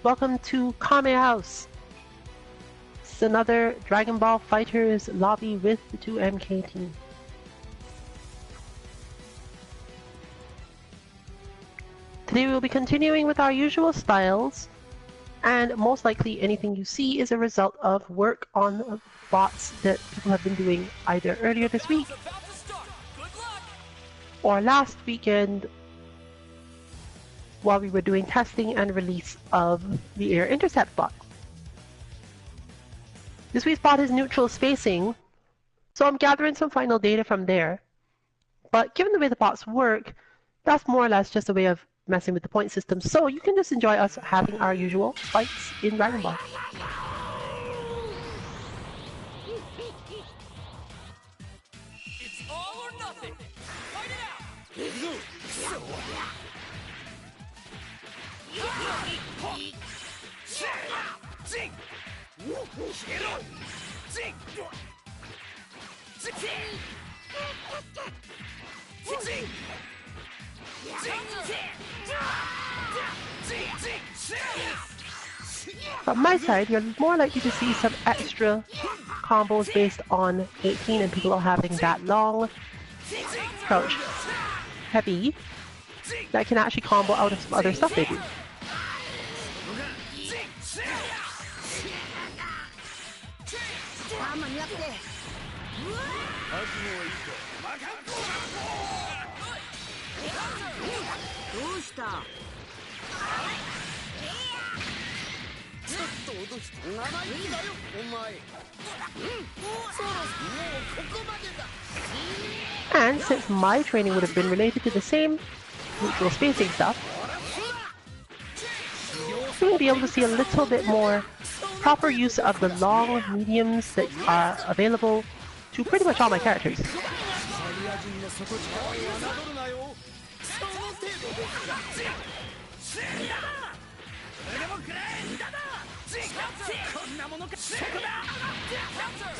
Welcome to Kame House. It's another Dragon Ball Fighters lobby with the 2MK team. Today we will be continuing with our usual styles, and most likely anything you see is a result of work on bots that people have been doing either earlier this week or last weekend while we were doing testing and release of the air intercept bot. This week's bot is neutral spacing, so I'm gathering some final data from there. But given the way the bots work, that's more or less just a way of messing with the point system, so you can just enjoy us having our usual fights in Dragon Ball. It's all or nothing. Fight it out. From my side, you're more likely to see some extra combos based on 18 and people are having that long crouch heavy that can actually combo out of some other stuff they do. And since my training would have been related to the same neutral spacing stuff, you'll be able to see a little bit more proper use of the long mediums that are available to pretty much all my characters.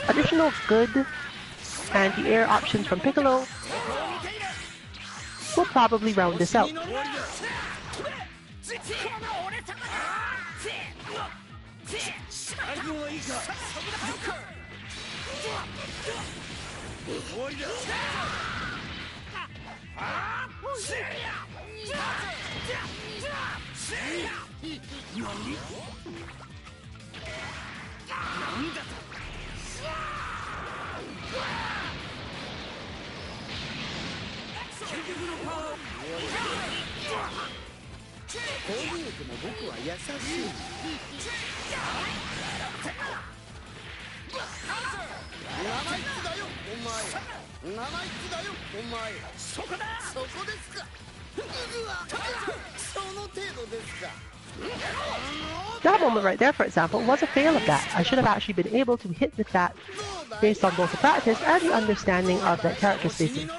Additional good anti-air options from Piccolo will probably round this out. That moment right there, for example, was a fail of that. I should have actually been able to hit with that based on both the practice and the understanding of that character spacing.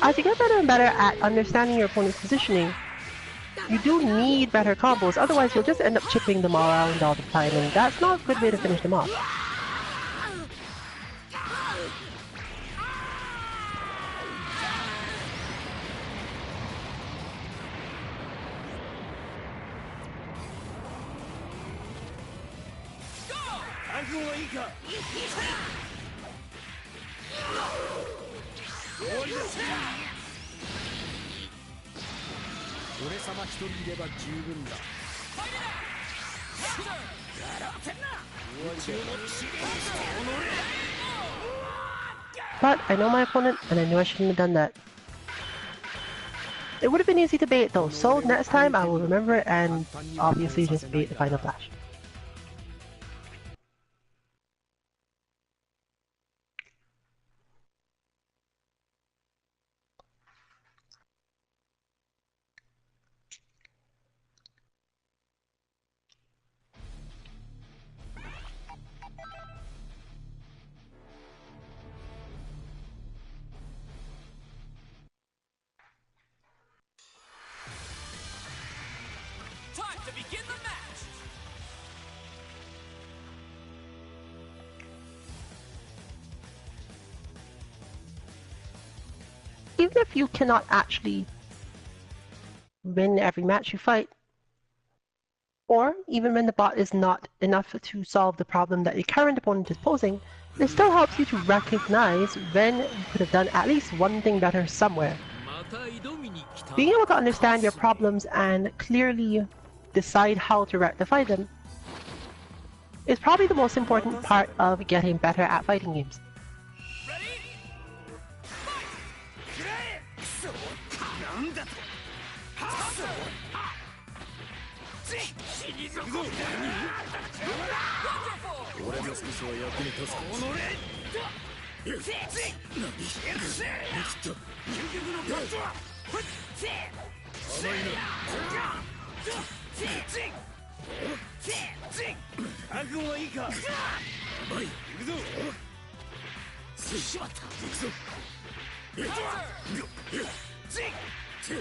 As you get better and better at understanding your opponent's positioning, you do need better combos, otherwise you'll just end up chipping them all around all the time, and that's not a good way to finish them off. But I know my opponent, and I knew I shouldn't have done that. It would have been easy to bait though, so next time I will remember it and obviously just bait the final flash. Time to begin the match! Even if you cannot actually win every match you fight, or even when the bot is not enough to solve the problem that your current opponent is posing, it still helps you to recognize when you could have done at least one thing better somewhere. Being able to understand your problems and clearly decide how to rectify them is probably the most important part of getting better at fighting games.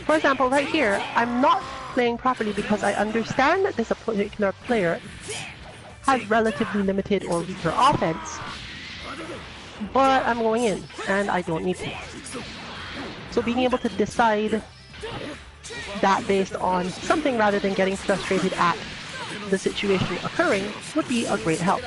For example, right here, I'm not playing properly because I understand that this particular player has relatively limited or weaker offense, but I'm going in, and I don't need to. So being able to decide that based on something rather than getting frustrated at the situation occurring would be a great help.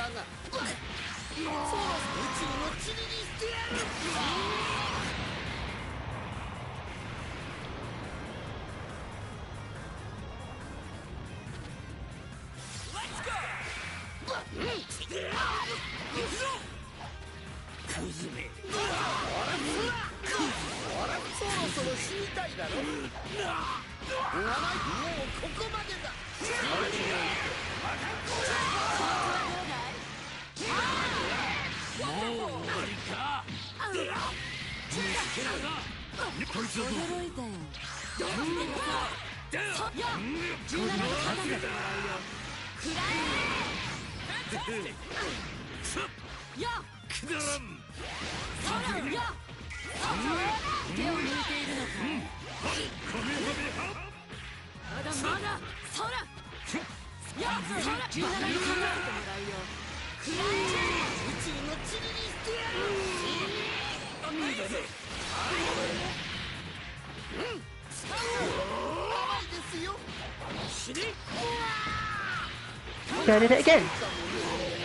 I did it again.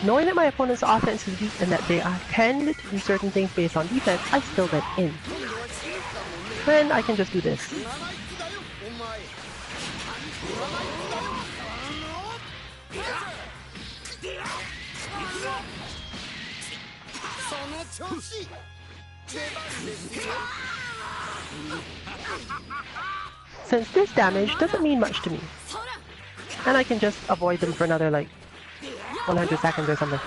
Knowing that my opponent's offense is weak and that they tend to do certain things based on defense, I still went in. Then I can just do this. Since this damage doesn't mean much to me, and I can just avoid them for another like 100 seconds or something.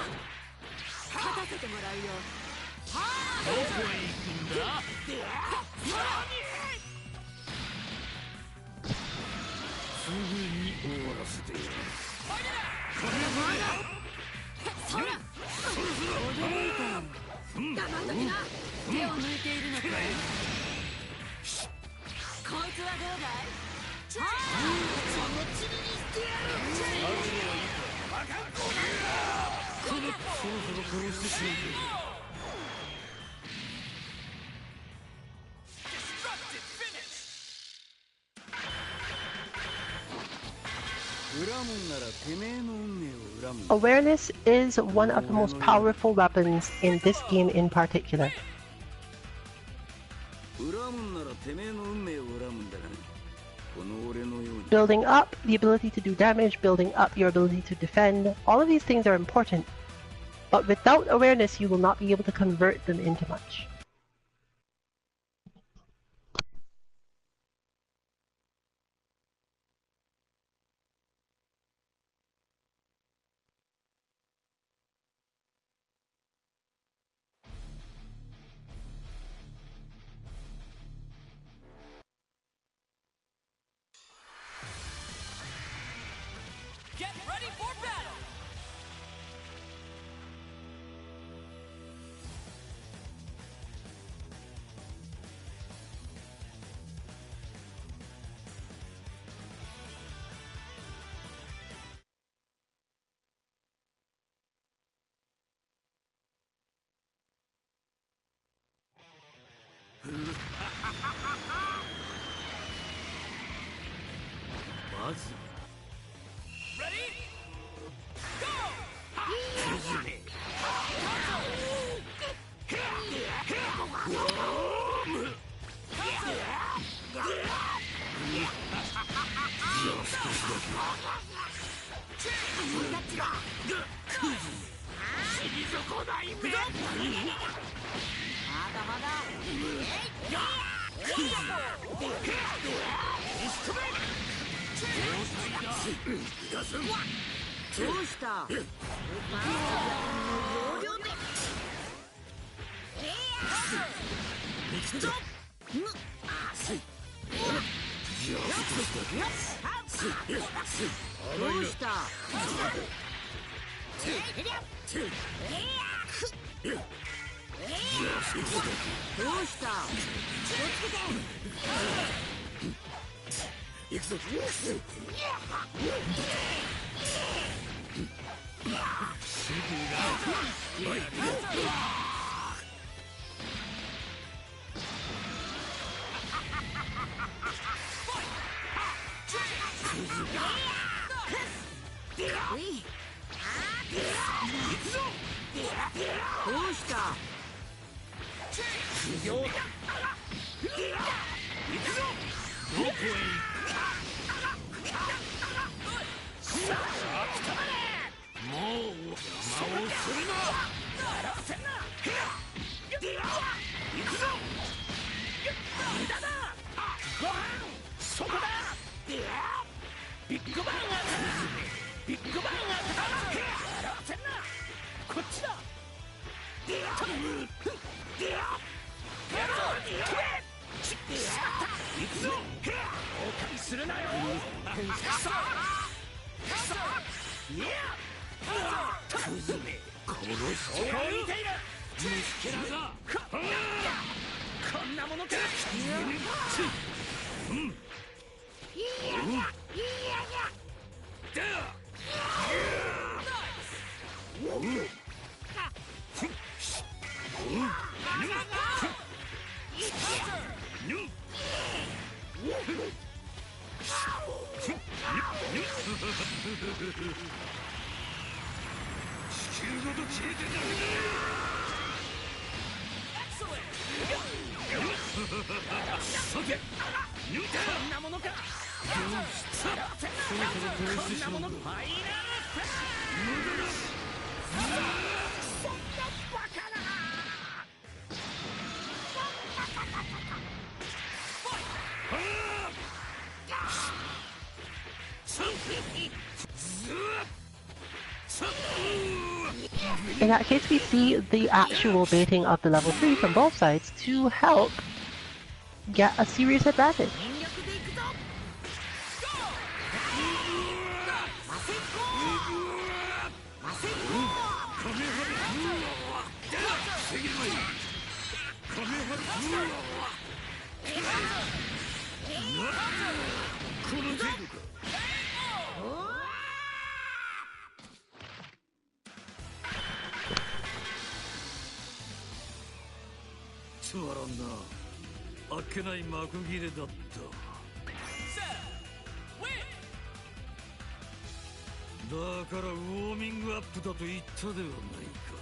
Awareness is one of the most powerful weapons in this game in particular. Building up the ability to do damage, building up your ability to defend, all of these things are important. But without awareness, you will not be able to convert them into much. Get ready for battle! Ready? In that case, we see the actual baiting of the level 3 from both sides to help get a serious advantage. つまらんな。あっけない幕切れだった。だからウォーミングアップだと言ったではないか。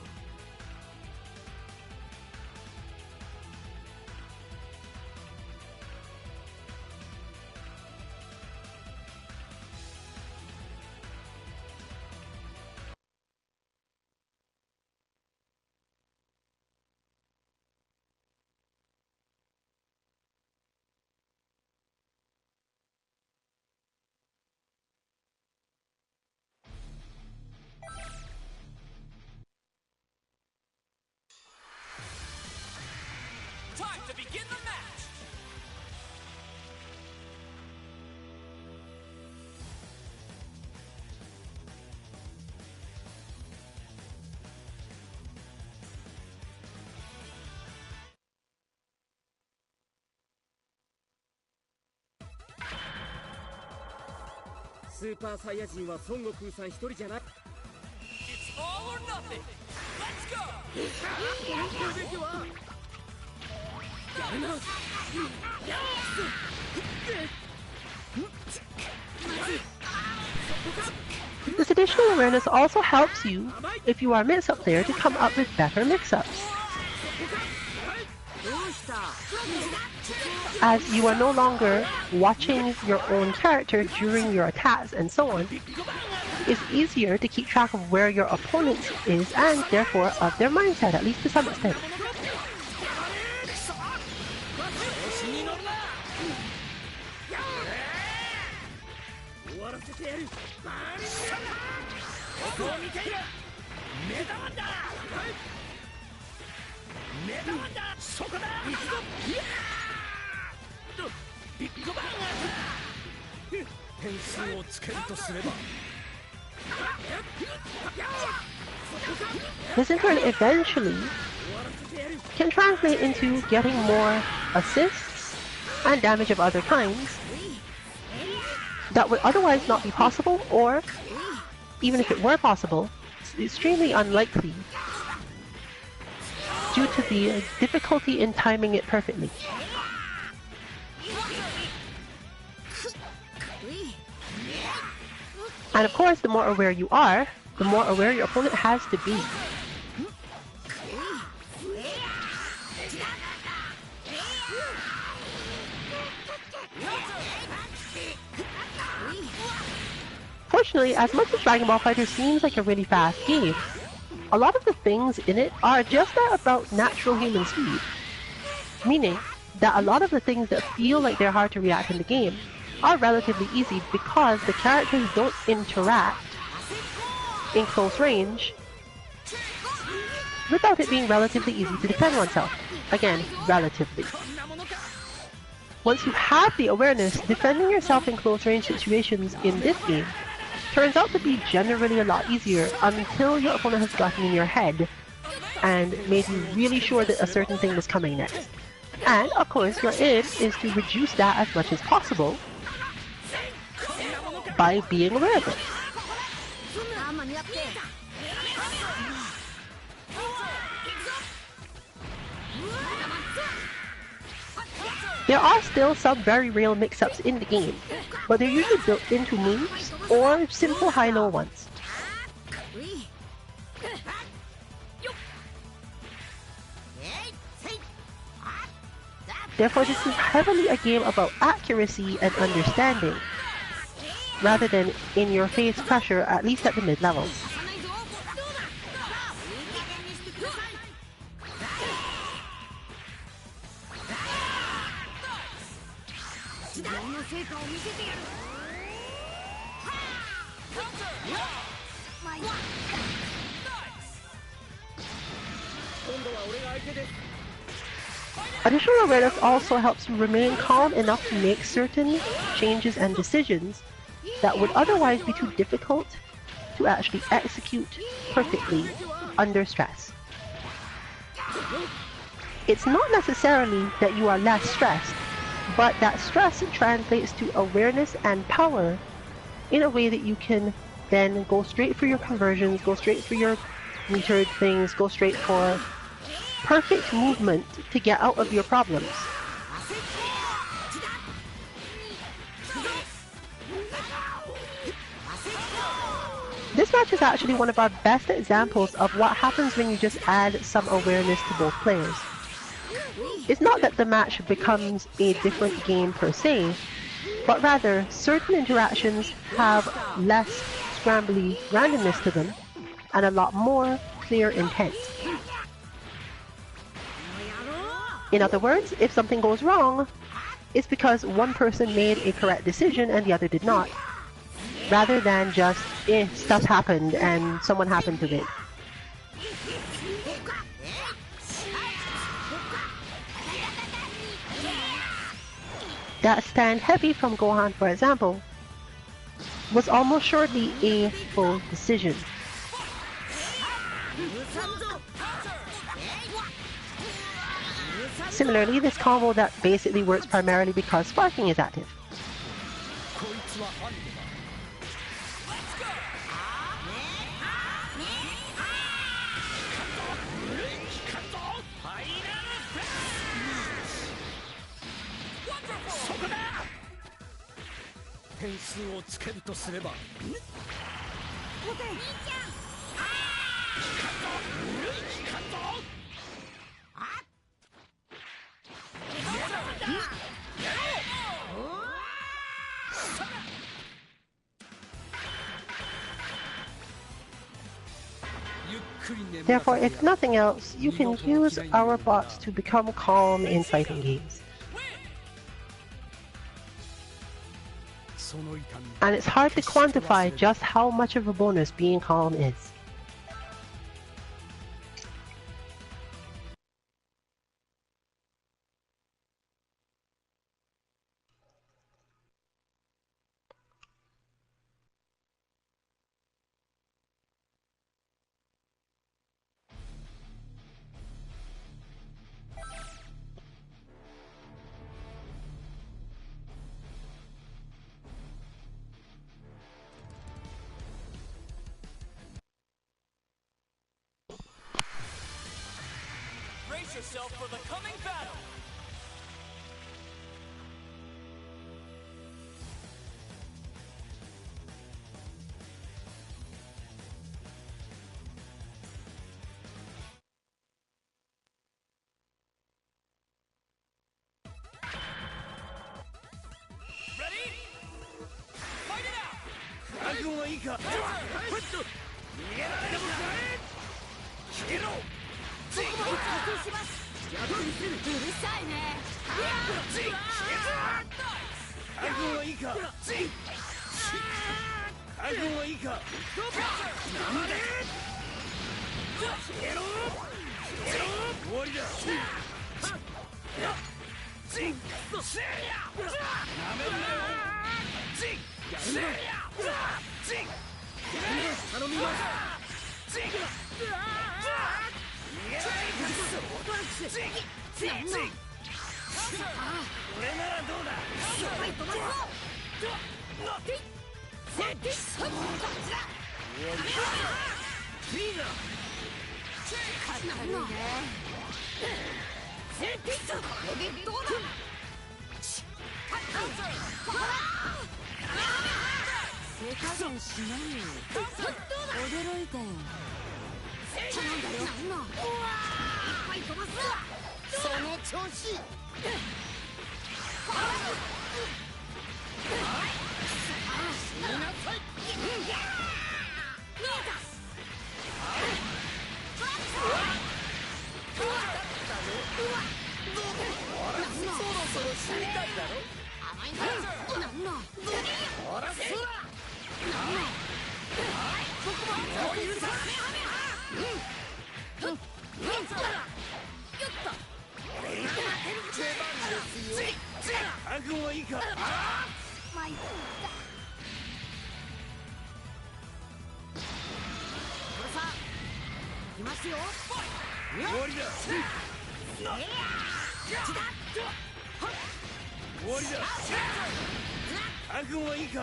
Time to begin the match! Super Saiyajin は孫悟空さん一人じゃない。 It's all or nothing! Let's go! 攻撃はやるな。 This additional awareness also helps you, if you are a mix-up player, to come up with better mix-ups. As you are no longer watching your own character during your attacks and so on, it's easier to keep track of where your opponent is and therefore of their mindset, at least to some extent. This in turn eventually can translate into getting more assists and damage of other kinds that would otherwise not be possible, or even if it were possible, it's extremely unlikely due to the difficulty in timing it perfectly. And of course, the more aware you are, the more aware your opponent has to be. Fortunately, as much as Dragon Ball FighterZ seems like a really fast game, a lot of the things in it are just at about natural human speed. Meaning that a lot of the things that feel like they're hard to react in the game are relatively easy because the characters don't interact in close range without it being relatively easy to defend oneself. Again, relatively. Once you have the awareness, defending yourself in close range situations in this game turns out to be generally a lot easier until your opponent has gotten in your head and made you really sure that a certain thing was coming next. And of course, your aim is to reduce that as much as possible by being aware of it. There are still some very real mix-ups in the game, but they're usually built into moves or simple high-low ones. Therefore, this is heavily a game about accuracy and understanding, rather than in-your-face pressure, at least at the mid-levels. Additional awareness also helps you remain calm enough to make certain changes and decisions that would otherwise be too difficult to actually execute perfectly under stress. It's not necessarily that you are less stressed, but that stress translates to awareness and power in a way that you can then go straight for your conversions, go straight for your metered things, go straight for perfect movement to get out of your problems. This match is actually one of our best examples of what happens when you just add some awareness to both players. It's not that the match becomes a different game per se, but rather certain interactions have less scrambly randomness to them and a lot more clear intent. In other words, if something goes wrong, it's because one person made a correct decision and the other did not, rather than just, stuff happened and someone happened to win. That stand heavy from Gohan, for example, was almost surely a full decision. Similarly, this combo that basically works primarily because sparking is active. Therefore, if nothing else, you can use our bots to become calm in fighting games. And it's hard to quantify just how much of a bonus being calm is. Brace yourself for the coming battle! Ready? Fight it out! 終わりだ。暗軍はいいか。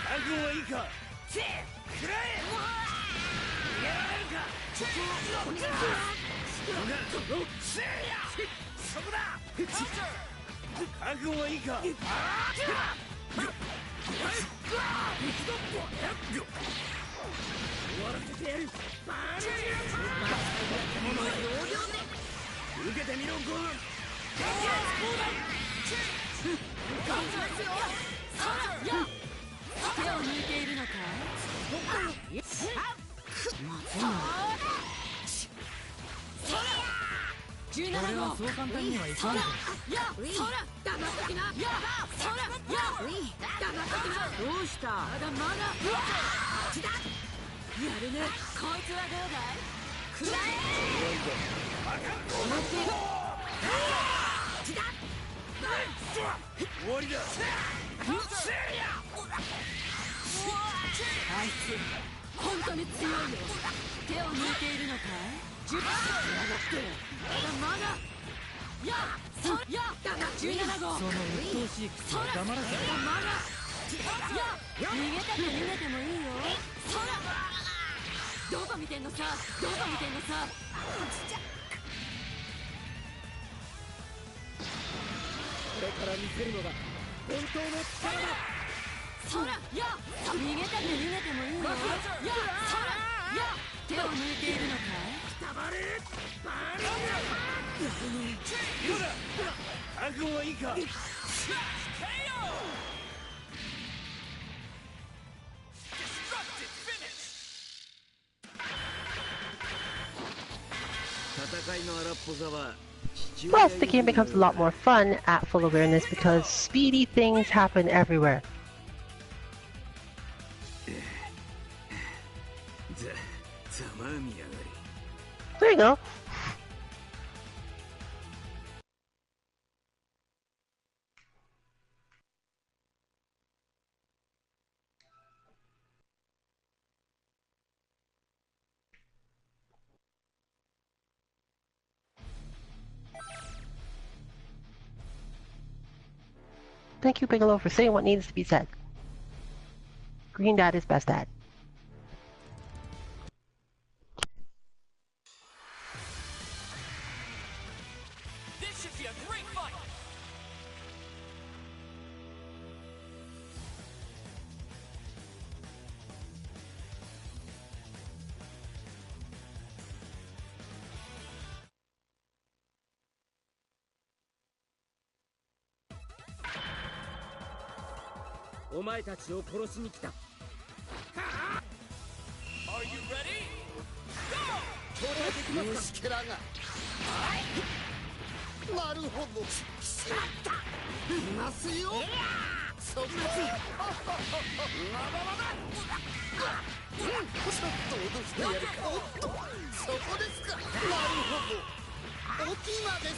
暗軍はいいか。食らえ。逃げられるか。そこだ。暗軍はいいか。終わらせてやる。受けてみろ、ゴーン。手を抜いているのかい？17号。そう簡単にはいかんぞ。やそら黙っときな。やそらや黙っときな。どうした？まだまだ。やるね。こいつはどうだい？くらえ。終わりだ。あいつ本当に強いよ。手を抜いているのかい？やがってまだやそや17号。その鬱陶しい口は黙らせろ。まだや逃げたって逃げてもいいよ。そらどこ見てんのさ。どこ見てんのさ。これから見せるのが本当の力だ。そらや逃げたって逃げてもいいよ。やそらや手を抜いているのかい？今だ。暗軍はいいか。戦いの荒っぽさは Plus, the game becomes a lot more fun at full awareness because speedy things happen everywhere. ざまあみやがり。 There you go. Thank you, Bigelow, for saying what needs to be said. Green Dad is best dad. This should be a great fight. Are you ready? 虫けらがなるほどしまったいますよそこちょっと脅してやるかおっとそこですかなるほどおきまです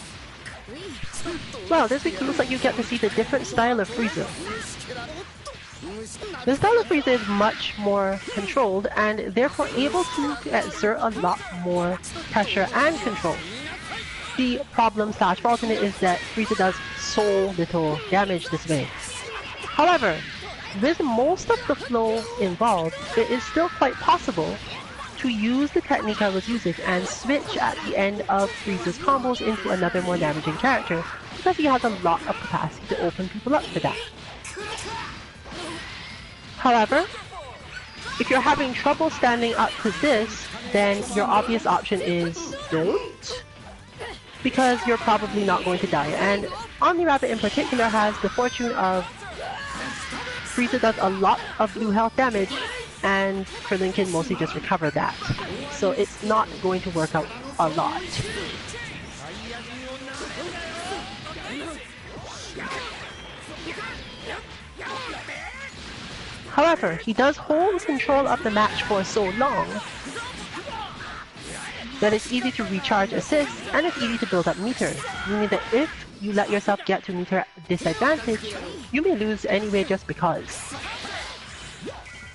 Wow, this week looks like you get to see the different style of Frieza. The style of Frieza is much more controlled and therefore able to exert a lot more pressure and control. The problem / fault in it is that Frieza does so little damage this way. However, with most of the flow involved, it is still quite possible to use the technique I was using and switch at the end of Frieza's combos into another more damaging character because he has a lot of capacity to open people up for that. However, if you're having trouble standing up to this, then your obvious option is don't, because you're probably not going to die. And Omni Rabbit in particular has the fortune of Frieza does a lot of blue health damage, and Krillin can mostly just recover that. So it's not going to work out a lot. However, he does hold control of the match for so long that it's easy to recharge assists and it's easy to build up meter, meaning that if you let yourself get to meter disadvantage, you may lose anyway just because.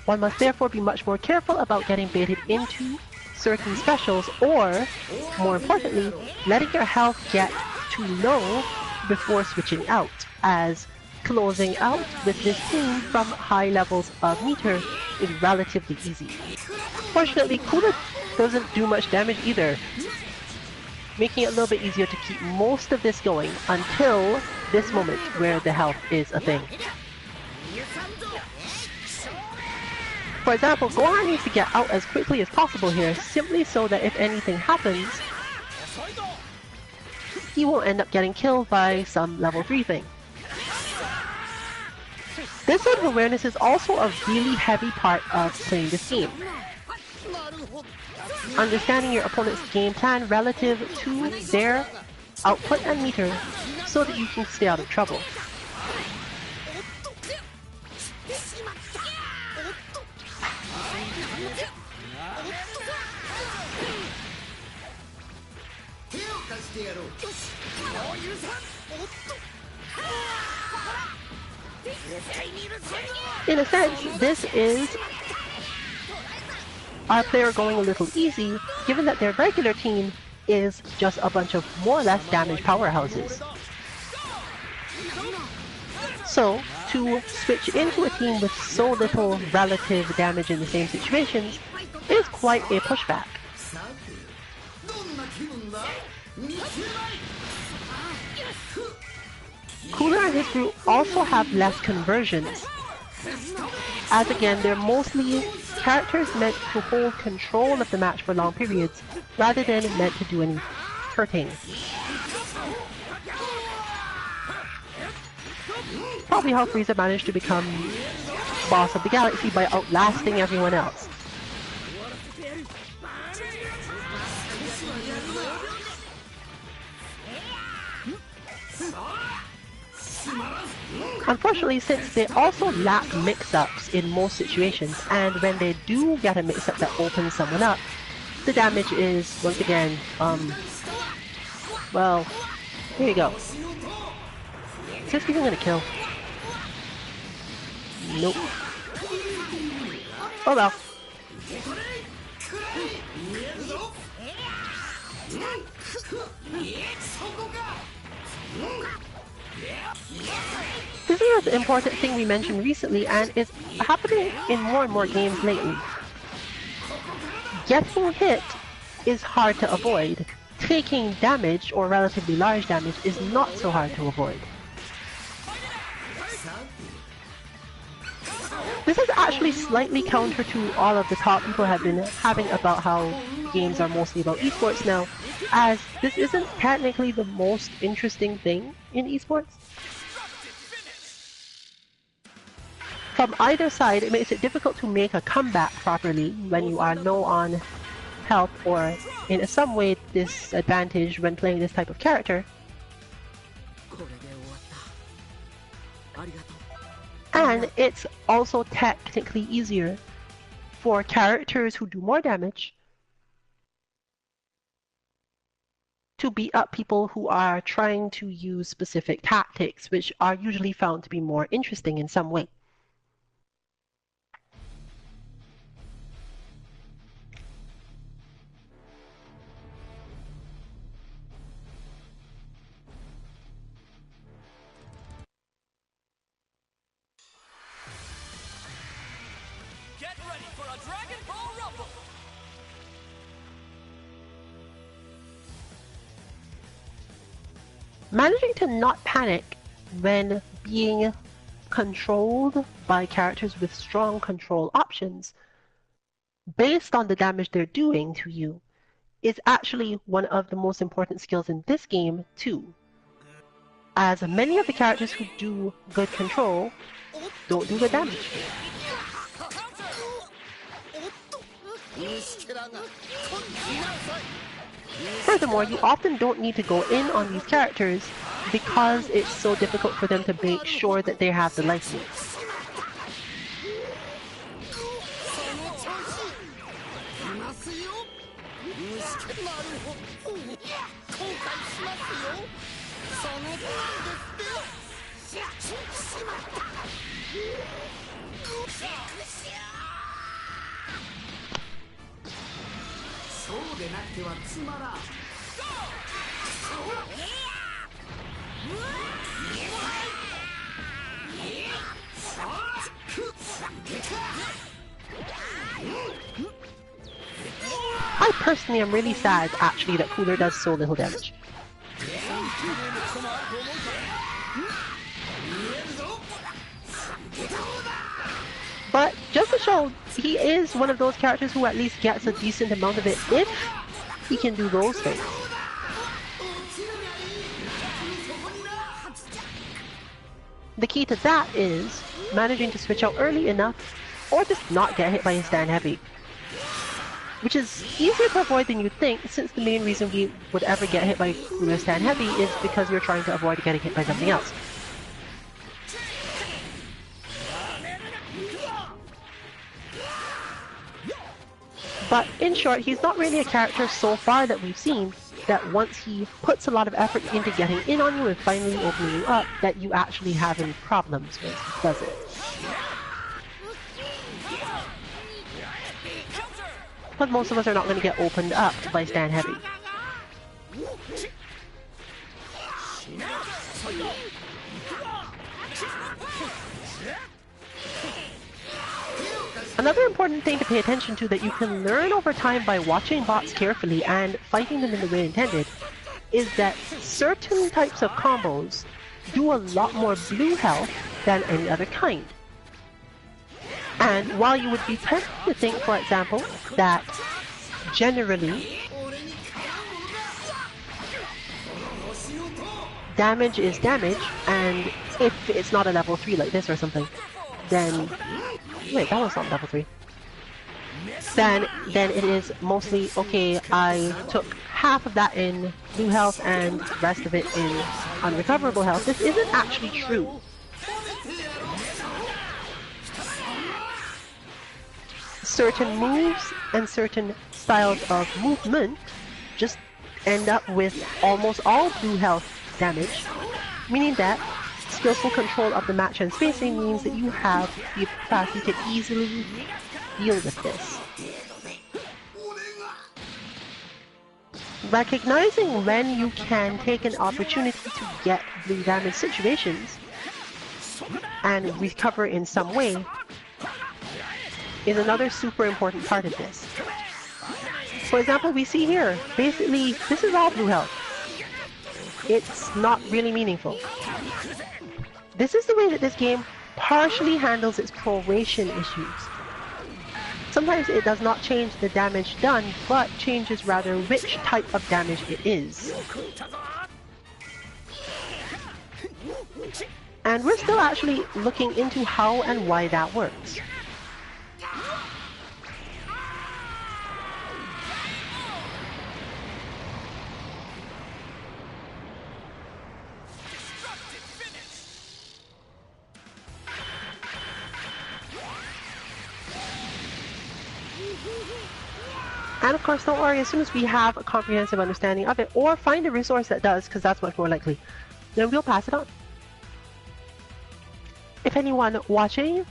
One must therefore be much more careful about getting baited into certain specials, or, more importantly, letting your health get too low before switching out, as closing out with this team from high levels of meter is relatively easy. Fortunately, Kula doesn't do much damage either, making it a little bit easier to keep most of this going until this moment where the health is a thing. For example, Gohan needs to get out as quickly as possible here, simply so that if anything happens, he won't end up getting killed by some level 3 thing. This sort of awareness is also a really heavy part of playing this game. Understanding your opponent's game plan relative to their output and meter so that you can stay out of trouble. In a sense, this is our player going a little easy, given that their regular team is just a bunch of more or less damaged powerhouses. So, to switch into a team with so little relative damage in the same situations is quite a pushback. Cooler and his group also have less conversions, as again they're mostly characters meant to hold control of the match for long periods, rather than meant to do any hurting. Probably how Frieza managed to become boss of the galaxy by outlasting everyone else. Unfortunately, since they also lack mix-ups in most situations, and when they do get a mix-up that opens someone up, the damage is, once again, well, here you go. Is this even gonna kill? Nope. Oh well. This is an important thing we mentioned recently and is happening in more and more games lately. Getting hit is hard to avoid. Taking damage, or relatively large damage, is not so hard to avoid. This is actually slightly counter to all of the talk people have been having about how games are mostly about esports now, as this isn't technically the most interesting thing in esports. From either side, it makes it difficult to make a comeback properly when you are low on health or in some way disadvantaged when playing this type of character. And it's also technically easier for characters who do more damage to beat up people who are trying to use specific tactics, which are usually found to be more interesting in some way. Get ready for a Dragon Ball Rumble! Managing to not panic when being controlled by characters with strong control options based on the damage they're doing to you is actually one of the most important skills in this game too, as many of the characters who do good control don't do good damage. Furthermore, you often don't need to go in on these characters because it's so difficult for them to make sure that they have the life leaks. I personally am really sad, actually, that Cooler does so little damage. But just to show, he is one of those characters who at least gets a decent amount of it if he can do those things. The key to that is managing to switch out early enough or just not get hit by his stand heavy. Which is easier to avoid than you'd think, since the main reason we would ever get hit by Cooler stand heavy is because we're trying to avoid getting hit by something else. But in short, he's not really a character so far that we've seen that once he puts a lot of effort into getting in on you and finally opening you up, that you actually have any problems with, does it? But most of us are not going to get opened up by stand heavy. Another important thing to pay attention to that you can learn over time by watching bots carefully and fighting them in the way intended is that certain types of combos do a lot more blue health than any other kind. And while you would be tempted to think, for example, that generally damage is damage, and if it's not a level 3 like this or something, then... Wait, that was not level 3. Then it is mostly, okay, I took half of that in blue health and the rest of it in unrecoverable health. This isn't actually true. Certain moves and certain styles of movement just end up with almost all blue health damage, meaning that skillful control of the match and spacing means that you have the capacity to easily deal with this. Recognizing when you can take an opportunity to get blue damage situations and recover in some way is another super important part of this. For example, we see here, basically, this is all blue health. It's not really meaningful. This is the way that this game partially handles its proration issues. Sometimes it does not change the damage done, but changes rather which type of damage it is. And we're still actually looking into how and why that works. And of course, don't worry, as soon as we have a comprehensive understanding of it, or find a resource that does, because that's much more likely, then we'll pass it on. If anyone watching,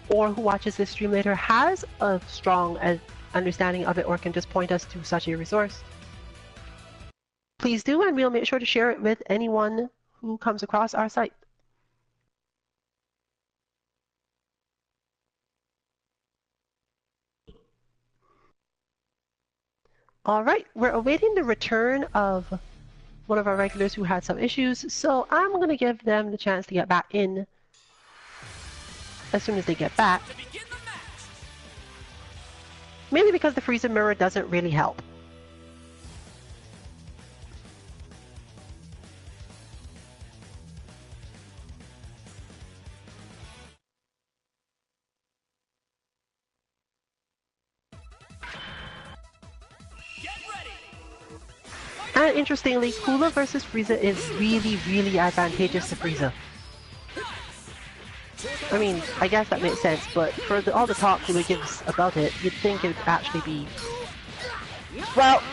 or who watches this stream later, has a strong understanding of it, or can just point us to such a resource, please do, and we'll make sure to share it with anyone who comes across our site. Alright, we're awaiting the return of one of our regulars who had some issues, so I'm going to give them the chance to get back in as soon as they get back. Mainly because the Frieza mirror doesn't really help. And interestingly, Cooler versus Frieza is really, really advantageous to Frieza. I mean, I guess that makes sense, but for all the talk Cooler gives about it, you'd think it would actually be... Well,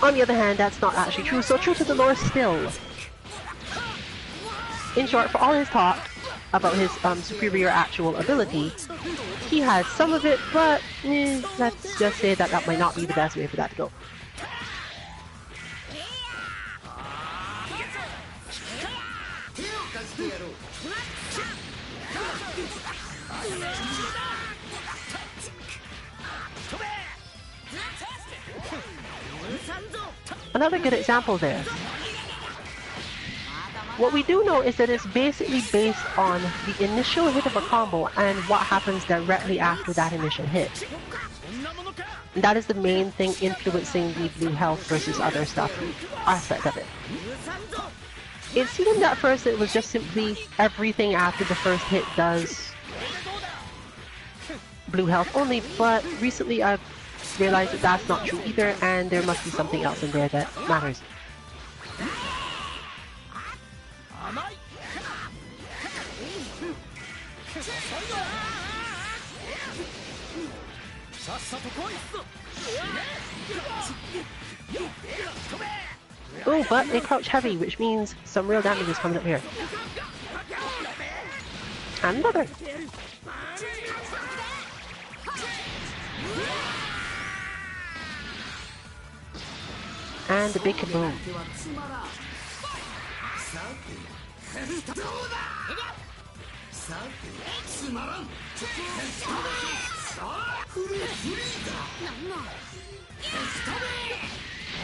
on the other hand, that's not actually true, so true to the lore still. In short, for all his talk about his superior actual ability, he has some of it, but let's just say that that might not be the best way for that to go. Another good example there. What we do know is that it's basically based on the initial hit of a combo and what happens directly after that initial hit. And that is the main thing influencing the blue health versus other stuff aspect of it. It seemed at first it was just simply everything after the first hit does blue health only, but recently I've realized that that's not true either, and there must be something else in there that matters. Oh, but they crouch heavy, which means some real damage is coming up here. And another! And the big kaboom.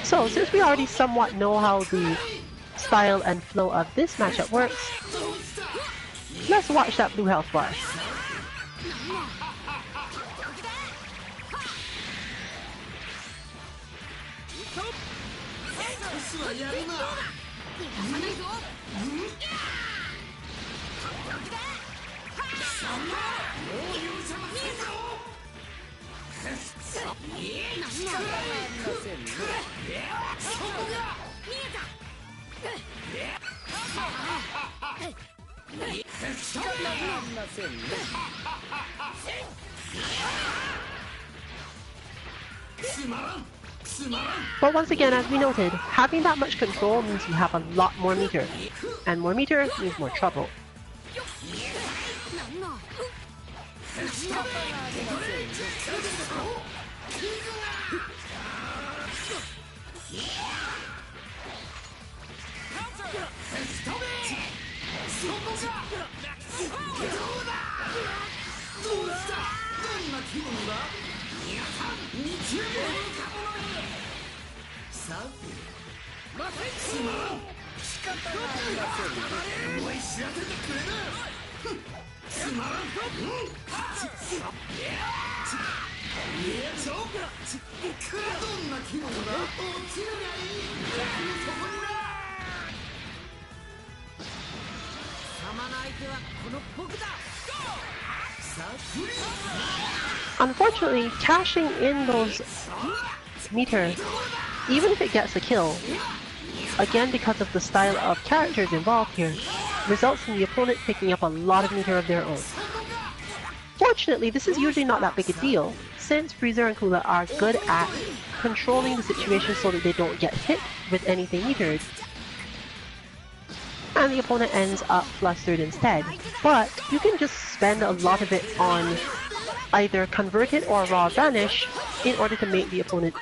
So, since we already somewhat know how the style and flow of this matchup works, let's watch that blue health bar. But once again, as we noted, having that much control means you have a lot more meter, and more meter means more trouble. Unfortunately, cashing in those meter, even if it gets a kill, again because of the style of characters involved here, results in the opponent picking up a lot of meter of their own. Fortunately, this is usually not that big a deal, since Freezer and Kula are good at controlling the situation so that they don't get hit with anything metered, and the opponent ends up flustered instead. But you can just spend a lot of it on either convert it or raw vanish in order to make the opponent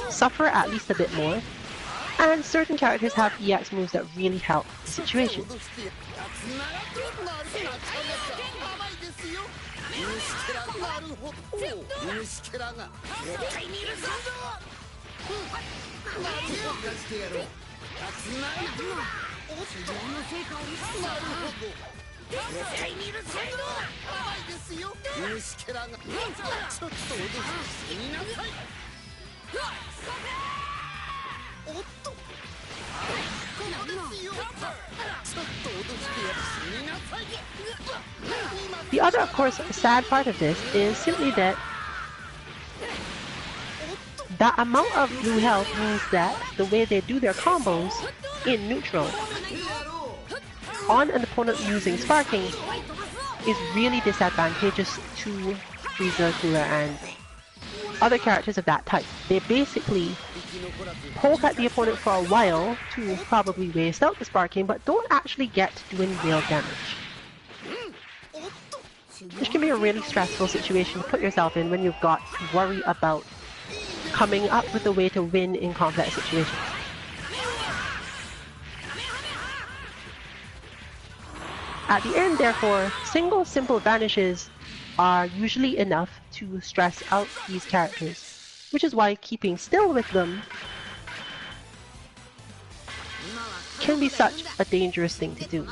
suffer at least a bit more, and certain characters have EX moves that really help the situation. The other, of course, sad part of this is simply that that amount of blue health means that the way they do their combos in neutral on an opponent using sparking is really disadvantageous to Frieza, Kula, and other characters of that type. They basically poke at the opponent for a while to probably waste out the sparking, but don't actually get to do any real damage. which can be a really stressful situation to put yourself in when you've got to worry about coming up with a way to win in complex situations. At the end, therefore, single simple vanishes are usually enough to stress out these characters, which is why keeping still with them can be such a dangerous thing to do.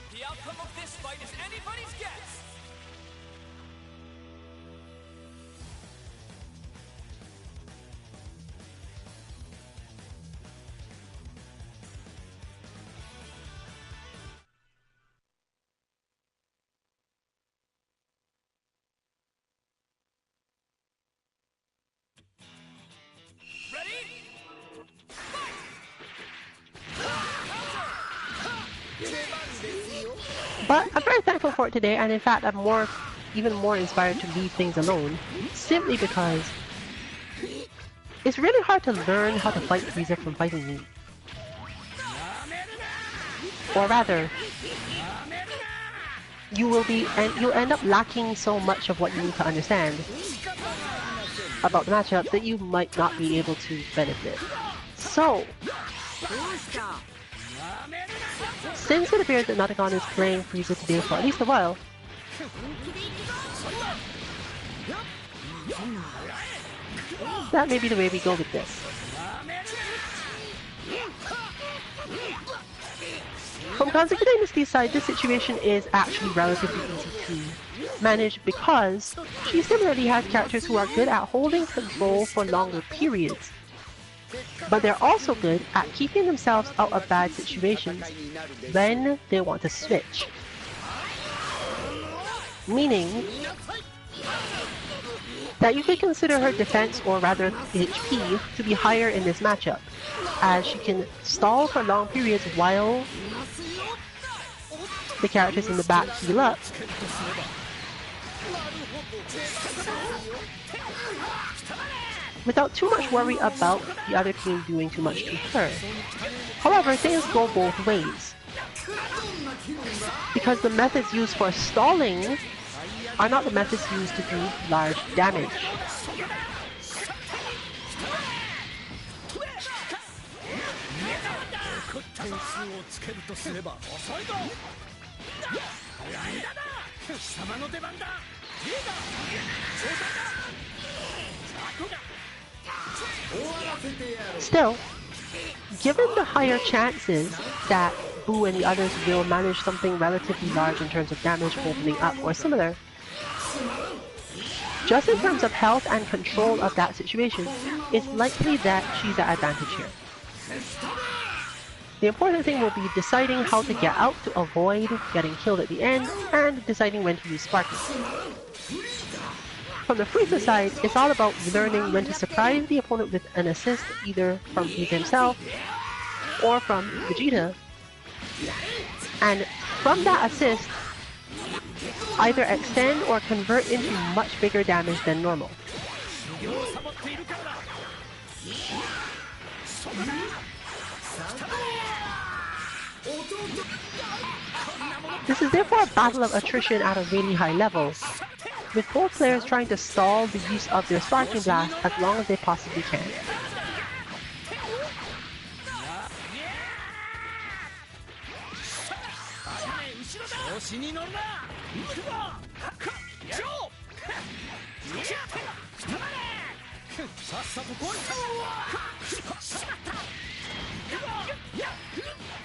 The outcome of this fight is anybody's guess! Ready? But I'm very thankful for it today, and in fact I'm even more inspired to leave things alone, simply because it's really hard to learn how to fight Frieza from fighting me. Or rather, you'll end up lacking so much of what you need to understand about the matchup that you might not be able to benefit. So, since it appears that Noticon is playing Frieza today for at least a while, that may be the way we go with this. From Kazuki Dynasty's side, this situation is actually relatively easy to manage because she similarly has characters who are good at holding control for longer periods. But they're also good at keeping themselves out of bad situations when they want to switch. Meaning that you could consider her defense, or rather HP, to be higher in this matchup, as she can stall for long periods while the characters in the back heal up. Without too much worry about the other team doing too much to her. However, things go both ways, because the methods used for stalling are not the methods used to do large damage. Still, given the higher chances that Boo and the others will manage something relatively large in terms of damage, opening up, or similar, just in terms of health and control of that situation, it's likely that she's at advantage here. The important thing will be deciding how to get out to avoid getting killed at the end, and deciding when to use Sparking. From the Frieza side, it's all about learning when to surprise the opponent with an assist, either from Frieza himself or from Vegeta, and from that assist, either extend or convert into much bigger damage than normal. This is therefore a battle of attrition at a really high level, with both players trying to stall the use of their Sparking Blast as long as they possibly can.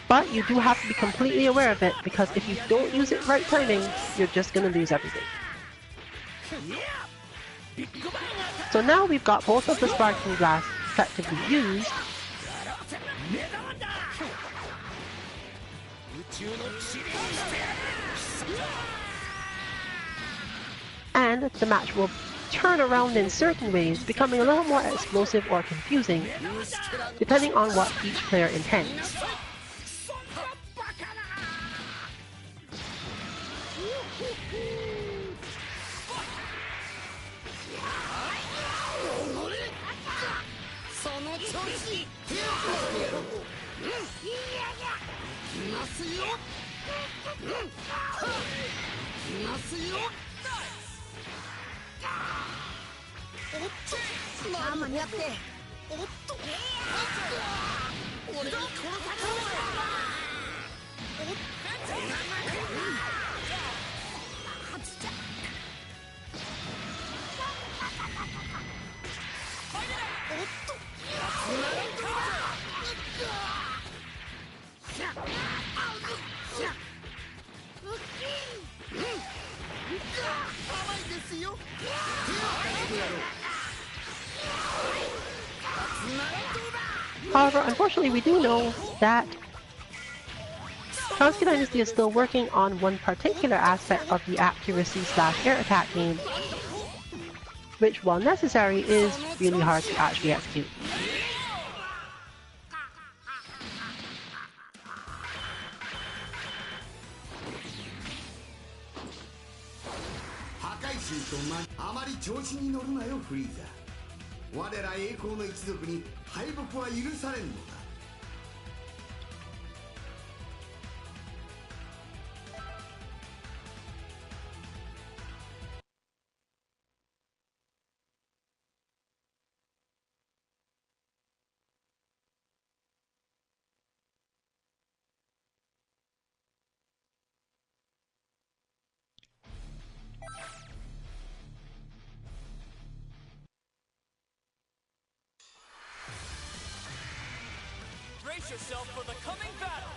But you do have to be completely aware of it, because if you don't use it right timing, you're just gonna lose everything. So now we've got both of the sparking blast effectively used, and the match will turn around in certain ways, becoming a little more explosive or confusing, depending on what each player intends. However, unfortunately, we do know that Transky Dynasty is still working on one particular aspect of the accuracy/air attack game, which, while necessary, is really hard to actually execute. Brace yourself for the coming battle!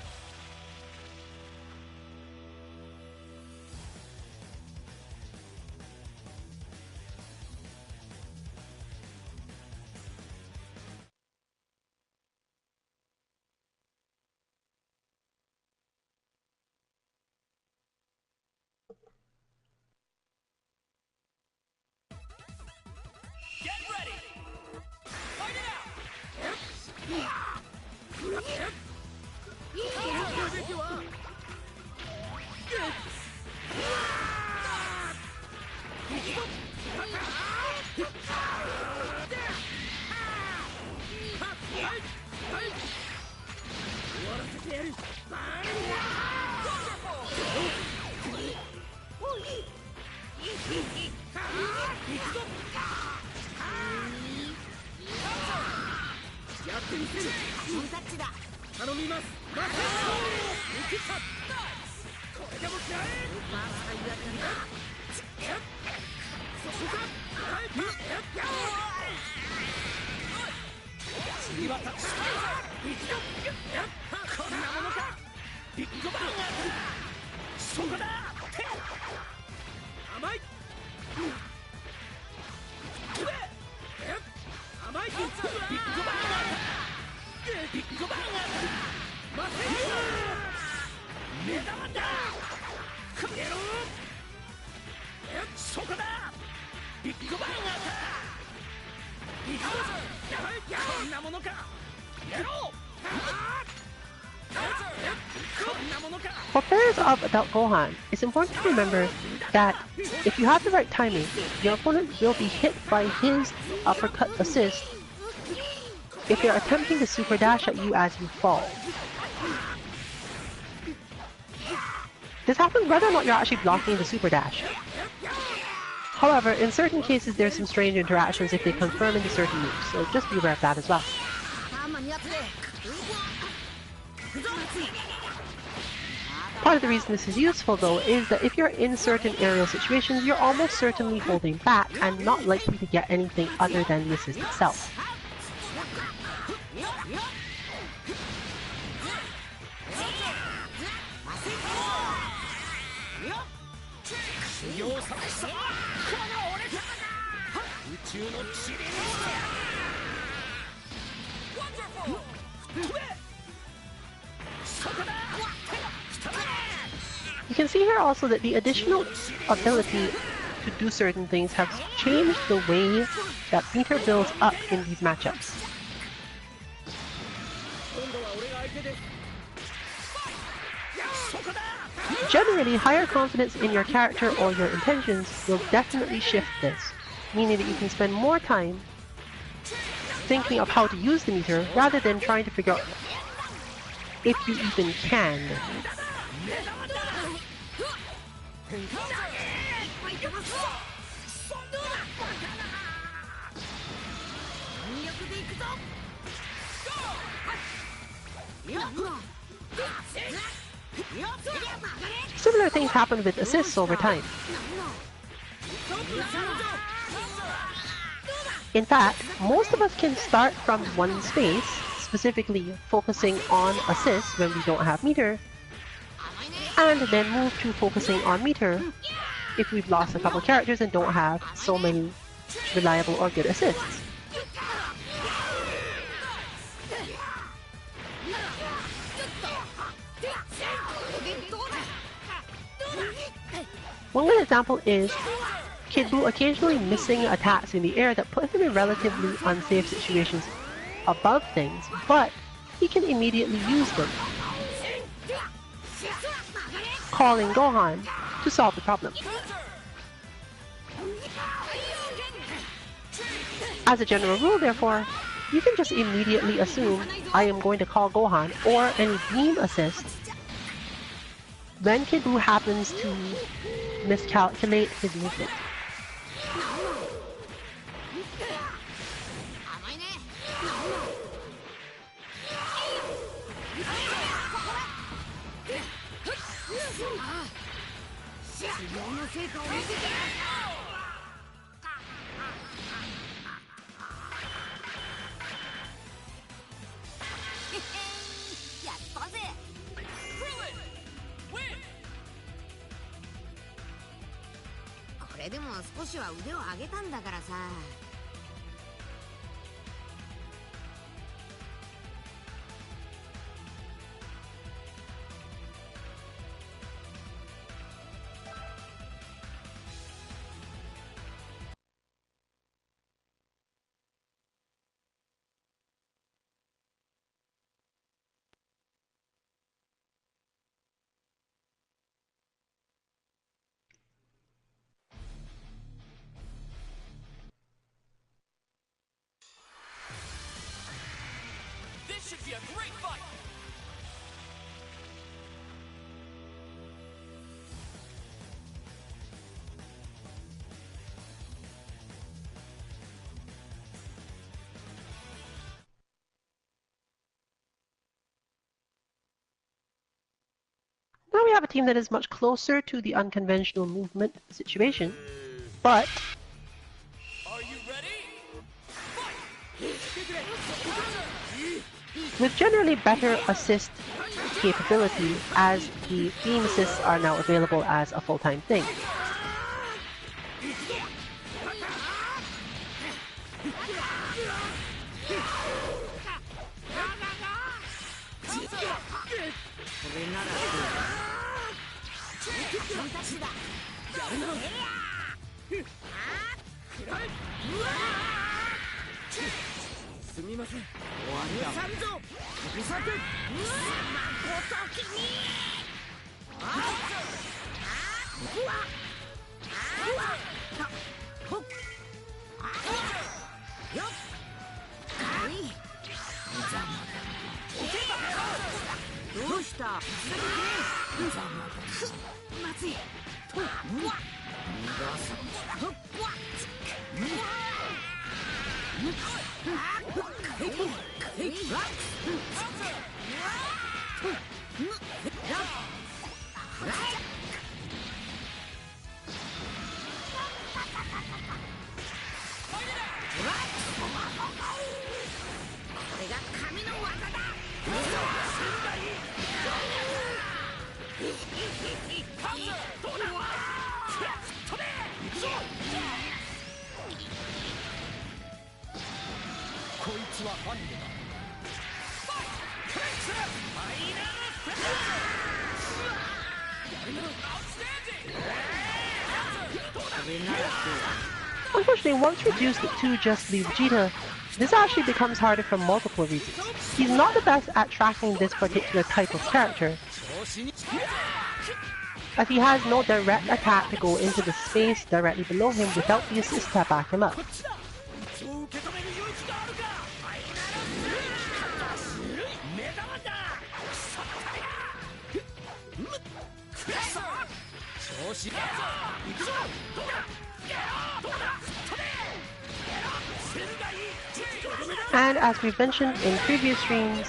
Get ready! Fight it out! For players of Adult Gohan, it's important to remember that if you have the right timing, your opponent will be hit by his uppercut assist if they're attempting to super dash at you as you fall. This happens whether or not you're actually blocking the super dash. However, in certain cases there's some strange interactions if they confirm into certain moves, so just be aware of that as well. Part of the reason this is useful though is that if you're in certain aerial situations, you're almost certainly holding back and not likely to get anything other than the assist itself. You can see here also that the additional ability to do certain things has changed the way that meter builds up in these matchups. 今度は俺が相手です Generally, higher confidence in your character or your intentions will definitely shift this, meaning that you can spend more time thinking of how to use the meter rather than trying to figure out if you even can. Similar things happen with assists over time. In fact, most of us can start from one space, specifically focusing on assists when we don't have meter, and then move to focusing on meter if we've lost a couple characters and don't have so many reliable or good assists. One good example is Kid Buu occasionally missing attacks in the air that put him in relatively unsafe situations above things, but he can immediately use them, calling Gohan to solve the problem. As a general rule, therefore, you can just immediately assume I am going to call Gohan or any beam assist when Kid Buu happens to miscalculate his movement. This should be a great fight! Now we have a team that is much closer to the unconventional movement situation, but Are you ready? with generally better assist capability, as the beam assists are now available as a full-time thing. Unfortunately, once reduced to just the Vegeta, this actually becomes harder for multiple reasons. He's not the best at tracking this particular type of character, as he has no direct attack to go into the space directly below him without the assist to back him up. And as we've mentioned in previous streams,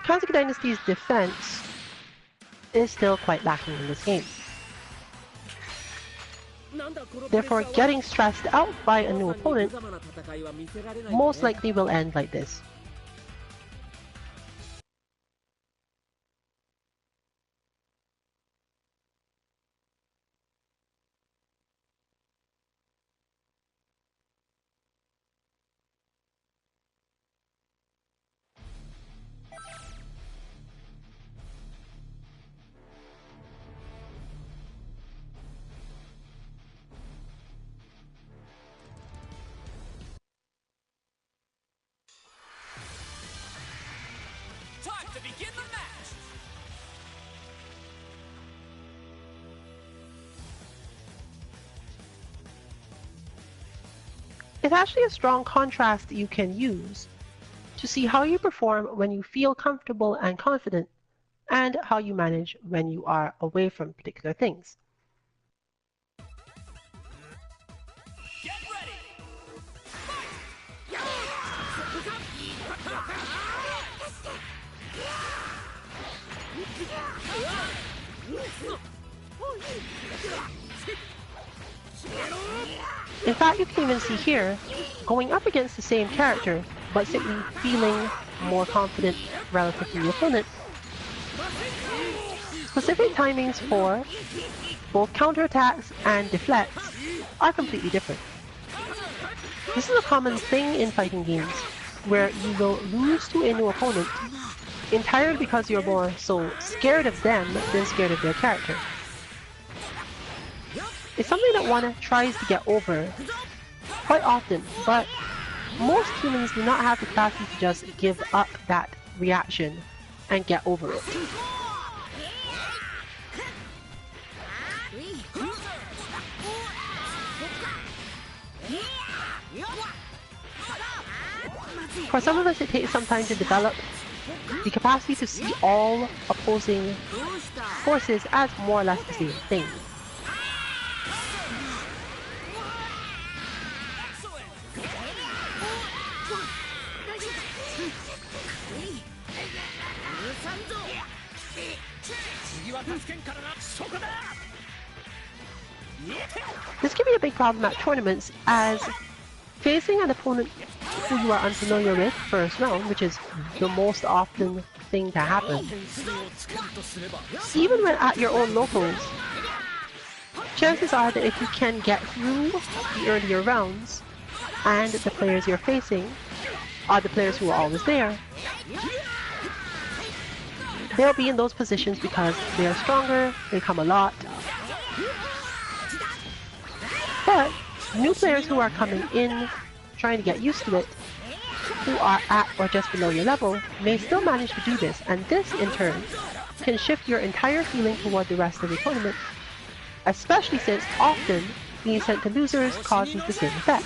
Kansuki Dynasty's defense is still quite lacking in this game. Therefore, getting stressed out by a new opponent most likely will end like this. Time to begin the match! It's actually a strong contrast you can use to see how you perform when you feel comfortable and confident, and how you manage when you are away from particular things. Get ready! In fact, you can even see here, going up against the same character, but simply feeling more confident relative to the opponent. Specific timings for both counterattacks and deflects are completely different. This is a common thing in fighting games, where you will lose to a new opponent entirely because you're more so scared of them than scared of their character. It's something that one tries to get over quite often, but most humans do not have the capacity to just give up that reaction and get over it. For some of us, it takes some time to develop the capacity to see all opposing forces as more or less the same thing. This can be a big problem at tournaments, as facing an opponent who you are unfamiliar with first round, which is the most often thing to happen, even when at your own locals, chances are that if you can get through the earlier rounds, and the players you're facing are the players who are always there, they'll be in those positions because they are stronger, they come a lot. But new players who are coming in, trying to get used to it, who are at or just below your level, may still manage to do this, and this in turn can shift your entire feeling toward the rest of the tournament, especially since often being sent to losers causes the same effect.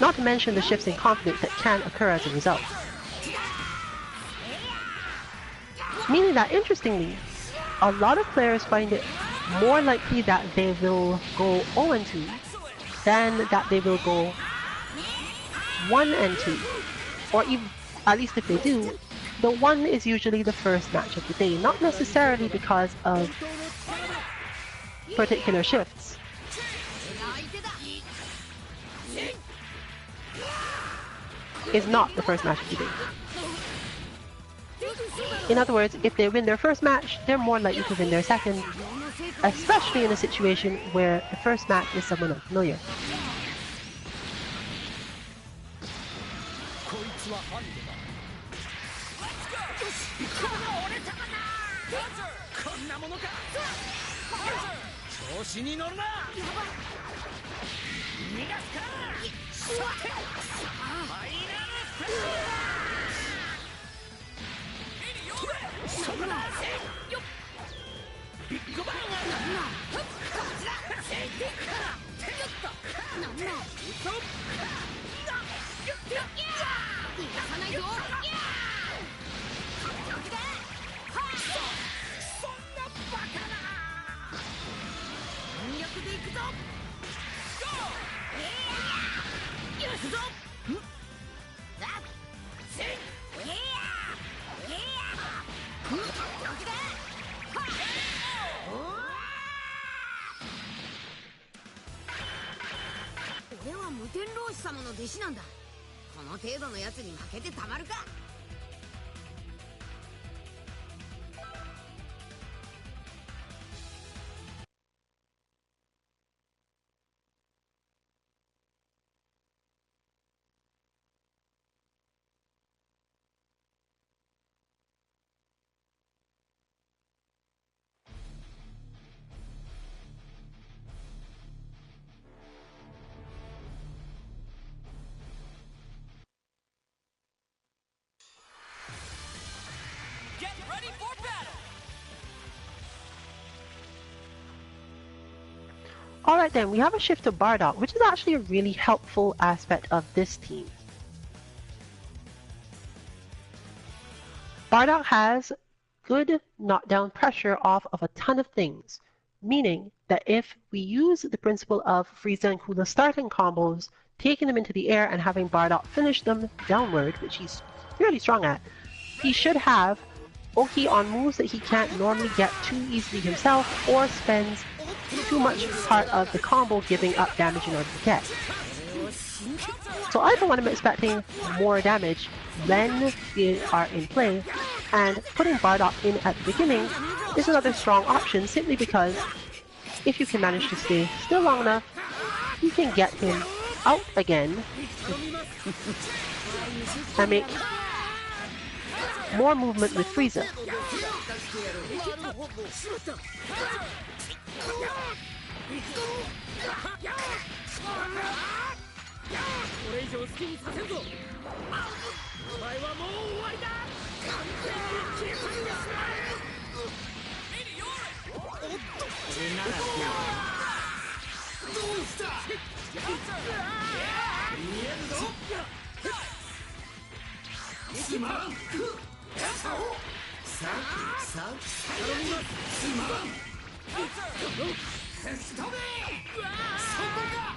Not to mention the shifts in confidence that can occur as a result. Meaning that, interestingly, a lot of players find it more likely that they will go 0-2 than that they will go 1-2. Or even, at least if they do, the 1 is usually the first match of the day, not necessarily because of particular shifts. Is not the first match of the day. In other words, if they win their first match, they're more likely to win their second, especially in a situation where the first match is someone unfamiliar. こんなものか調子に乗るな逃がすかさてファイナルステージそこだよっビッグバンはなんだこちらセーフテよっとなんだ嘘逃がさないぞそんなバカな全力でいくぞよしぞせい俺は無天老師様の弟子なんだこの程度のやつに負けてたまるかGet ready for battle! Alright then, we have a shift to Bardock, which is actually a really helpful aspect of this team. Bardock has good knockdown pressure off of a ton of things, meaning that if we use the principle of Frieza and Cooler starting combos, taking them into the air and having Bardock finish them downward, which he's fairly strong at, he should have Oki on moves that he can't normally get too easily himself or spends too much part of the combo giving up damage in order to get. So I for one am expecting more damage when they are in play, and putting Bardock in at the beginning is another strong option simply because if you can manage to stay still long enough, you can get him out again and make more movement with Frieza. これ以上好きにさせんぞお前はもう終わりだ完全に消え去りなさいこれならどうした見えるぞすまんさ頼みますすまんせしとめそこか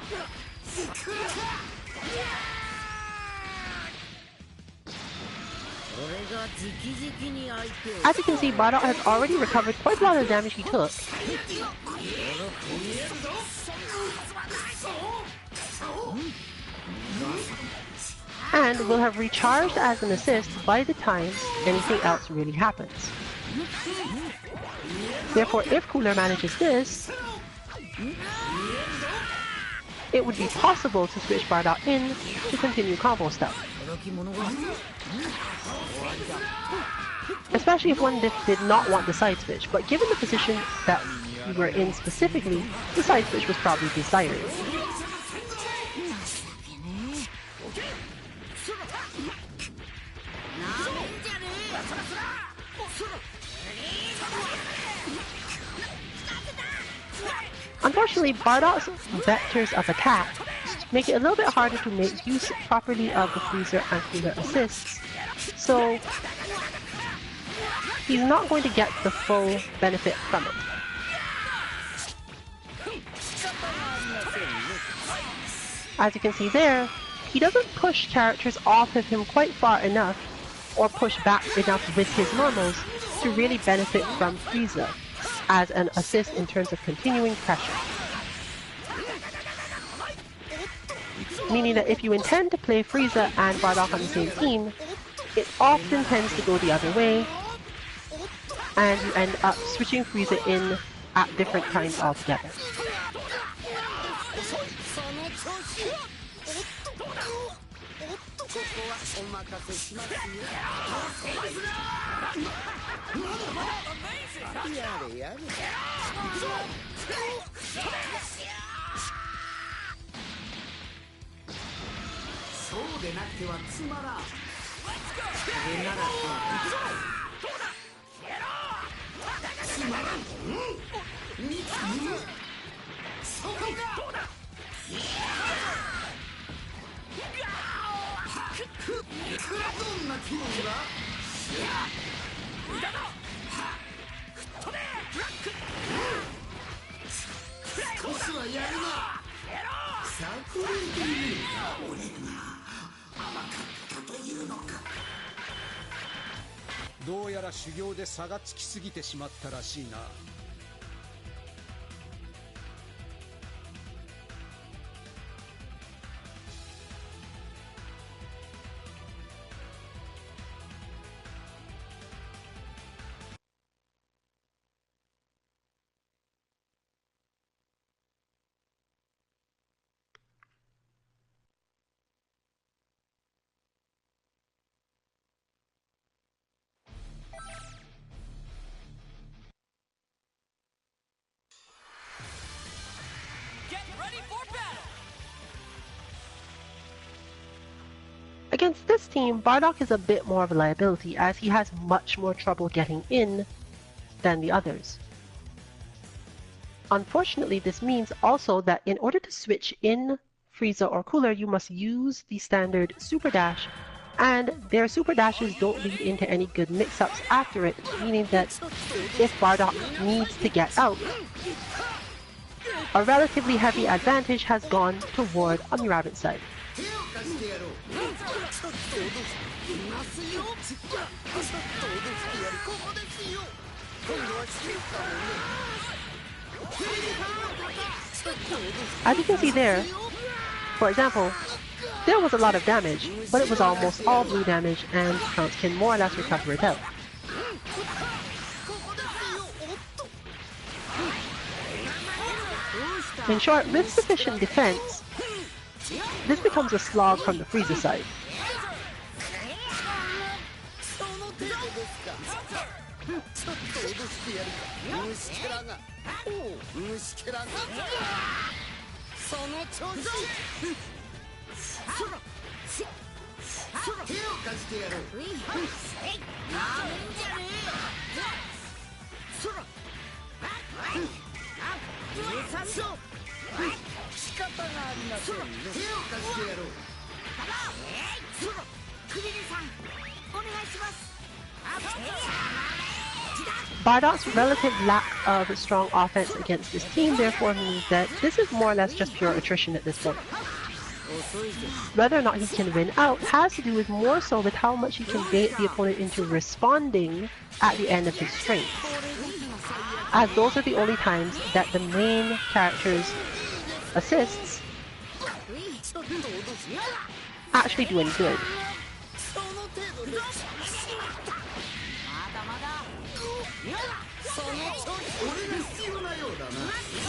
As you can see, Bardock has already recovered quite a lot of the damage he took. And will have recharged as an assist by the time anything else really happens. Therefore, if Cooler manages this, it would be possible to switch Bardock in to continue combo stuff. Especially if one did not want the side switch, but given the position that we were in specifically, the side switch was probably desired. Unfortunately, Bardock's vectors of attack make it a little bit harder to make use properly of the Freezer and Cooler assists, so he's not going to get the full benefit from it. As you can see there, he doesn't push characters off of him quite far enough, or push back enough with his normals to really benefit from Frieza as an assist in terms of continuing pressure. Meaning that if you intend to play Frieza and Bardock on the same team, it often tends to go the other way, and you end up switching Frieza in at different times altogether. ここはお任せしますよ。やれやれ。そうでなくてはつまらん。それならつまらん。見た。そこが。どんな気分だ。少しはやるな。作例的に俺が甘かったというのか。どうやら修行で差がつきすぎてしまったらしいな。Against this team, Bardock is a bit more of a liability as he has much more trouble getting in than the others. Unfortunately, this means also that in order to switch in Frieza or Cooler, you must use the standard Super Dash, and their Super Dashes don't lead into any good mix-ups after it, meaning that if Bardock needs to get out, a relatively heavy advantage has gone toward on the Rabbit side. As you can see there, for example, there was a lot of damage, but it was almost all blue damage and Trunks can more or less recover it out. In short, with sufficient defense, this becomes a slog from the Frieza side. Bardock's relative lack of strong offense against this team therefore means that this is more or less just pure attrition at this point. Whether or not he can win out has to do with more so with how much he can bait the opponent into responding at the end of his strength, as those are the only times that the main character's assists actually do any good.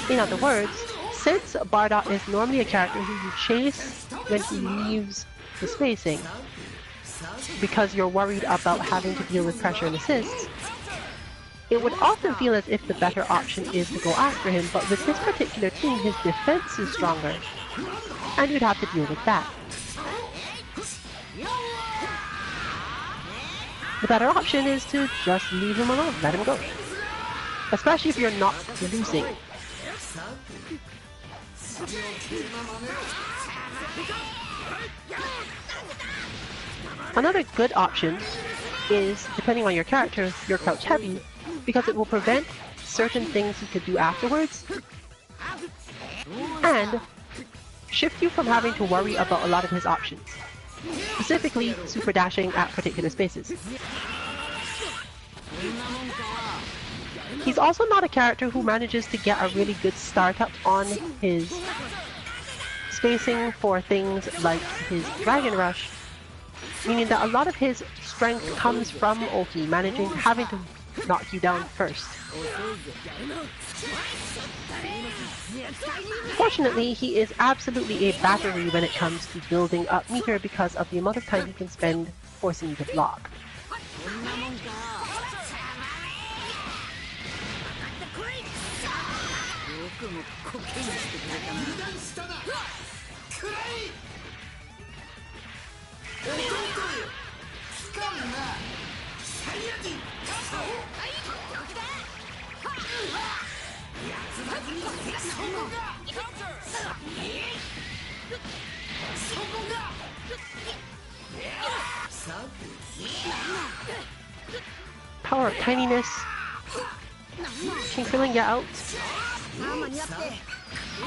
In other words, since Bardock is normally a character who you chase when he leaves the spacing, because you're worried about having to deal with pressure and assists, it would often feel as if the better option is to go after him, but with this particular team, his defense is stronger, and you'd have to deal with that. The better option is to just leave him alone, let him go. Especially if you're not losing. Another good option is, depending on your character, your crouch heavy, because it will prevent certain things you could do afterwards, and shift you from having to worry about a lot of his options, specifically super dashing at particular spaces. He's also not a character who manages to get a really good startup on his spacing for things like his Dragon Rush, meaning that a lot of his strength comes from Oki, having to knock you down first. Fortunately, he is absolutely a battery when it comes to building up meter because of the amount of time he can spend forcing you to block. Power of tininess. Can Krillin get out?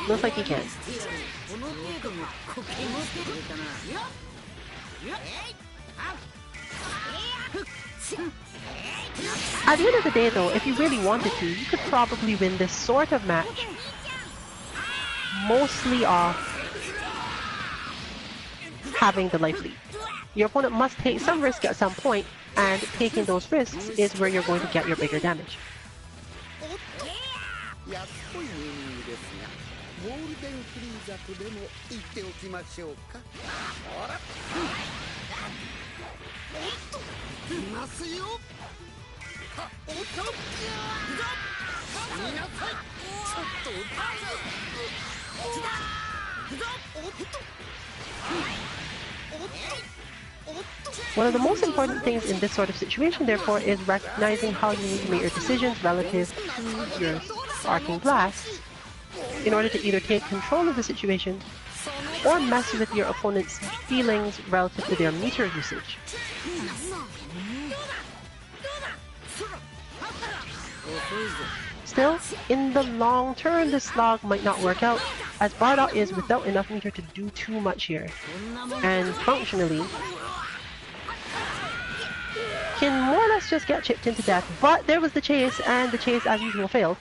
Looks like he can. At the end of the day though, if you really wanted to, you could probably win this sort of match mostly off having the life lead. Your opponent must take some risk at some point, and taking those risks is where you're going to get your bigger damage. One of the most important things in this sort of situation, therefore, is recognizing how you need to make your decisions relative to your arcane blasts in order to either take control of the situation or mess with your opponent's feelings relative to their meter usage. Still, in the long term, this slog might not work out, as Bardock is without enough meter to do too much here, and functionally can more or less just get chipped into death. But there was the chase, and the chase as usual failed.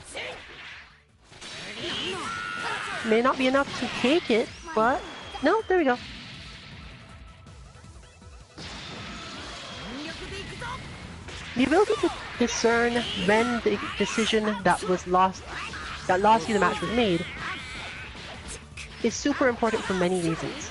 May not be enough to take it, but no, there we go. The ability to discern when the decision that lost you the match was made is super important for many reasons.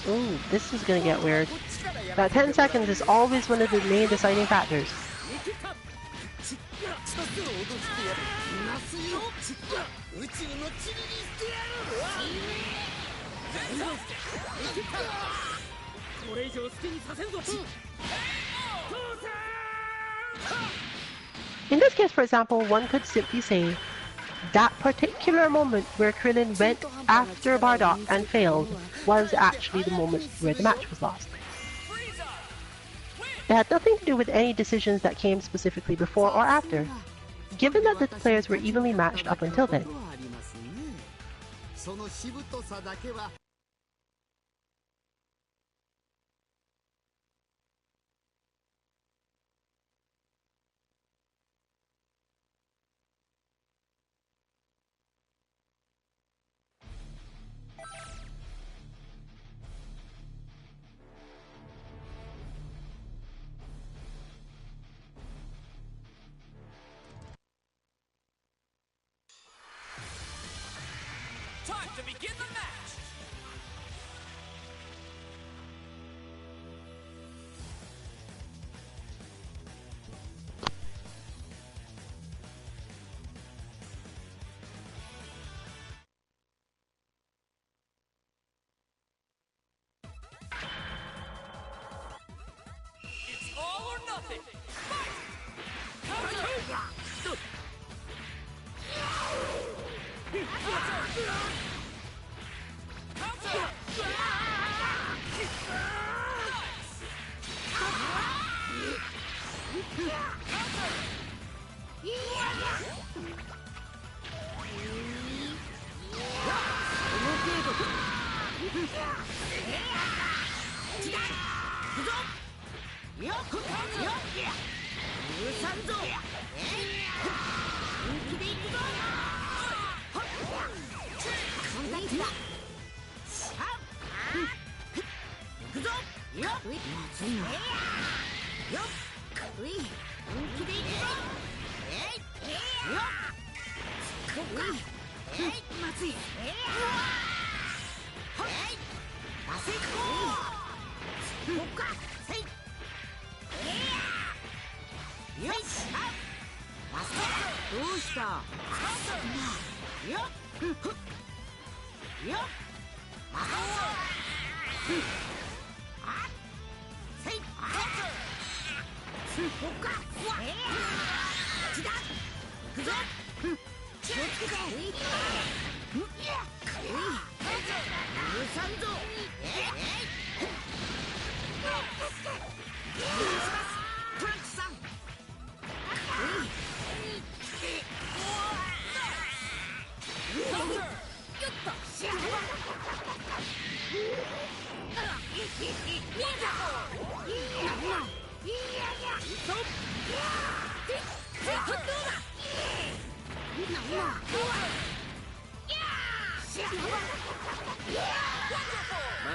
Ooh, this is gonna get weird. That 10 seconds is always one of the main deciding factors. In this case, for example, one could simply say that particular moment where Krillin went after Bardock and failed was actually the moment where the match was lost. It had nothing to do with any decisions that came specifically before or after, given that the players were evenly matched up until then. Time to begin the match! It's all or nothing! Fight!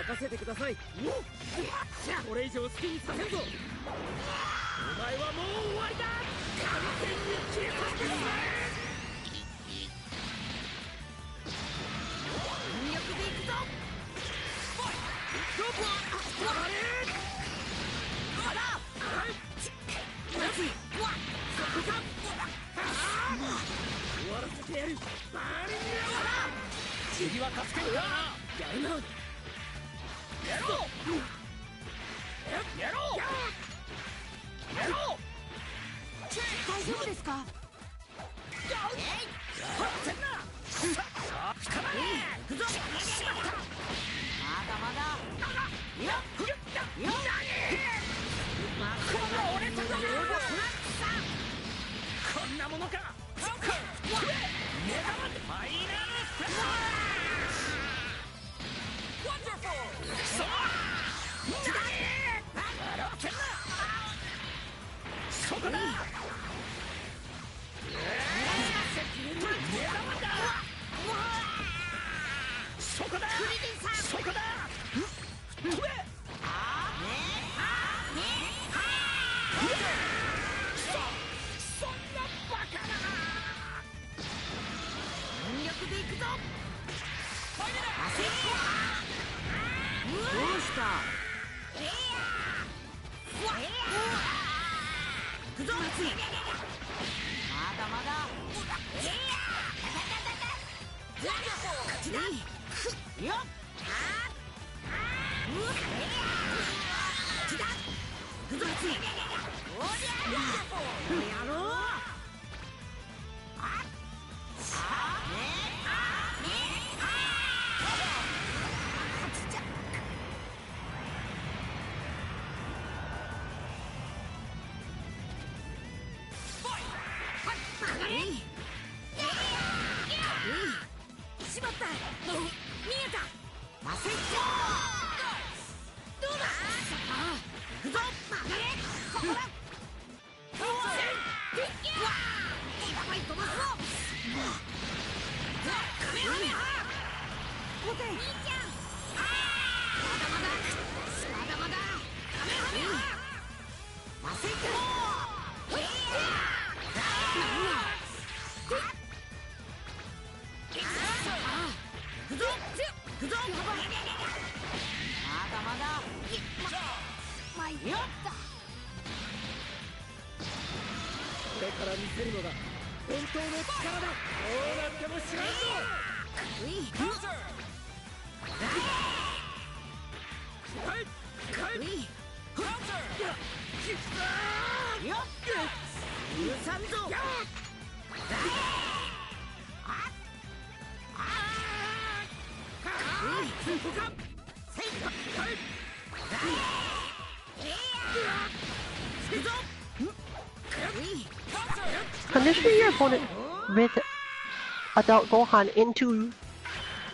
任せてください。これ以上好きにさせんぞ。お前はもう終わりだ。完全に消えさせてください。全力でいくぞ。どこあれまだまずいそこか終わらせてやる。バーニングアワー次は勝つけどな。やるな。やろうやろうやろう。大丈夫ですか？行くぞ。まだまだ。俺たちのこんなものか。目玉ファイナルスペシャル。ワンダフル。そうそこだ。そこだ。そこだ。飛べ。そんなバカな。全力でいくぞ。どうした。行くぞ。まだまだ。よっ。しまった。見えた。マセット。どうだ。行くぞ。曲がれ。ここだ。やばい飛ばすぞ。カメハメハ。おて。兄ちゃん。まだまだ。まだまだ。カメハメハ。マセット。行くぞ。行くぞ。まだまだ。まいった。これから見せるのが本当の力だ。どうなっても知らんぞ。許さんぞ。Conditioning your opponent with Adult Gohan into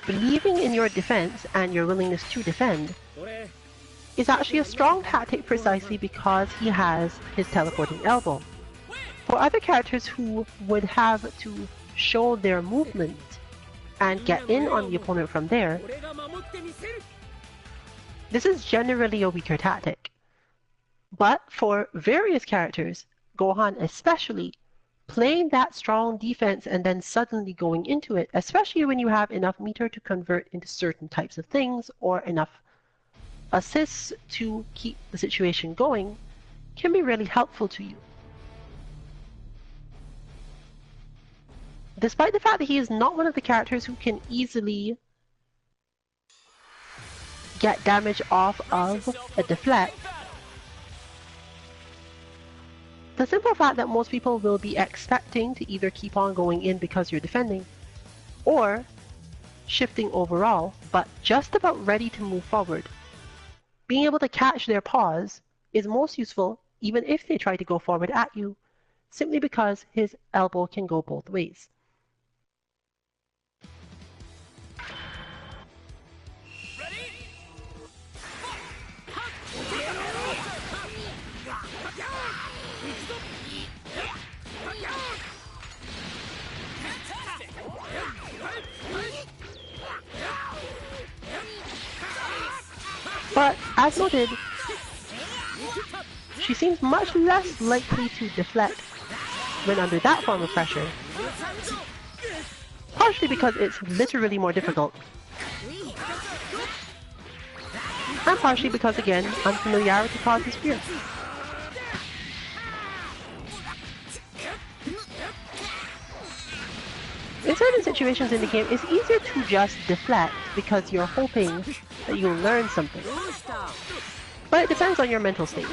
believing in your defense and your willingness to defend is actually a strong tactic precisely because he has his teleporting elbow. For other characters who would have to show their movement and get in on the opponent from there, this is generally a weaker tactic. But for various characters, Gohan especially, playing that strong defense and then suddenly going into it, especially when you have enough meter to convert into certain types of things or enough assists to keep the situation going, can be really helpful to you. Despite the fact that he is not one of the characters who can easily get damage off of a deflect, the simple fact that most people will be expecting to either keep on going in because you're defending, or shifting overall, but just about ready to move forward. Being able to catch their pause is most useful even if they try to go forward at you, simply because his elbow can go both ways. But, as noted, she seems much less likely to deflect when under that form of pressure. Partially because it's literally more difficult. And partially because, again, unfamiliarity causes fear. In certain situations in the game, it's easier to just deflect because you're hoping that you'll learn something. But it depends on your mental state.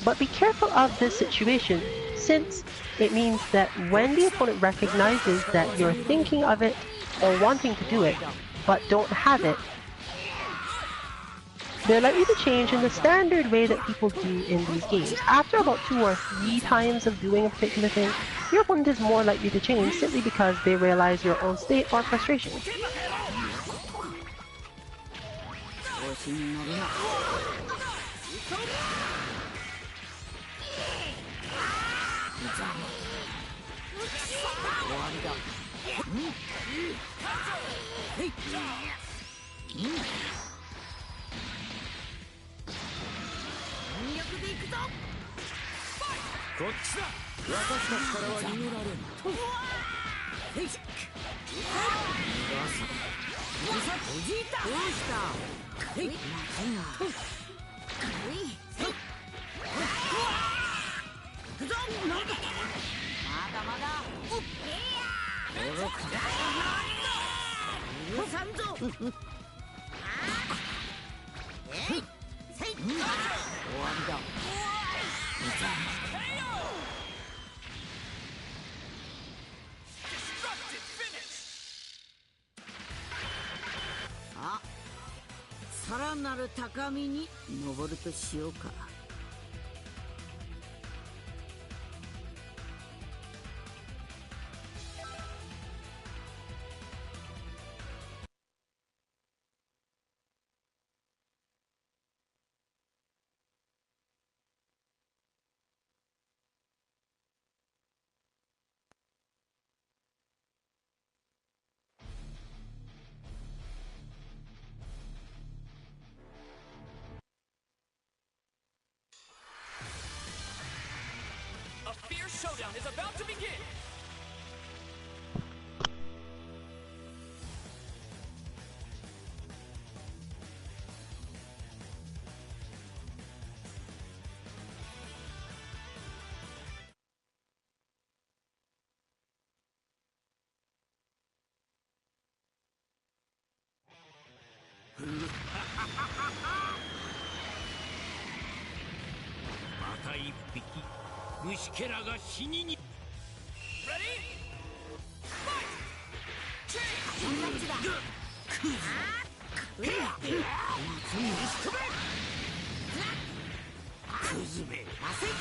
But be careful of this situation, since it means that when the opponent recognizes that you're thinking of it or wanting to do it, but don't have it, they're likely to change in the standard way that people do in these games. After about 2 or 3 times of doing a particular thing, your opponent is more likely to change simply because they realize your own state or frustration. Ah, さらなる高みに登るとしようか。A fierce showdown is about to begin! 虫けらが死にに Ready? Fight! タッチだクズめマセコ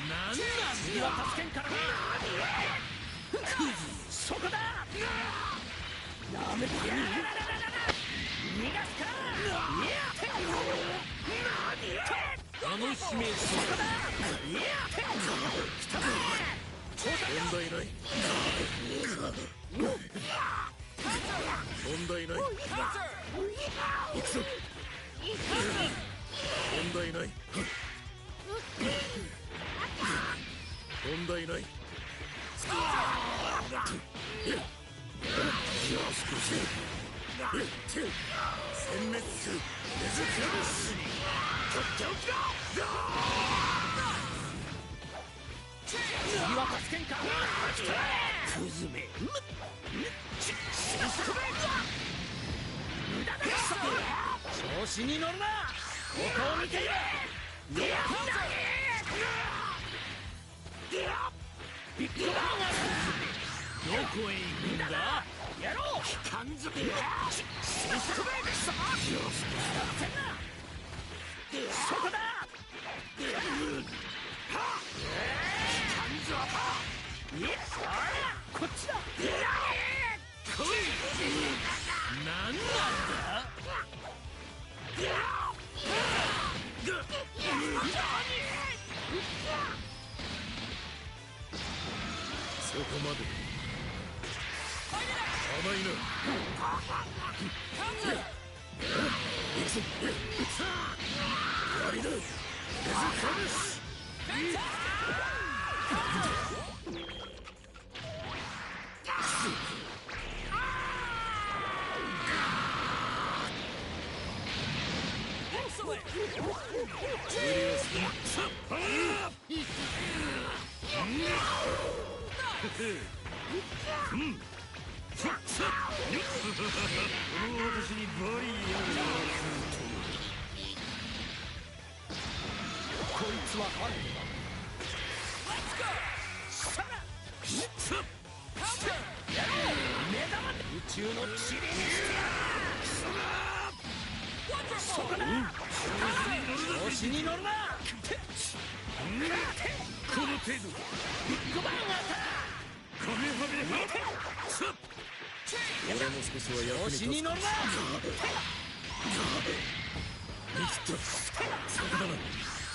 なんだ次は助けんからなそこだなめた逃がすか楽しめそこだ問題ない問題ない Counter! 行くぞ問題ない問題ない殲滅する根付けですとっておきだ次は助けんからなクズめ無駄だ調子に乗るなここを見ているビッグバンがどこへ行くんだやろう感づけそこだこっちだなんなんだそこまで甘いな行くぞ終わりだ私にバリアこいつはハンドだ 宇宙の塵にしてやるそこだ調子に乗るなこの程度ビッグバンアタカメハメハ俺も少しは役に立つ調子に乗るな見切ったそこだなこ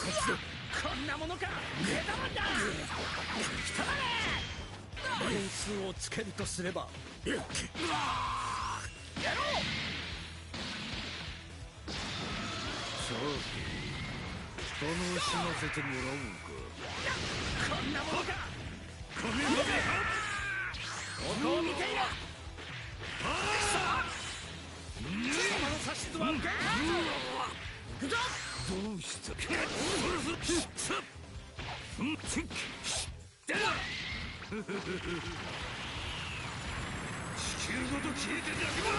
っちだこんなものか目玉だ点数をつけるとすればやろうさあ楽しませてもらおうかこんなものかカメハメハここを見ていろ貴様の指図は受け行くぞどうしたさうんチッだ地球ごと消えてなくなれ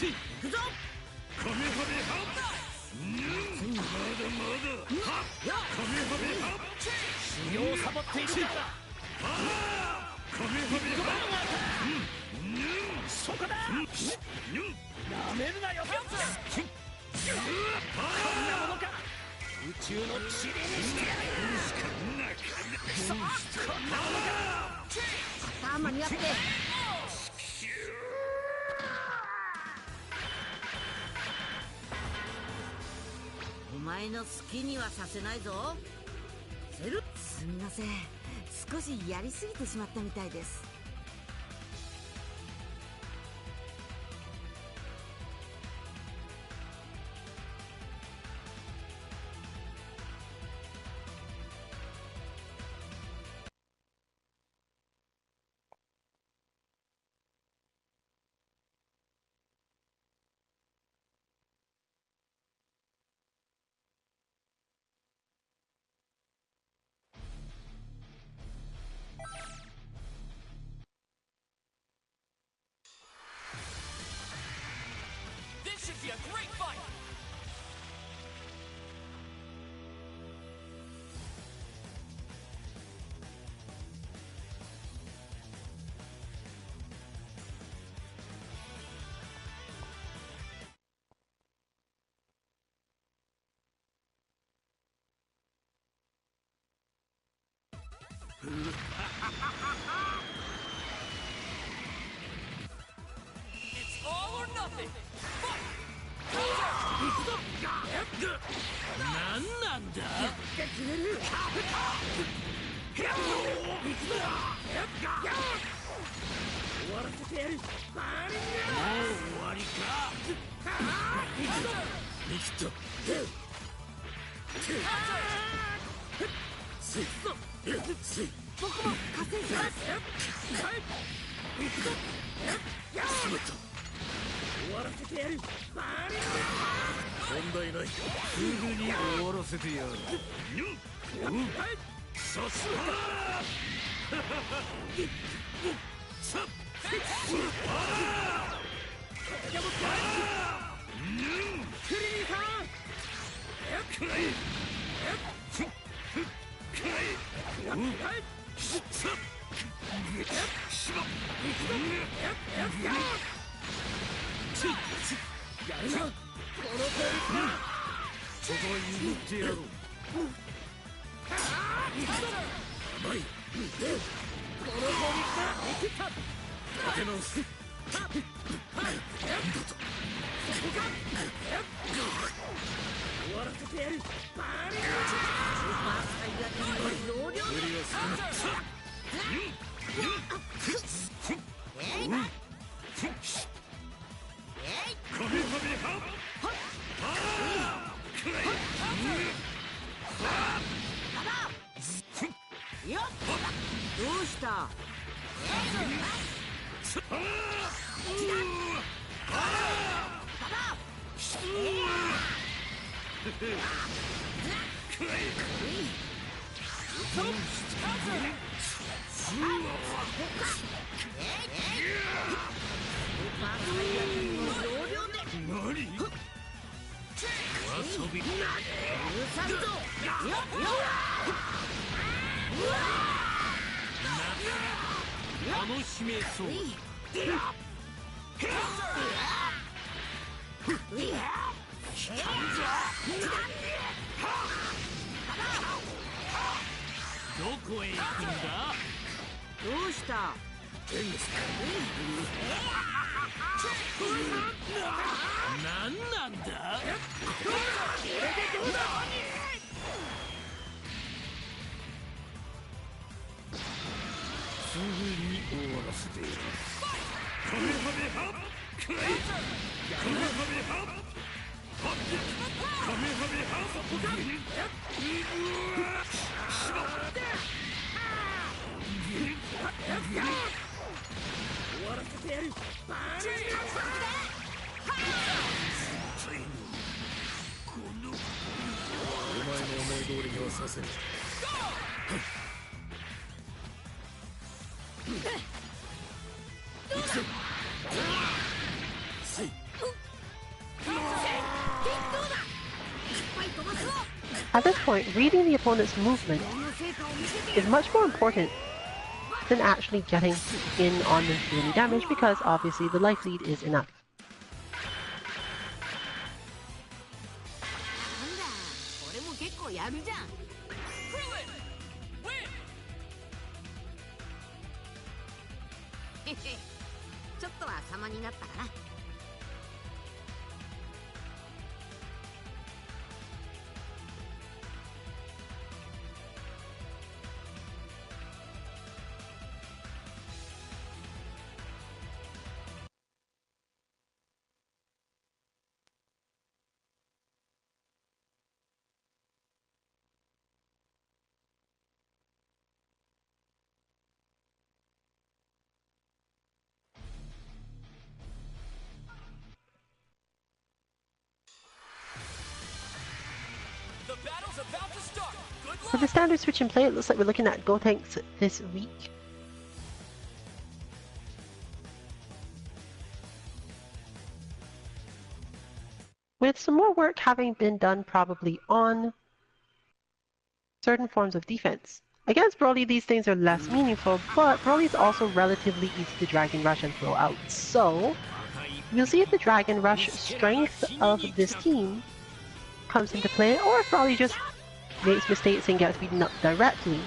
行くぞカメハメハまだまだカメハメハ修行をサボっているからだカメハメハそこだなめるなよこんなものか宇宙の塵にしてやるこんなものかさあ間に合ってお前の好きにはさせないぞセルすみません少しやりすぎてしまったみたいです be a great fight! It's all or nothing! Fight! Counter! なんなんだ終わらせてやるバーニングもう終わりかできた僕も稼いでます終わらせてやるバーニング問題ないすぐに終わらせてやるさすクリーさんやるなこの攻撃だそこは譲ってやろう甘いこの攻撃だ送った立て直す終わらせてやるバーニングスーパーサイヤ人の容量無理はするなカメハメハよっどうした何遊び楽しめそうどこへ行くんだどうした何なんだすぐに終わらせてやるカメハメハカメハメハカメハメハ終わらせてやるバーニングお前の思い通りにはさせんAt this point, reading the opponent's movement is much more important than actually getting in on them to do any damage, because obviously the life lead is enough. なんだ俺も結構やるじゃん Krillin! Win! へへちょっとは様になったかな The battle's about to start! Good For the luck! standard switch in play, it looks like we're looking at Gotenks this week. with some more work having been done probably on certain forms of defense. Against Broly, these things are less meaningful, but Broly is also relatively easy to Dragon Rush and throw out. So, we'll see if the Dragon Rush strength of this team comes into play, or if Broly just makes mistakes and gets beaten up directly.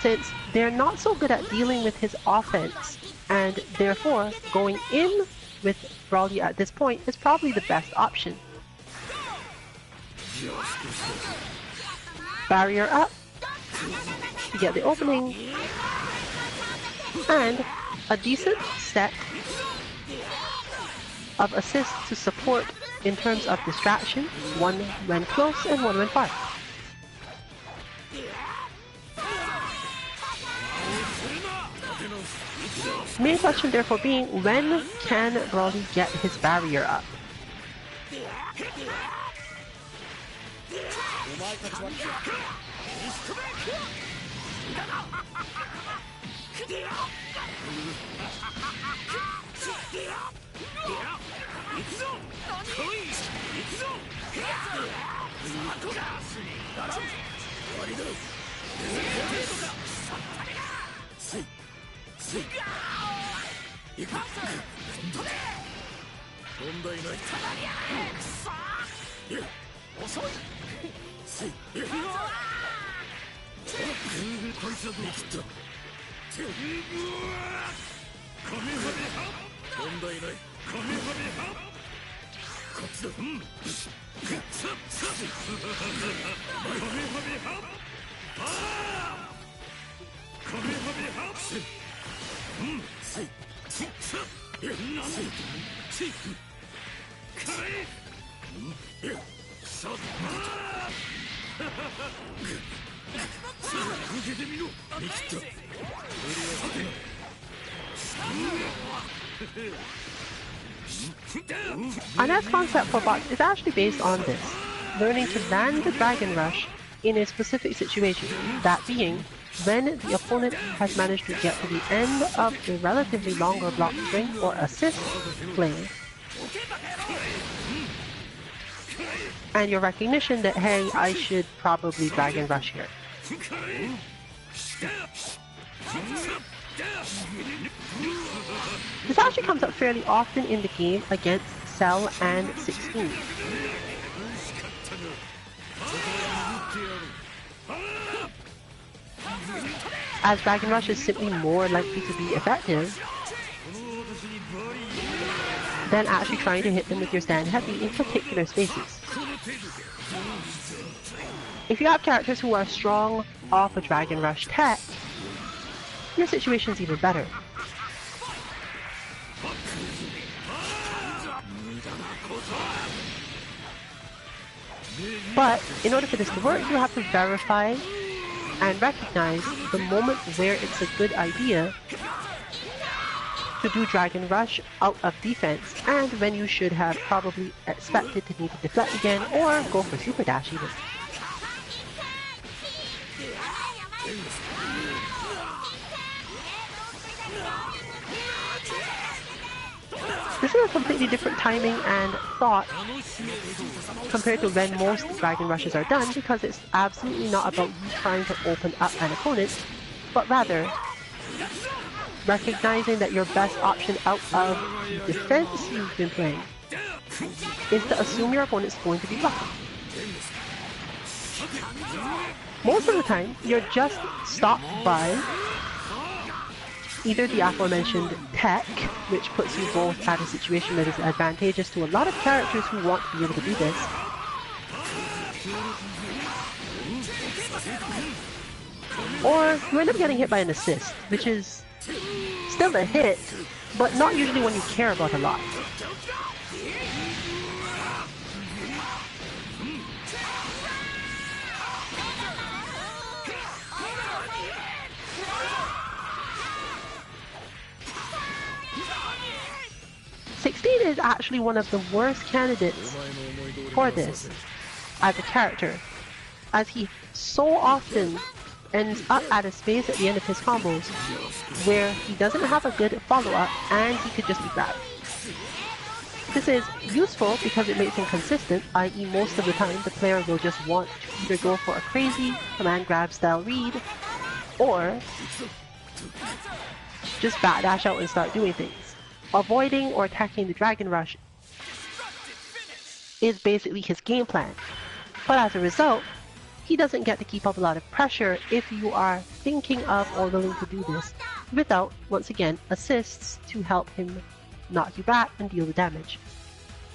Since they're not so good at dealing with his offense, and therefore going in with Broly at this point is probably the best option. Barrier up, you get the opening, and a decent set of assists to support in terms of distraction, one when close and one when far. Main question therefore being, when can Broly get his barrier up? Our next concept for bots is actually based on this, learning to land the Dragon Rush in a specific situation, that being when the opponent has managed to get to the end of the relatively longer block string or assist play, and your recognition that, hey, I should probably Dragon Rush here. This actually comes up fairly often in the game against Cell and 16. As Dragon Rush is simply more likely to be effective than actually trying to hit them with your stand heavy in particular spaces. If you have characters who are strong off a Dragon Rush tech, your situation's even better. But in order for this to work, you have to verify and recognize the moment where it's a good idea to do Dragon Rush out of defense, and when you should have probably expected to need to deflect again or go for Super Dash even. This is a completely different timing and thought compared to when most Dragon Rushes are done, because it's absolutely not about you trying to open up an opponent, but rather recognizing that your best option out of the defense you've been playing is to assume your opponent's going to be blocking. Most of the time, you're just stopped by either the aforementioned tech, which puts you both at a situation that is advantageous to a lot of characters who want to be able to do this, or you end up getting hit by an assist, which is still a hit, but not usually one you care about a lot. Is actually one of the worst candidates for this as a character, as he so often ends up at a space at the end of his combos where he doesn't have a good follow-up and he could just be grabbed. This is useful because it makes him consistent, i.e. most of the time the player will just want to either go for a crazy command grab style read, or just dash out and start doing things. Avoiding or attacking the Dragon Rush is basically his game plan, but as a result, he doesn't get to keep up a lot of pressure if you are thinking of or willing to do this without, once again, assists to help him knock you back and deal the damage.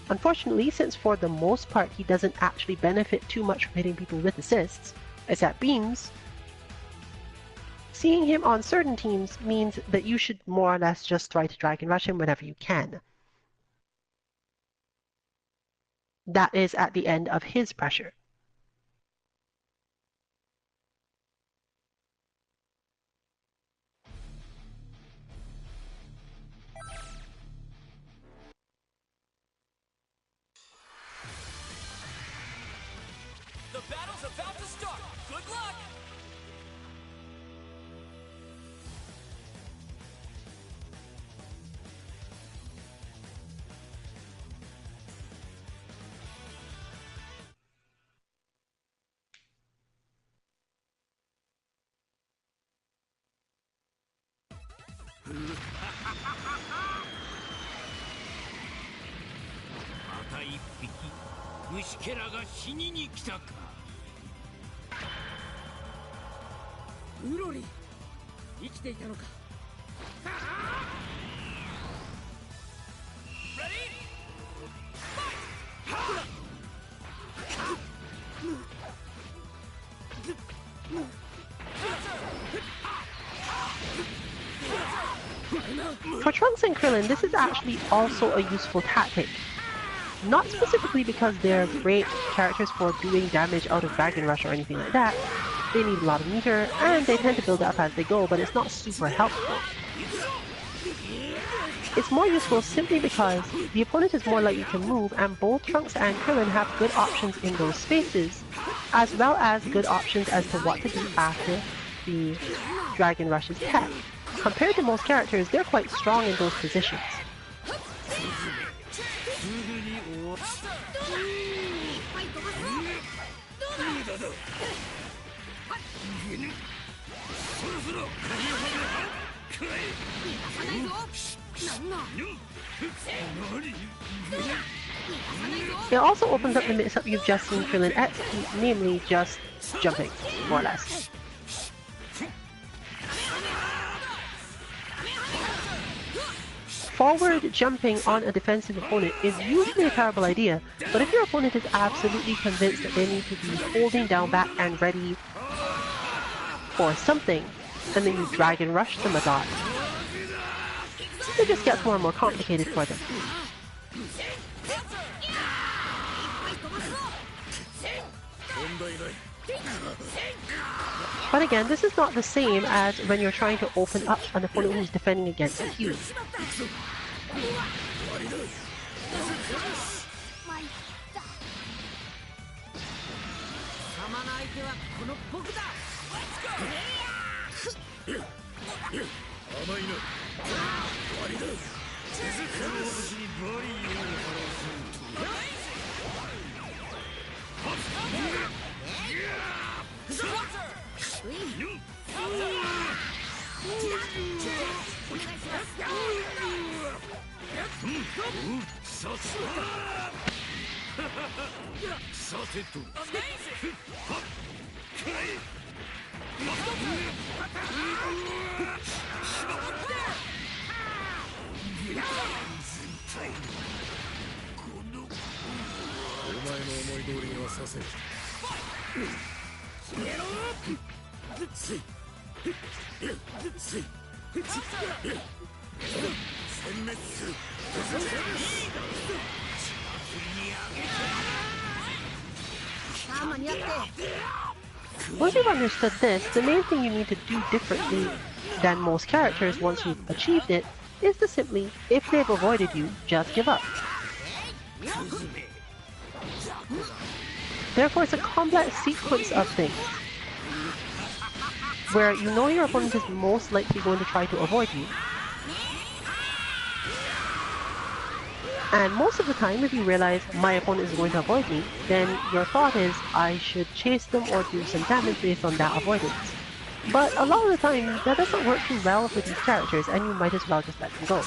Unfortunately, since for the most part he doesn't actually benefit too much from hitting people with assists, except beams, seeing him on certain teams means that you should more or less just try to Dragon Rush him whenever you can. That is at the end of his pressure. The battle's about to start. Good luck! Ready? For Trunks and Krillin, this is actually also a useful tactic. Not specifically because they're great characters for doing damage out of Dragon Rush or anything like that. They need a lot of meter, and they tend to build up as they go, but it's not super helpful. It's more useful simply because the opponent is more likely to move, and both Trunks and Krillin have good options in those spaces, as well as good options as to what to do after the Dragon Rush's tech. Compared to most characters, they're quite strong in those positions. It also opens up the mix-up you've just seen Krillin execute, namely just jumping, more or less. Forward jumping on a defensive opponent is usually a terrible idea, but if your opponent is absolutely convinced that they need to be holding down back and ready for something, and then you Dragon Rush them a lot, it just gets more and more complicated for them. But again, this is not the same as when you're trying to open up an opponent who's defending against you. Once you've understood this, the main thing you need to do differently than most characters once you've achieved it is to simply, if they've avoided you, just give up. Therefore, it's a complex sequence of things, where you know your opponent is most likely going to try to avoid you. And most of the time, if you realize my opponent is going to avoid me, then your thought is I should chase them or do some damage based on that avoidance. But a lot of the time, that doesn't work too well for these characters, and you might as well just let them go.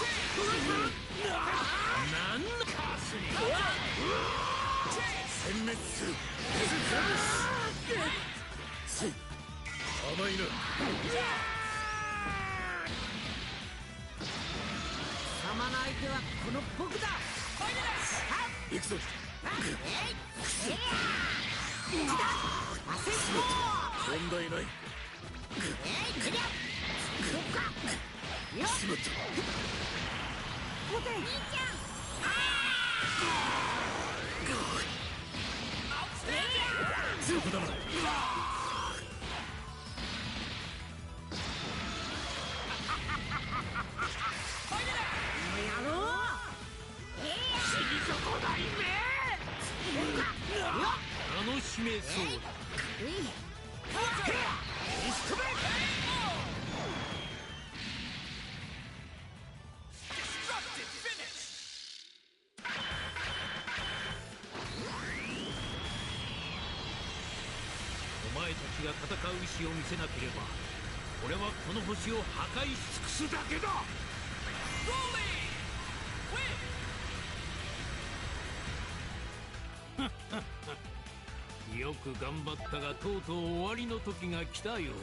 よく頑張ったがとうとう終わりの時が来たようだな。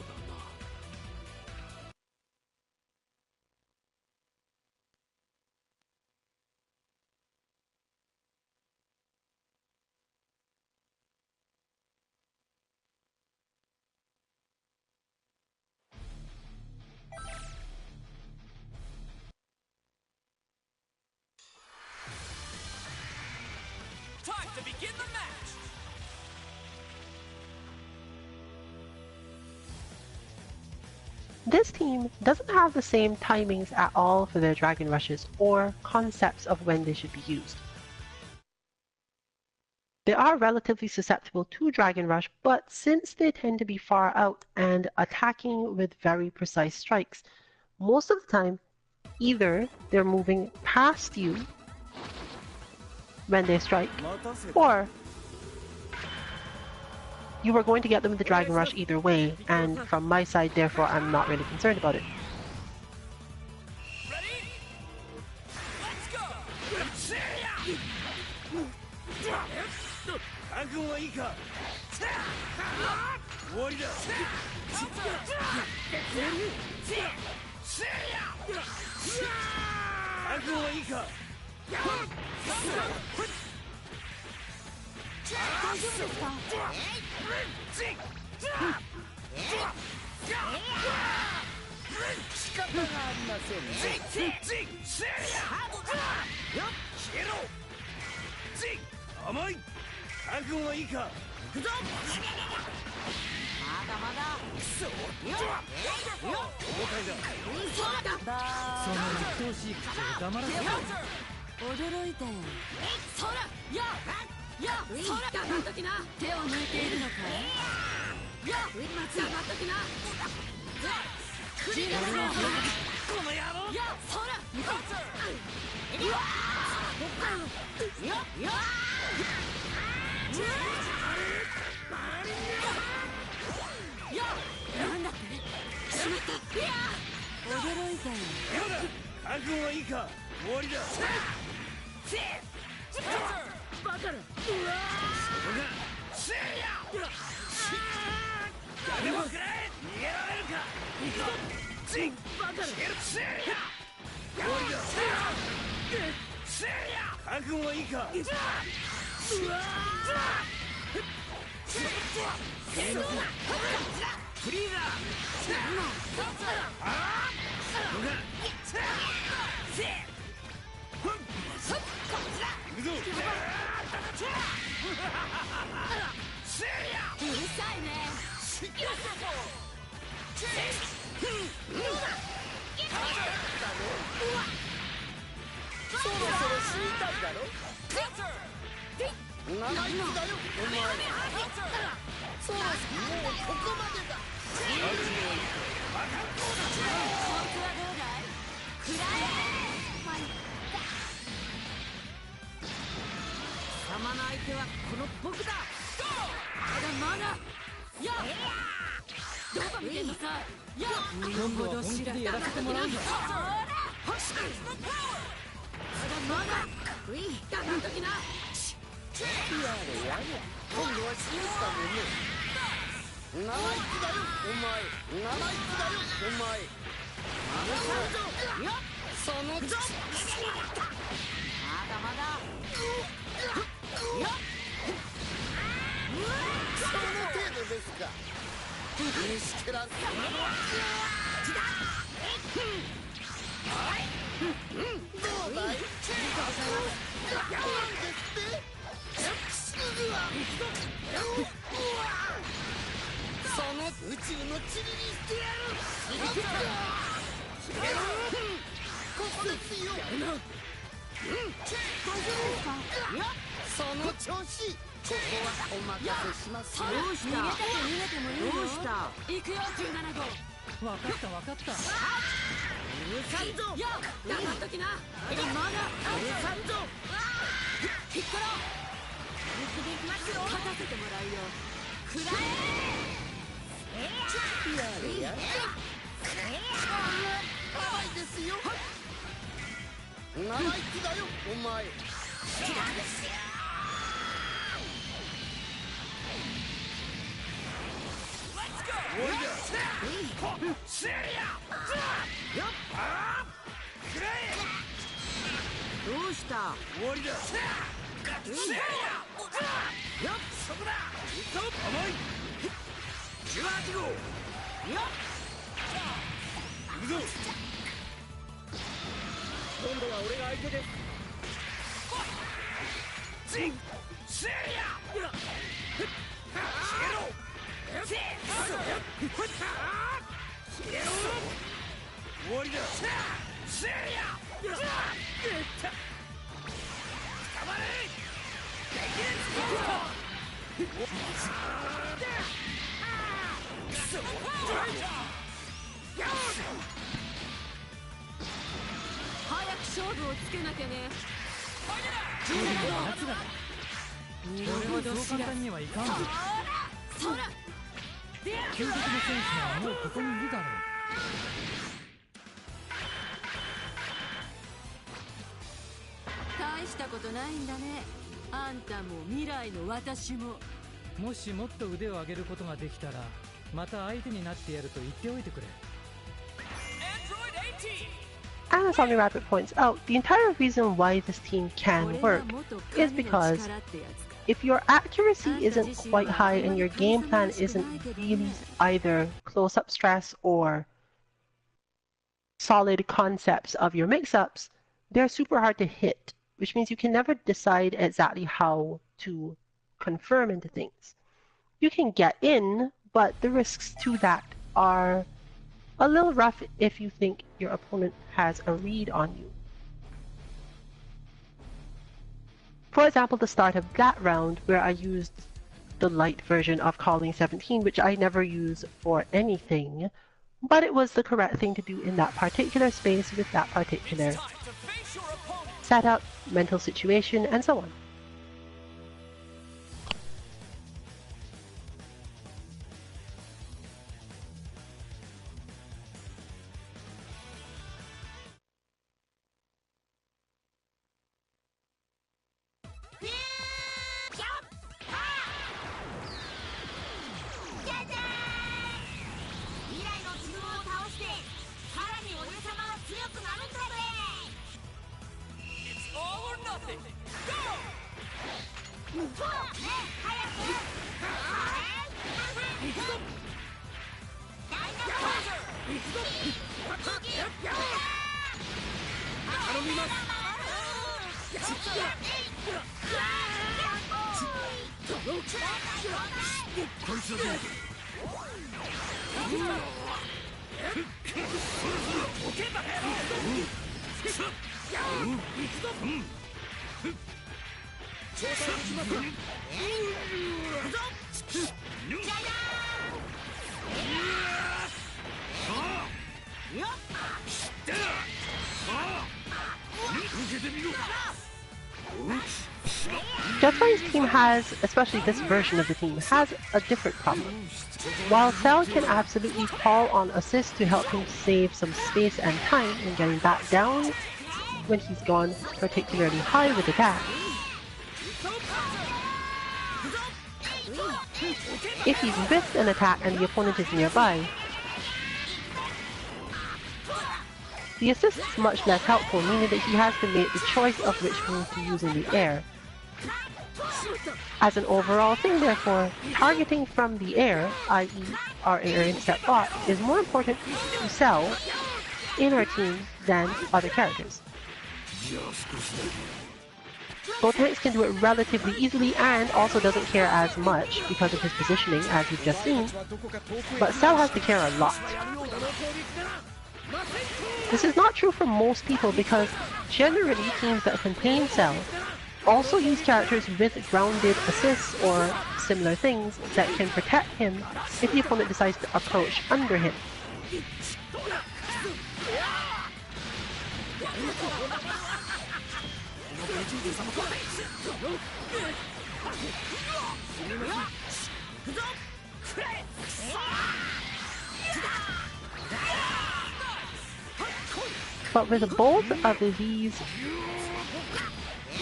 Time to begin the match! This team doesn't have the same timings at all for their Dragon Rushes or concepts of when they should be used. They are relatively susceptible to Dragon Rush, but since they tend to be far out and attacking with very precise strikes, most of the time, either they're moving past you when they strike, or you are going to get them with the Dragon Rush either way, and from my side, therefore, I'm not really concerned about it. Ready? Let's go! 覚悟はいいか。終わりだ。覚悟はいいか。大丈夫ですか？仕方がありませんね。甘い。覚悟はいいか。行くぞ。まだまだ。くそ。了解だ。その鬱陶しい口を黙らせろ。驚いたよ。そらやそら黙っときな。手を抜いているのかい？や黙っときな。クリアだろ。この野郎。やそらなんだってしまった。いや驚いたよ。覚悟はいいか。終わりだ。バカだ。そこがせいや。やめろくらえ。逃げられるか。チンバカだ。せいや。終わりだ。せいや。覚悟はいいか。フリーザ行くぞ。うるさいね。そろそろ死にたいだろ。何だよお前。そろそろもうここまでだ。こいつはどうだい？くらえ。様の相手はこの僕だ。まだやどこ見てんのさ。や今度は本気でやらせてもらうんだ。まだういだなんときな。今度は死ぬかもね。生意気だよお前、生意気だよお前。そのちまだまだ。その程度ですか。見つけらんどうだい。なんですってその宇宙の塵にしてやる。ここですよ。その調子。ここはお任せしますよ。どうした。逃げてもいいよ。どうした。行くよ17号。分かった分かった。うるさいぞ。や黙っときな。まだうるさいぞ。引っころ行きますよ。勝たせてもらうよ。くらやばいですよ。生意気だよお前。どうした。終わりだ。そこだ。甘い。18号。行くぞ。今度は俺が相手です。ジンシェリア。終わりだ。シェリア。捕まれ。早く勝負をつけなきゃね。奴ら俺はそう簡単にはいかんぞ。そら究極の選手はもうここにいるだろう。大したことないんだね。あんたも未来の私も。もしもっと腕を上げることができたらまた相手になってやると言っておいてくれ。 Android 18. And Sonic Rabbit points out, the entire reason why this team can work is because if your accuracy isn't quite high and your game plan isn't really either close-up stress or solid concepts of your mix-ups, they're super hard to hit, which means you can never decide exactly how to confirm into things. You can get in, but the risks to that are a little rough if you think your opponent has a read on you. For example, the start of that round where I used the light version of calling 17, which I never use for anything, but it was the correct thing to do in that particular space with that particular setup, mental situation, and so on. Jetfire's team has, especially this version of the team, has a different problem. While Cell can absolutely call on assist to help him save some space and time when getting back down when he's gone particularly high with attack, if he's with an attack and the opponent is nearby, the assist is much less helpful, meaning that he has to make the choice of which move to use in the air. As an overall thing, therefore, targeting from the air, i.e. our air intercept bot, is more important to Cell in our team than other characters. Gotenks can do it relatively easily and also doesn't care as much because of his positioning, as we've just seen, but Cell has to care a lot. This is not true for most people because generally teams that contain Cell also use characters with grounded assists or similar things that can protect him if the opponent decides to approach under him. But with both of these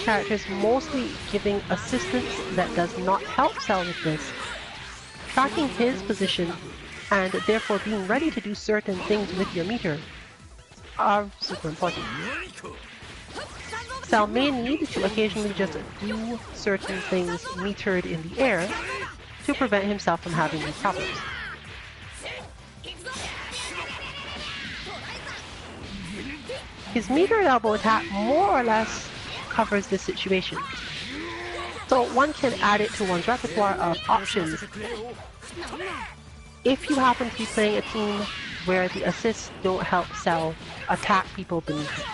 characters mostly giving assistance that does not help Cell with this, tracking his position and therefore being ready to do certain things with your meter are super important. Cell may need to occasionally just do certain things metered in the air to prevent himself from having these problems. His metered elbow attack more or less covers this situation, so one can add it to one's repertoire of options if you happen to be playing a team where the assists don't help Cell attack people beneath him.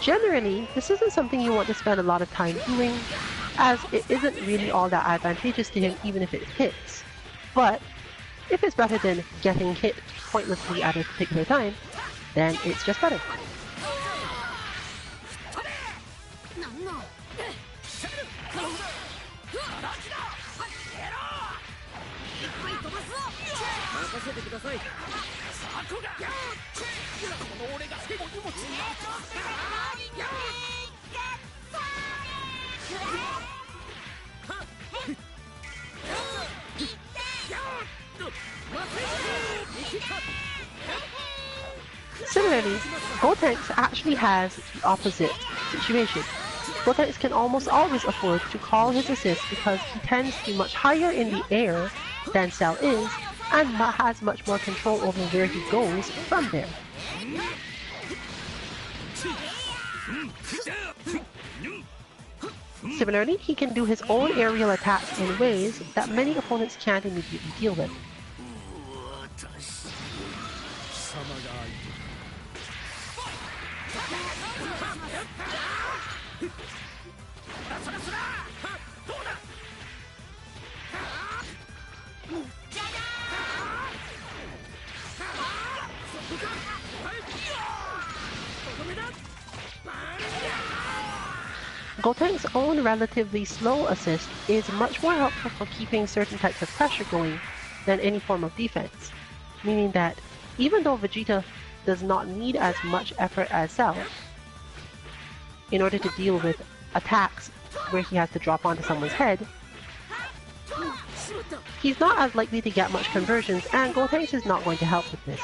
Generally, this isn't something you want to spend a lot of time doing, as it isn't really all that advantageous to him even if it hits. But if it's better than getting hit pointlessly at a particular time, then it's just better. Similarly, Gotenks actually has the opposite situation. Gotenks can almost always afford to call his assist because he tends to be much higher in the air than Cell is, and has much more control over where he goes from there. Similarly, he can do his own aerial attacks in ways that many opponents can't immediately deal with. Gotenks' own relatively slow assist is much more helpful for keeping certain types of pressure going than any form of defense, meaning that even though Vegeta does not need as much effort as Cell in order to deal with attacks where he has to drop onto someone's head, he's not as likely to get much conversions, and Gotenks is not going to help with this.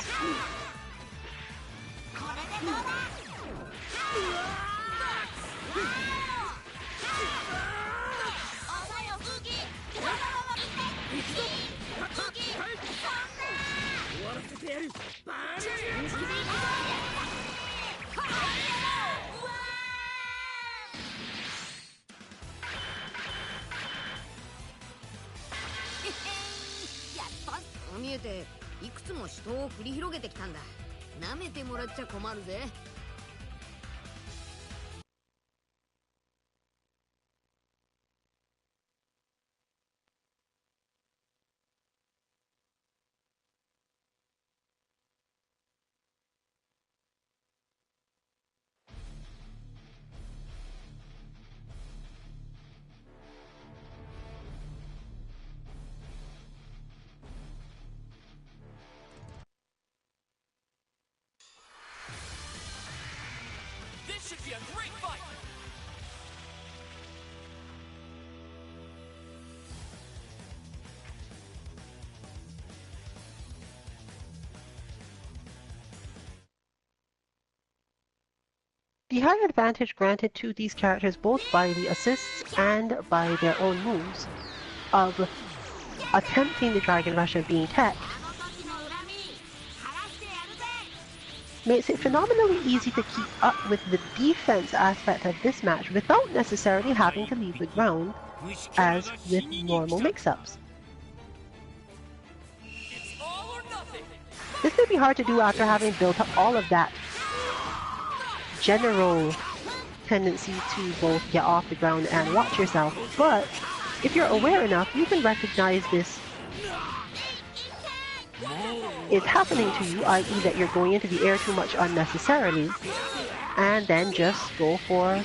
いくつも死闘を繰り広げてきたんだ。舐めてもらっちゃ困るぜ。This should be a great fight. The higher advantage granted to these characters both by the assists and by their own moves of attempting the Dragon Rush and being tech makes it phenomenally easy to keep up with the defense aspect of this match without necessarily having to leave the ground as with normal mix-ups. It's all or nothing. This may be hard to do after having built up all of that general tendency to both get off the ground and watch yourself, but if you're aware enough, you can recognize this is happening to you, i.e. that you're going into the air too much unnecessarily, and then just go for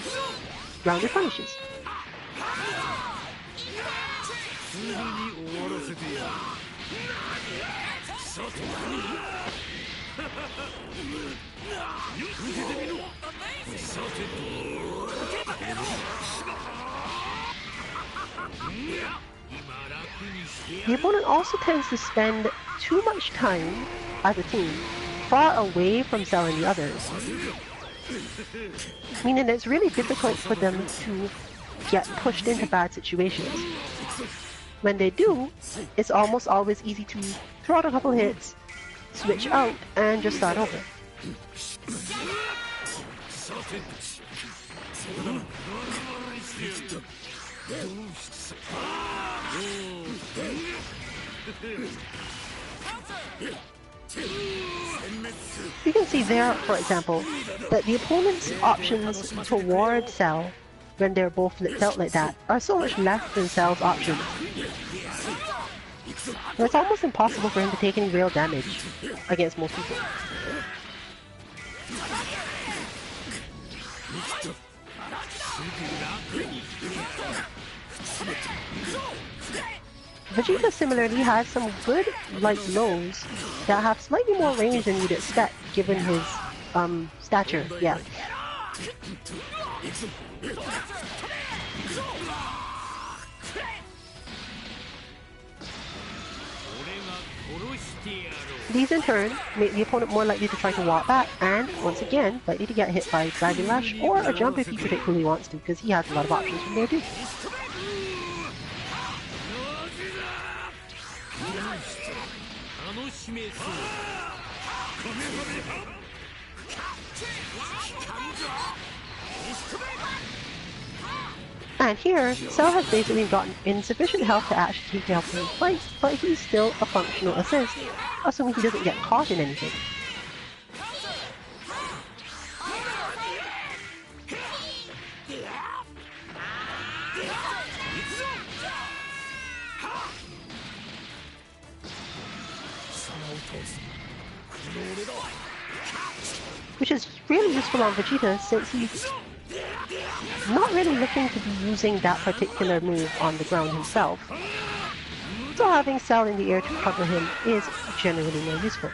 grounded punishes. The opponent also tends to spend too much time as a team far away from selling the others, meaning it's really difficult for them to get pushed into bad situations. When they do, it's almost always easy to throw out a couple hits, switch out, and just start over. You can see there, for example, that the opponent's options toward Cell, when they're both flipped out like that, are so much less than Cell's options. And it's almost impossible for him to take any real damage against most people. Vegeta similarly has some good light lows that have slightly more range than you'd expect given his stature, yeah. These in turn make the opponent more likely to try to walk back and, once again, likely to get hit by Dragon Rush or a jump if he particularly wants to, because he has a lot of options from there too. And here, Cell has basically gotten insufficient health to actually take the help in fight, but he's still a functional assist, assuming he doesn't get caught in anything. Which is really useful on Vegeta since he's not really looking to be using that particular move on the ground himself. So having Cell in the air to cover him is generally more useful.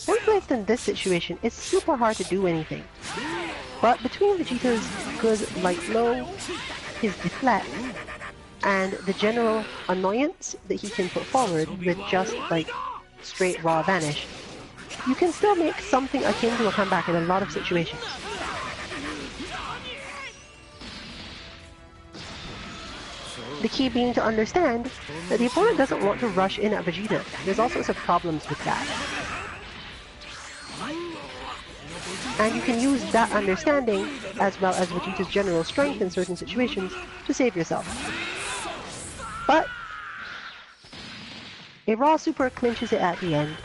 When placed in this situation, it's super hard to do anything. But between Vegeta's good light low, his deflect, and the general annoyance that he can put forward with just like straight raw vanish, you can still make something akin to a comeback in a lot of situations. The key being to understand that the opponent doesn't want to rush in at Vegeta. There's all sorts of problems with that. And you can use that understanding, as well as Vegeta's general strength in certain situations, to save yourself. But a raw super clinches it at the end.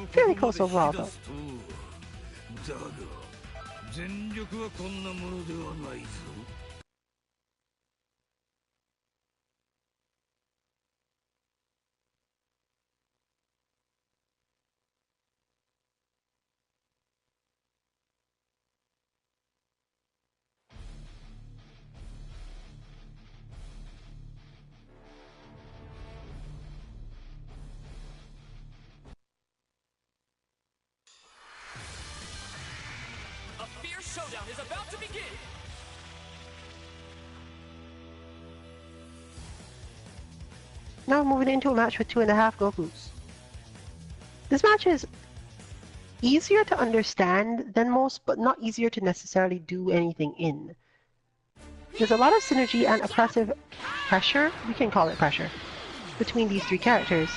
Fairly close overall, though. だが全力はこんなものではないぞ。 A fierce showdown is about to begin. Now moving into a match with 2.5 Gokus. This match is easier to understand than most, but not easier to necessarily do anything in. There's a lot of synergy and oppressive pressure, we can call it pressure, between these three characters.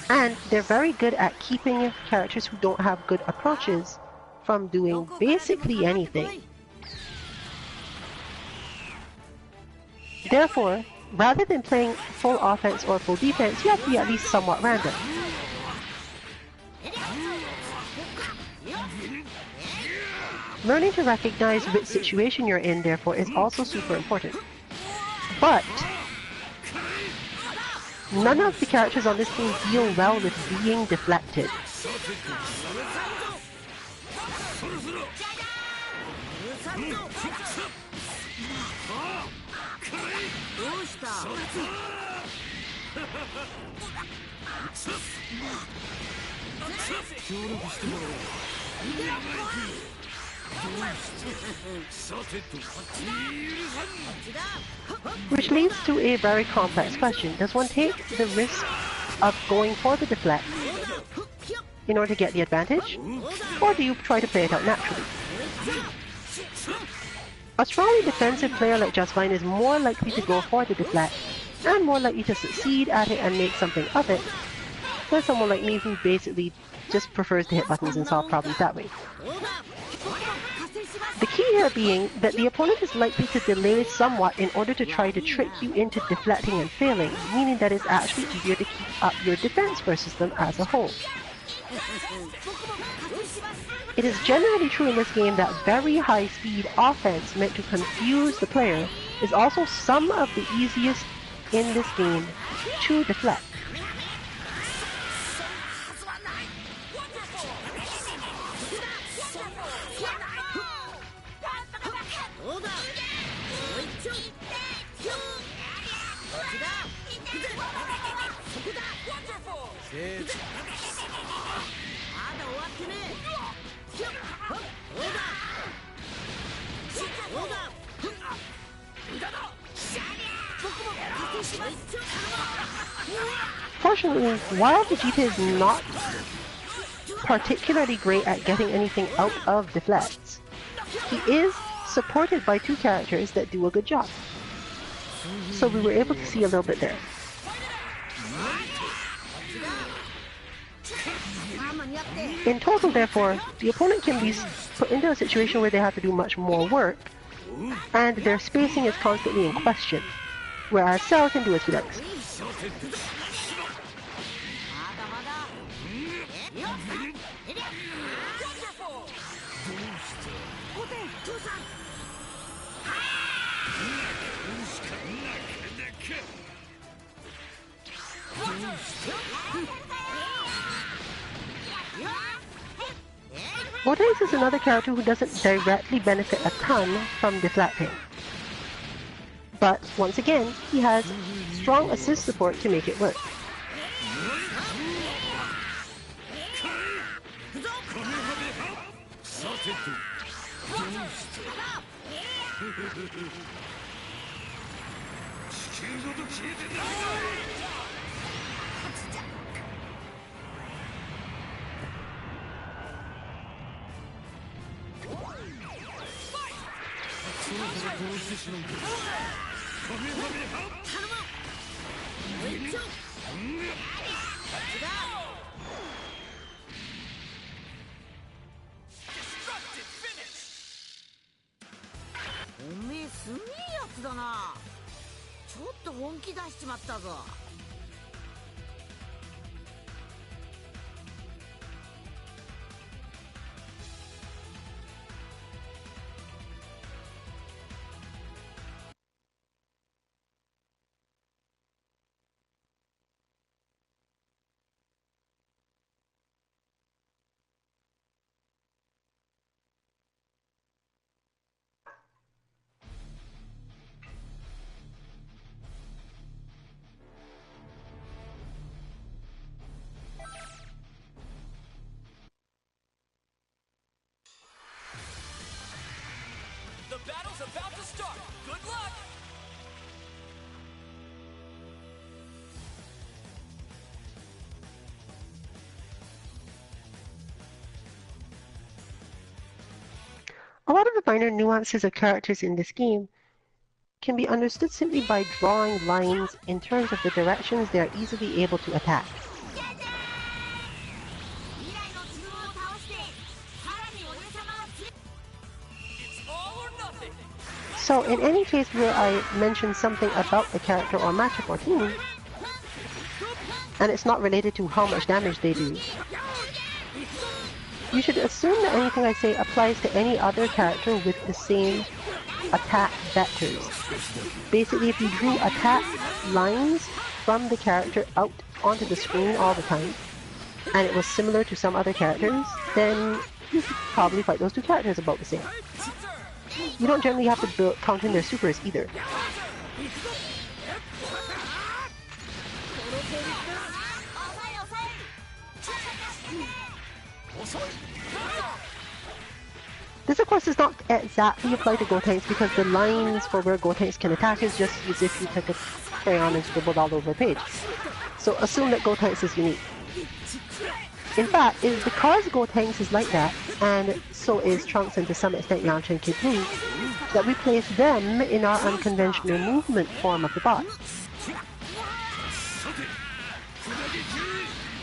And they're very good at keeping characters who don't have good approaches from doing basically anything. Therefore, rather than playing full offense or full defense, you have to be at least somewhat random. Learning to recognize which situation you're in, therefore, is also super important. But none of the characters on this team deal well with being deflected. Which leads to a very complex question. Does one take the risk of going for the deflect in order to get the advantage? Or do you try to play it out naturally? A strongly defensive player like Justine is more likely to go for the deflect and more likely to succeed at it and make something of it than someone like me who basically just prefers to hit buttons and solve problems that way. The key here being that the opponent is likely to delay somewhat in order to try to trick you into deflecting and failing, meaning that it's actually easier to keep up your defense versus them as a whole. It is generally true in this game that very high-speed offense meant to confuse the player is also some of the easiest in this game to deflect. Fortunately, while Vegeta is not particularly great at getting anything out of deflects, he is supported by two characters that do a good job. So we were able to see a little bit there. In total, therefore, the opponent can be put into a situation where they have to do much more work, and their spacing is constantly in question, whereas Cell can do as he likes. Otis is another character who doesn't directly benefit a ton from deflecting. But once again, he has strong assist support to make it work. Destructive finish. おめえすげえやつだな。ちょっと本気出しちまったぞ。The battle's about to start. Good luck. A lot of the minor nuances of characters in this game can be understood simply by drawing lines in terms of the directions they are easily able to attack. It's all or nothing. So in any case where I mention something about the character or matchup or team, and it's not related to how much damage they do, you should assume that anything I say applies to any other character with the same attack vectors. Basically, if you drew attack lines from the character out onto the screen all the time, and it was similar to some other characters, then you could probably fight those two characters about the same. You don't generally have to count in their supers either. This of course does not exactly apply to Gotenks because the lines for where Gotenks can attack is just as if you took a crayon and scribbled all over a page. So assume that Gotenks is unique. In fact, it is because Gotenks is like that, and so is Trunks and to some extent Yamcha and Kid Buu, that we place them in our unconventional movement form of the bot.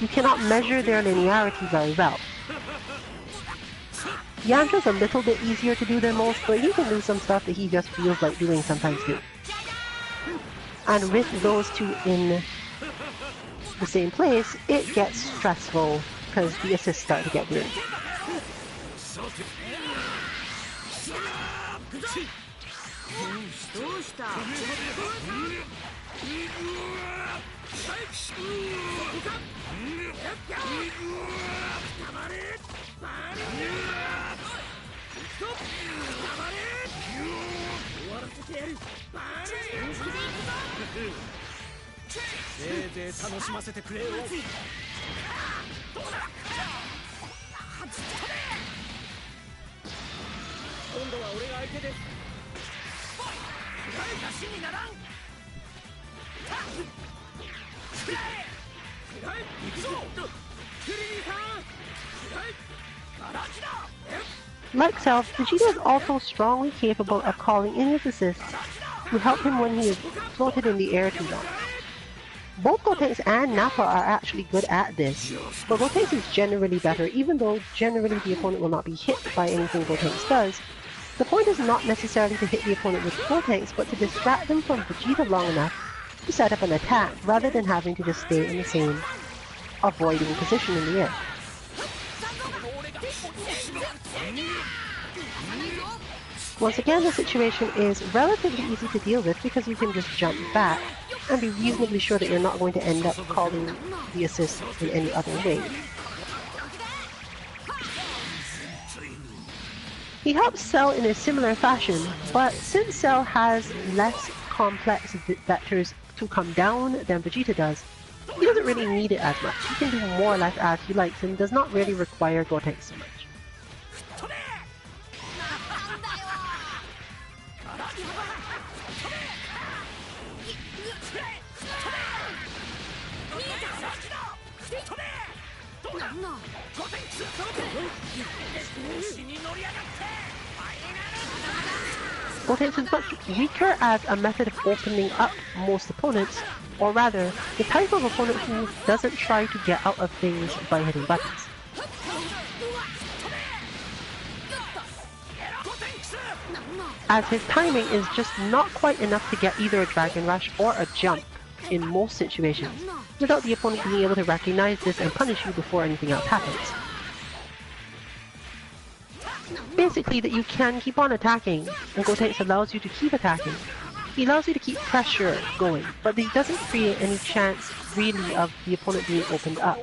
You cannot measure their linearity very well. Yamcha's a little bit easier to do than most, but he can do some stuff that he just feels like doing sometimes too. And with those two in the same place, it gets stressful because the assists start to get weird. Like Cell, Vegeta is also strongly capable of calling in his assists to help him when he is floated in the air too long. Both Gotenks and Nappa are actually good at this, but Gotenks is generally better, even though generally the opponent will not be hit by anything Gotenks does. The point is not necessarily to hit the opponent with Gotenks, but to distract them from Vegeta long enough to set up an attack, rather than having to just stay in the same avoiding position in the air. Once again, the situation is relatively easy to deal with because you can just jump back and be reasonably sure that you're not going to end up calling the assist in any other way. He helps Cell in a similar fashion, but since Cell has less complex vectors to come down than Vegeta does, he doesn't really need it as much. He can do more or less as he likes and does not really require Gotenks so much. Gotenks is much weaker as a method of opening up most opponents, or rather, the type of opponent who doesn't try to get out of things by hitting buttons. As his timing is just not quite enough to get either a Dragon Rush or a jump in most situations, without the opponent being able to recognize this and punish you before anything else happens. Basically, that you can keep on attacking, and Gotenks allows you to keep attacking. He allows you to keep pressure going, but he doesn't create any chance, really, of the opponent being opened up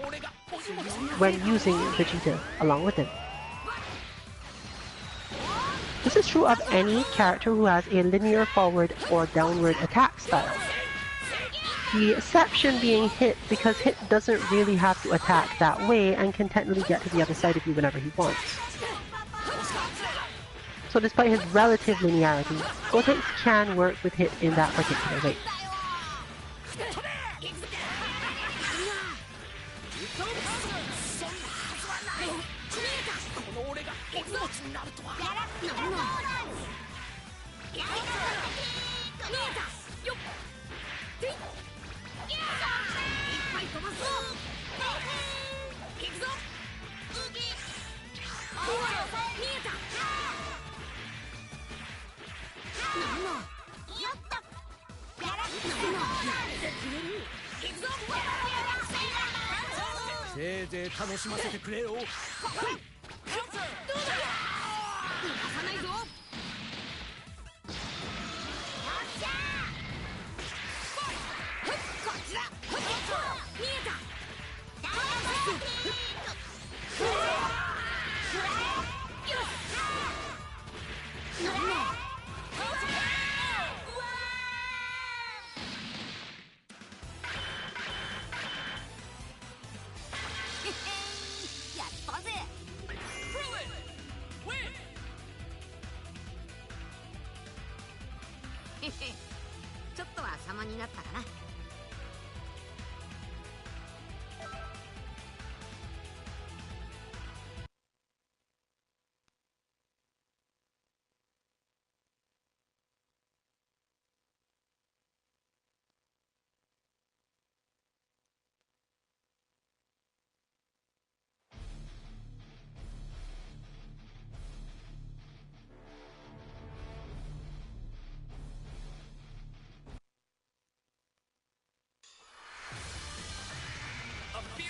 when using Vegeta along with him. This is true of any character who has a linear forward or downward attack style. The exception being Hit, because Hit doesn't really have to attack that way and can technically get to the other side of you whenever he wants. So despite his relative linearity, Gotenks can work with Hit in that particular way.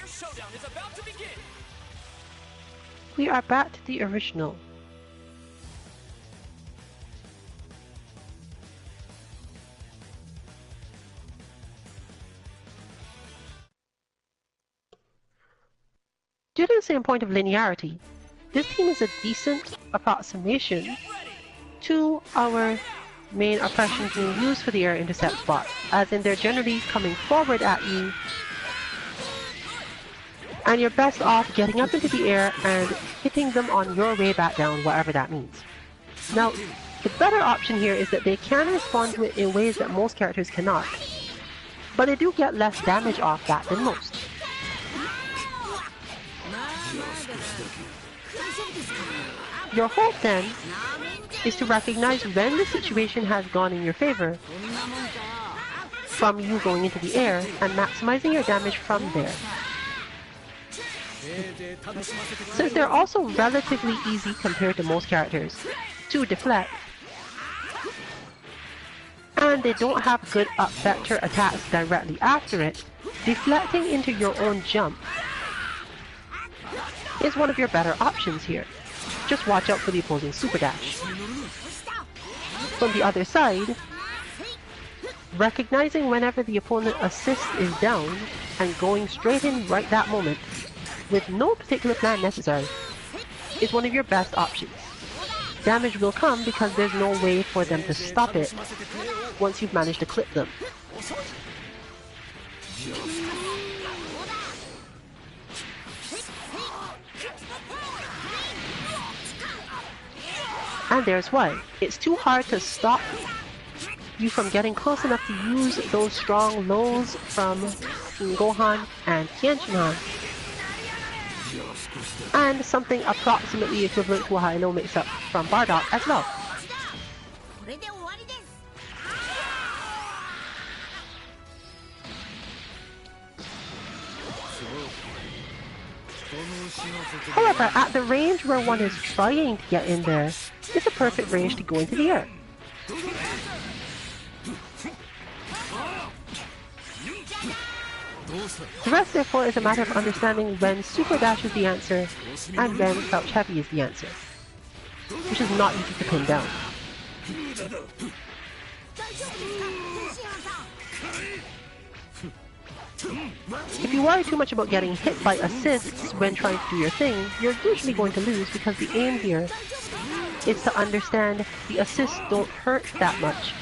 Showdown is about to begin. We are back to the original. Due to the same point of linearity, this team is a decent approximation to our main oppression being used for the air intercept spot, as in they're generally coming forward at you, and you're best off getting up into the air and hitting them on your way back down, whatever that means. Now, the better option here is that they can respond to it in ways that most characters cannot, but they do get less damage off that than most. Your hope then is to recognize when the situation has gone in your favor from you going into the air and maximizing your damage from there. Since they're also relatively easy compared to most characters to deflect, and they don't have good up vector attacks directly after it, deflecting into your own jump is one of your better options here. Just watch out for the opposing super dash. From the other side, recognizing whenever the opponent assist is down and going straight in right that moment with no particular plan necessary is one of your best options. Damage will come because there's no way for them to stop it once you've managed to clip them. And there's why. It's too hard to stop you from getting close enough to use those strong lows from King Gohan and Tien-Shinhan, and something approximately equivalent to a high-low mix-up from Bardock as well. れで終わりです。 However, at the range where one is trying to get in there, it's a perfect range to go into the air. The rest, therefore, is a matter of understanding when Super Dash is the answer and when Crouch Heavy is the answer, which is not easy to pin down. If you worry too much about getting hit by assists when trying to do your thing, you're usually going to lose because the aim here is to understand the assists don't hurt that much,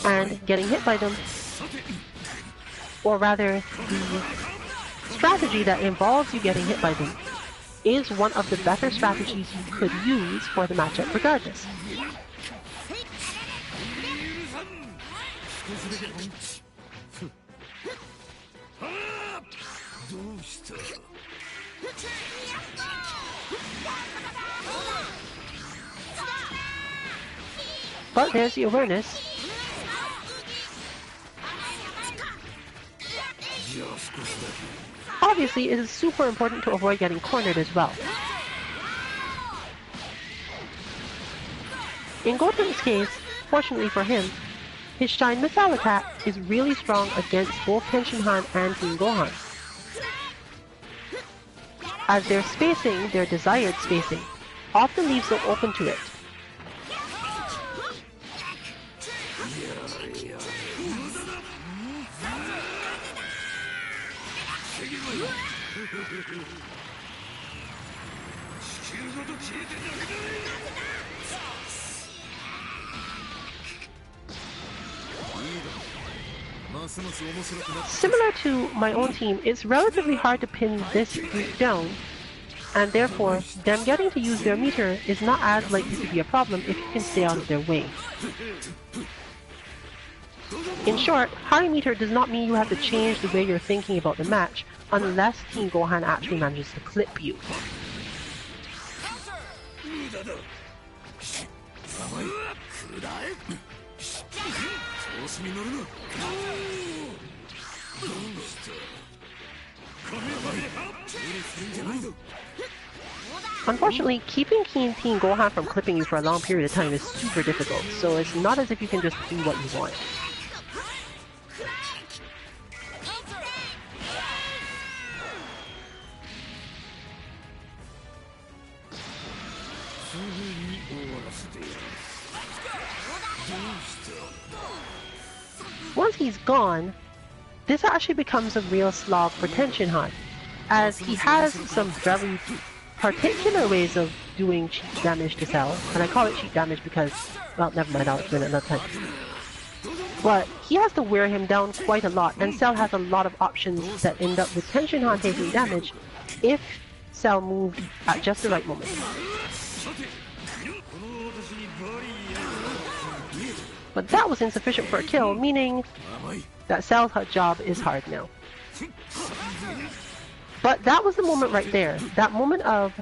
and getting hit by them, or rather the strategy that involves you getting hit by them, is one of the better strategies you could use for the matchup regardless. But there's the awareness. Obviously, it is super important to avoid getting cornered as well. In Goten's case, fortunately for him, his Shine Missile attack is really strong against both Tenshinhan and Teen Gohan, as their spacing, their desired spacing, often leaves them open to it. Similar to my own team, it's relatively hard to pin this group down, and therefore, them getting to use their meter is not as likely to be a problem if you can stay out of their way. In short, high meter does not mean you have to change the way you're thinking about the match, unless Teen Gohan actually manages to clip you. Unfortunately, keeping Teen Gohan from clipping you for a long period of time is super difficult, so it's not as if you can just do what you want. Once he's gone, this actually becomes a real slog for Tenshinhan, as he has some very particular ways of doing cheap damage to Cell, and I call it cheap damage because, well, never mind, I'll explain it another time. But he has to wear him down quite a lot, and Cell has a lot of options that end up with Tenshinhan taking damage if Cell moved at just the right moment. But that was insufficient for a kill, meaning that Cell's job is hard now. But that was the moment right there. That moment of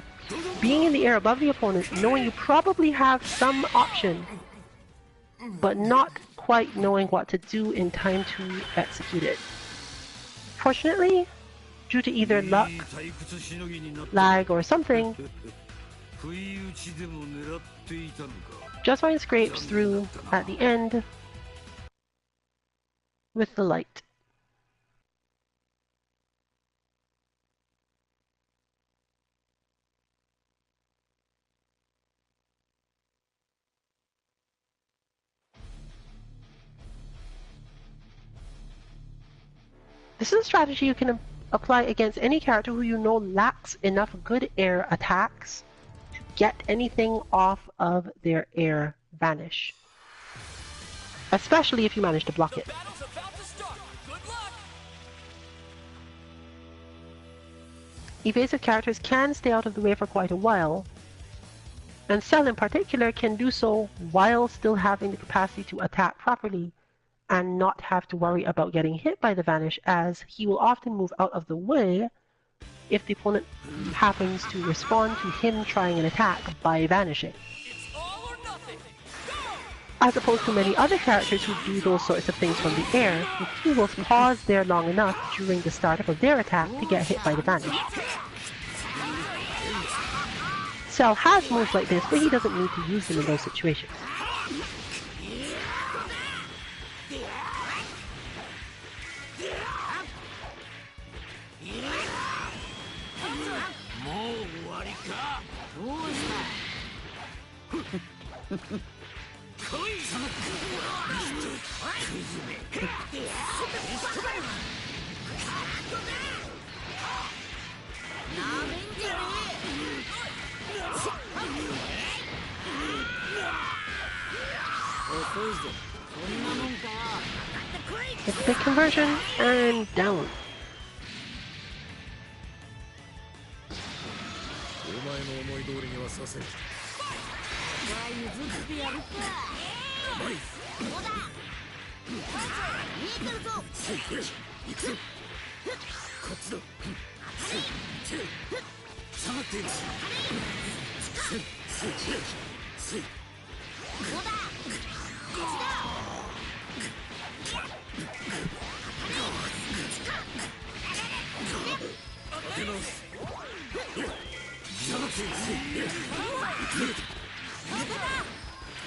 being in the air above the opponent, knowing you probably have some option, but not quite knowing what to do in time to execute it. Fortunately, due to either luck, lag, or something, Just Fine scrapes through at the end with the light. This is a strategy you can apply against any character who you know lacks enough good air attacks to get anything off of their air vanish. Especially if you manage to block it. Evasive characters can stay out of the way for quite a while, and Cell in particular can do so while still having the capacity to attack properly and not have to worry about getting hit by the vanish, as he will often move out of the way if the opponent happens to respond to him trying an attack by vanishing. It's all or nothing. Go! As opposed to many other characters who do those sorts of things from the air, he will pause there long enough during the startup of their attack to get hit by the vanish. Cell has moves like this, but he doesn't need to use them in those situations. It's a big conversion, and down. お前の思い通りにはさせん。譲ってやるか。見えてるぞ。行くぞ。こっちだ。下がっている。当て直す。下がっている。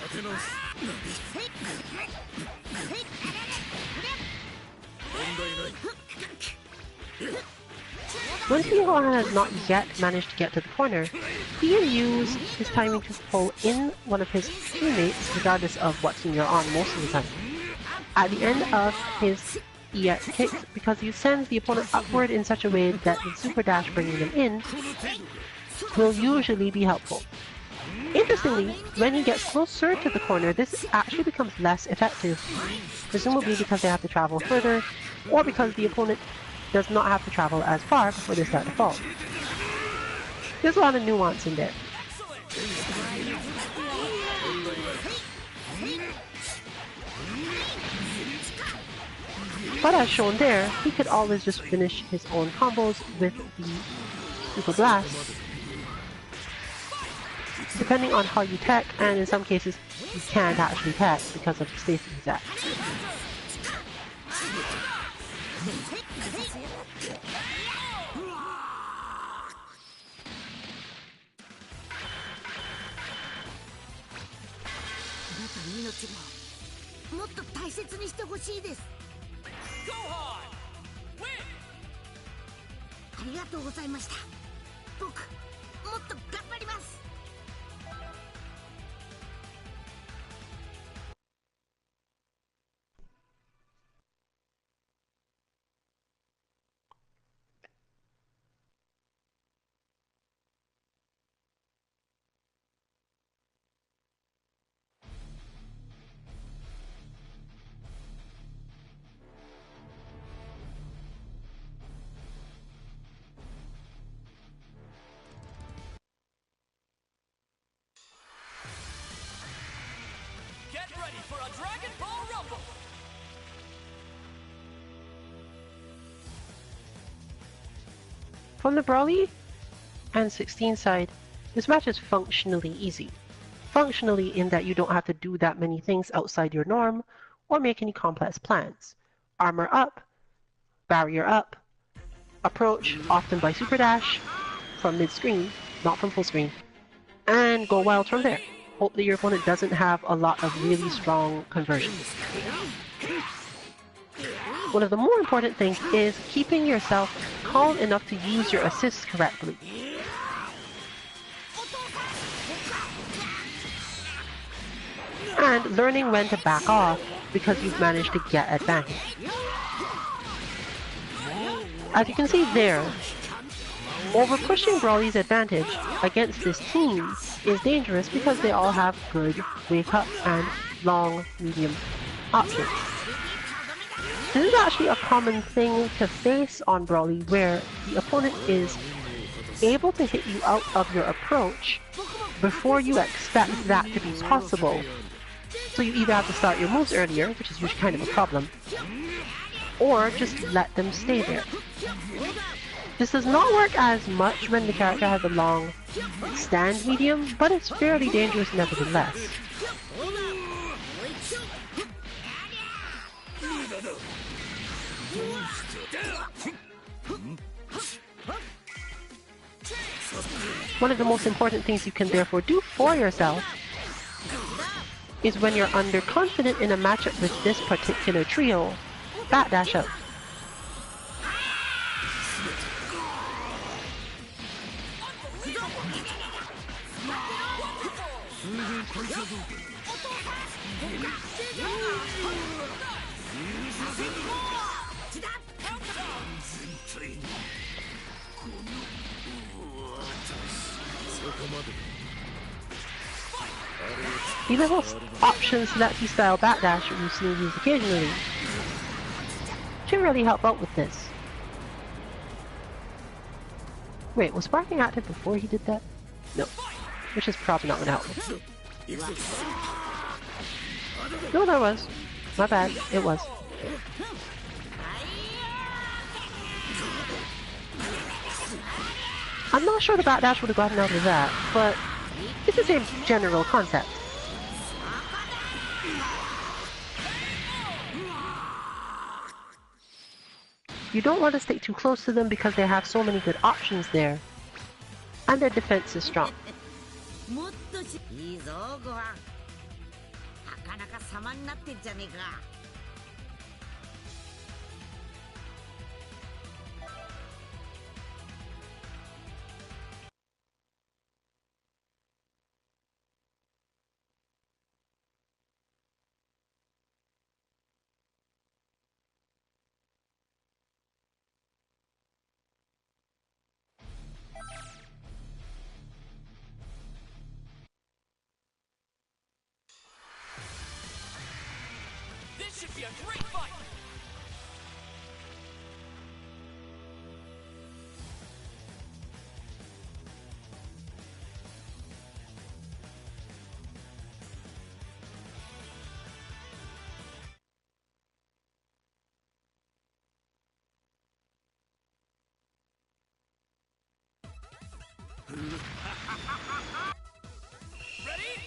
当て直す。問題ない。 When Kyohan has not yet managed to get to the corner, he can use his timing to pull in one of his teammates regardless of what team you're on most of the time. At the end of his EX kicks, because he sends the opponent upward in such a way that the super dash bringing them in will usually be helpful. Interestingly, when he gets closer to the corner, this actually becomes less effective, presumably because they have to travel further, or because the opponent does not have to travel as far before they start to fall. There's a lot of nuance in there. But as shown there, he could always just finish his own combos with the Super Blast, depending on how you tech, and in some cases you can't actually tech because of the space he's at. Get ready for a Dragon Ball Rumble! From the Brawly and 16 side, this match is functionally easy. Functionally in that you don't have to do that many things outside your norm or make any complex plans. Armor up, barrier up, approach often by super dash from mid-screen, not from full screen, and go wild from there. Hope that your opponent doesn't have a lot of really strong conversions. One of the more important things is keeping yourself calm enough to use your assists correctly. And learning when to back off because you've managed to get advantage. As you can see there, over-pushing Brawly's advantage against this team is dangerous because they all have good wake-up and long, medium options. This is actually a common thing to face on Brawly where the opponent is able to hit you out of your approach before you expect that to be possible. So you either have to start your moves earlier, which is usually kind of a problem, or just let them stay there. This does not work as much when the character has a long stand medium, but it's fairly dangerous nevertheless. One of the most important things you can therefore do for yourself is when you're underconfident in a matchup with this particular trio, backdash up. The little option selecty style backdash we've seen used occasionally should really help out with this. Wait, was sparking active before he did that? No, which is probably not going to help him. No, there was. My bad, it was. I'm not sure the backdash would have gotten out of that, but it's the same general concept. You don't want to stick too close to them because they have so many good options there. And their defense is strong. いいぞご飯。なかなか様になってんじゃねえか。This should be a great fight! Ready?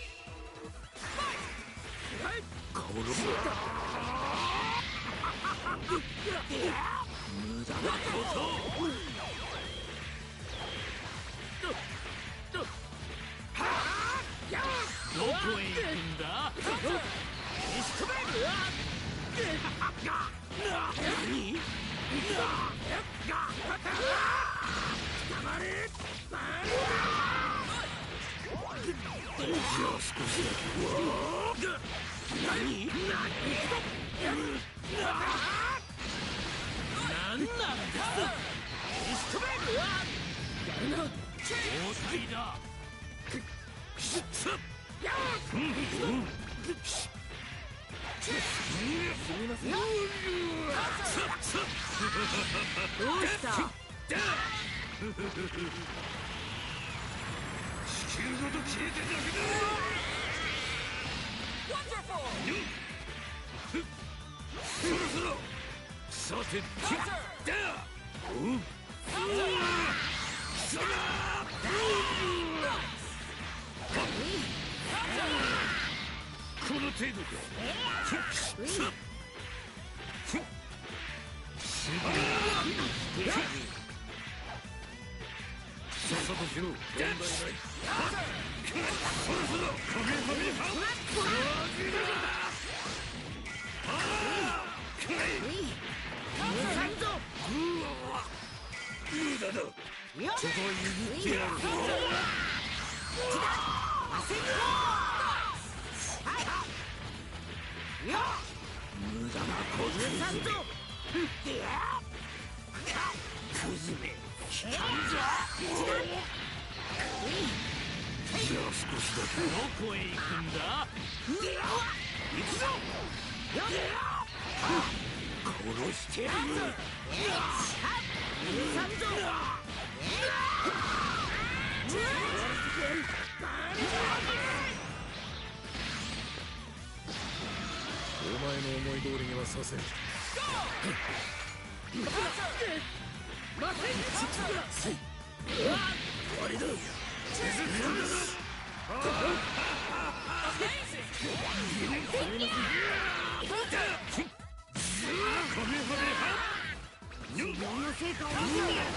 Fight! 無駄なことをどこへ行くんだ何じゃあ少しだけ何なんだ豪快だどうした地球ごと消えてなくなる Wonderful! そろそろさてだおそらこの程度かさっさとしろ問題ないそろそろカメハメハ無駄だここは譲ってやる無駄なことクズめ来たんじゃじゃあ少しだけどこへ行くんだ行くぞ殺してやるお前の思い通りにはさせん終わりだ成果を見せてやる。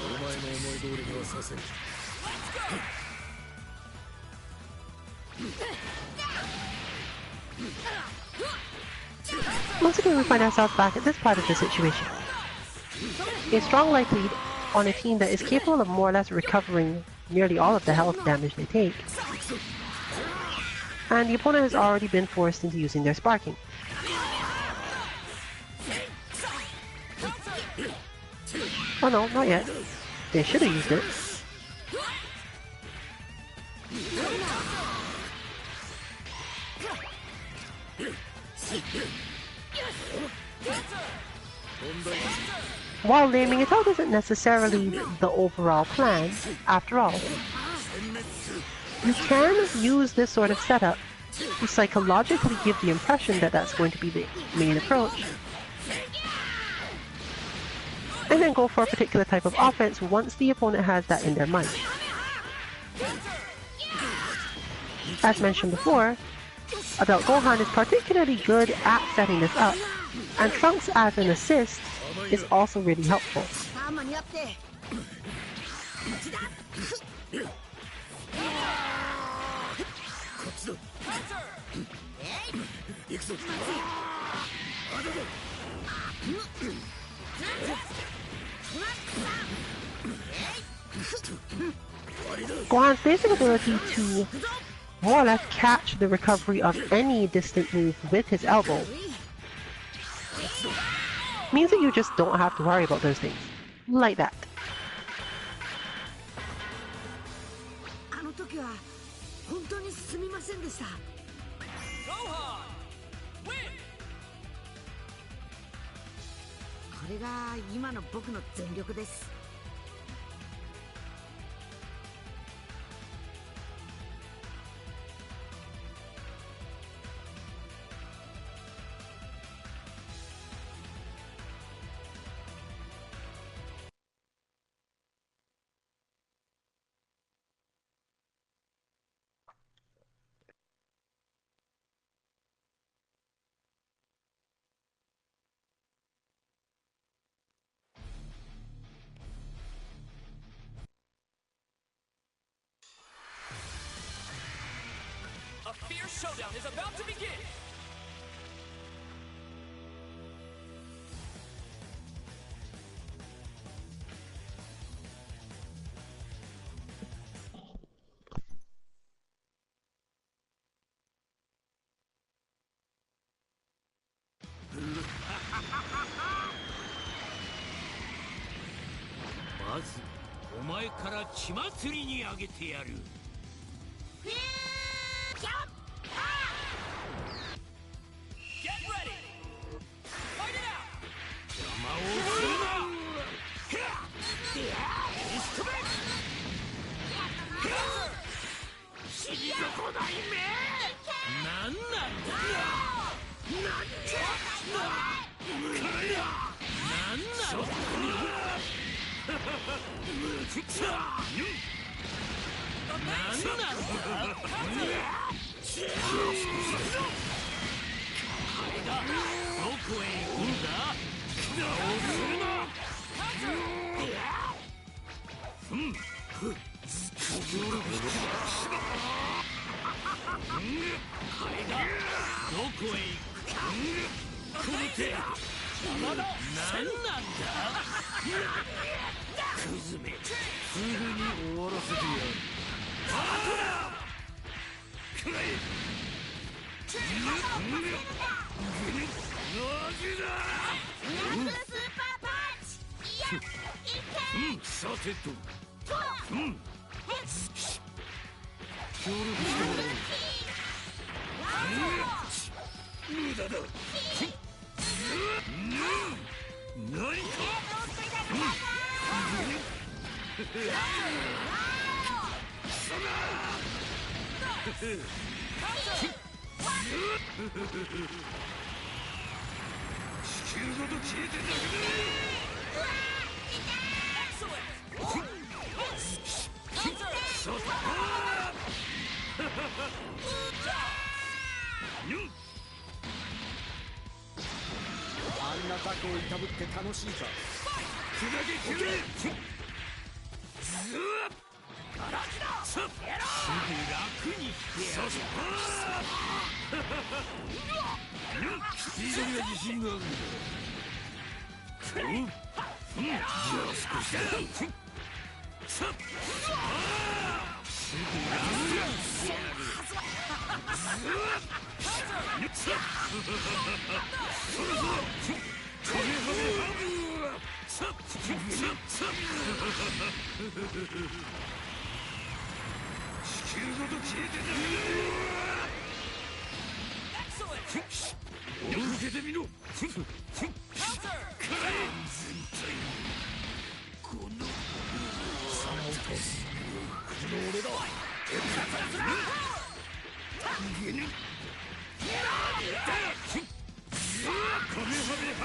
お前の思い通りにはさせん。Once again, we find ourselves back at this part of the situation. A strong life lead on a team that is capable of more or less recovering nearly all of the health damage they take. And the opponent has already been forced into using their sparking. Oh no, not yet. They should have used it. While naming it out isn't necessarily the overall plan, after all. You can use this sort of setup to psychologically give the impression that that's going to be the main approach, and then go for a particular type of offense once the opponent has that in their mind. As mentioned before, Adult Gohan is particularly good at setting this up, and Trunks as an assist is also really helpful. Gohan's basic ability to more or less catch the recovery of any distant move with his elbow means that you just don't have to worry about those things. Like that. Gohan! Win! これが今の僕の全力です。A fierce showdown is about to begin! Get ready! Fight it out! ザコをいたぶって楽しいか。砕け切れ。ずーっすぐ楽にしてやる。スピードには自信があるんだ。じゃあ少しだ。すぐ楽にしてやる。地球ごと消えてな。受けてみろ。この俺だ。カメハメハ。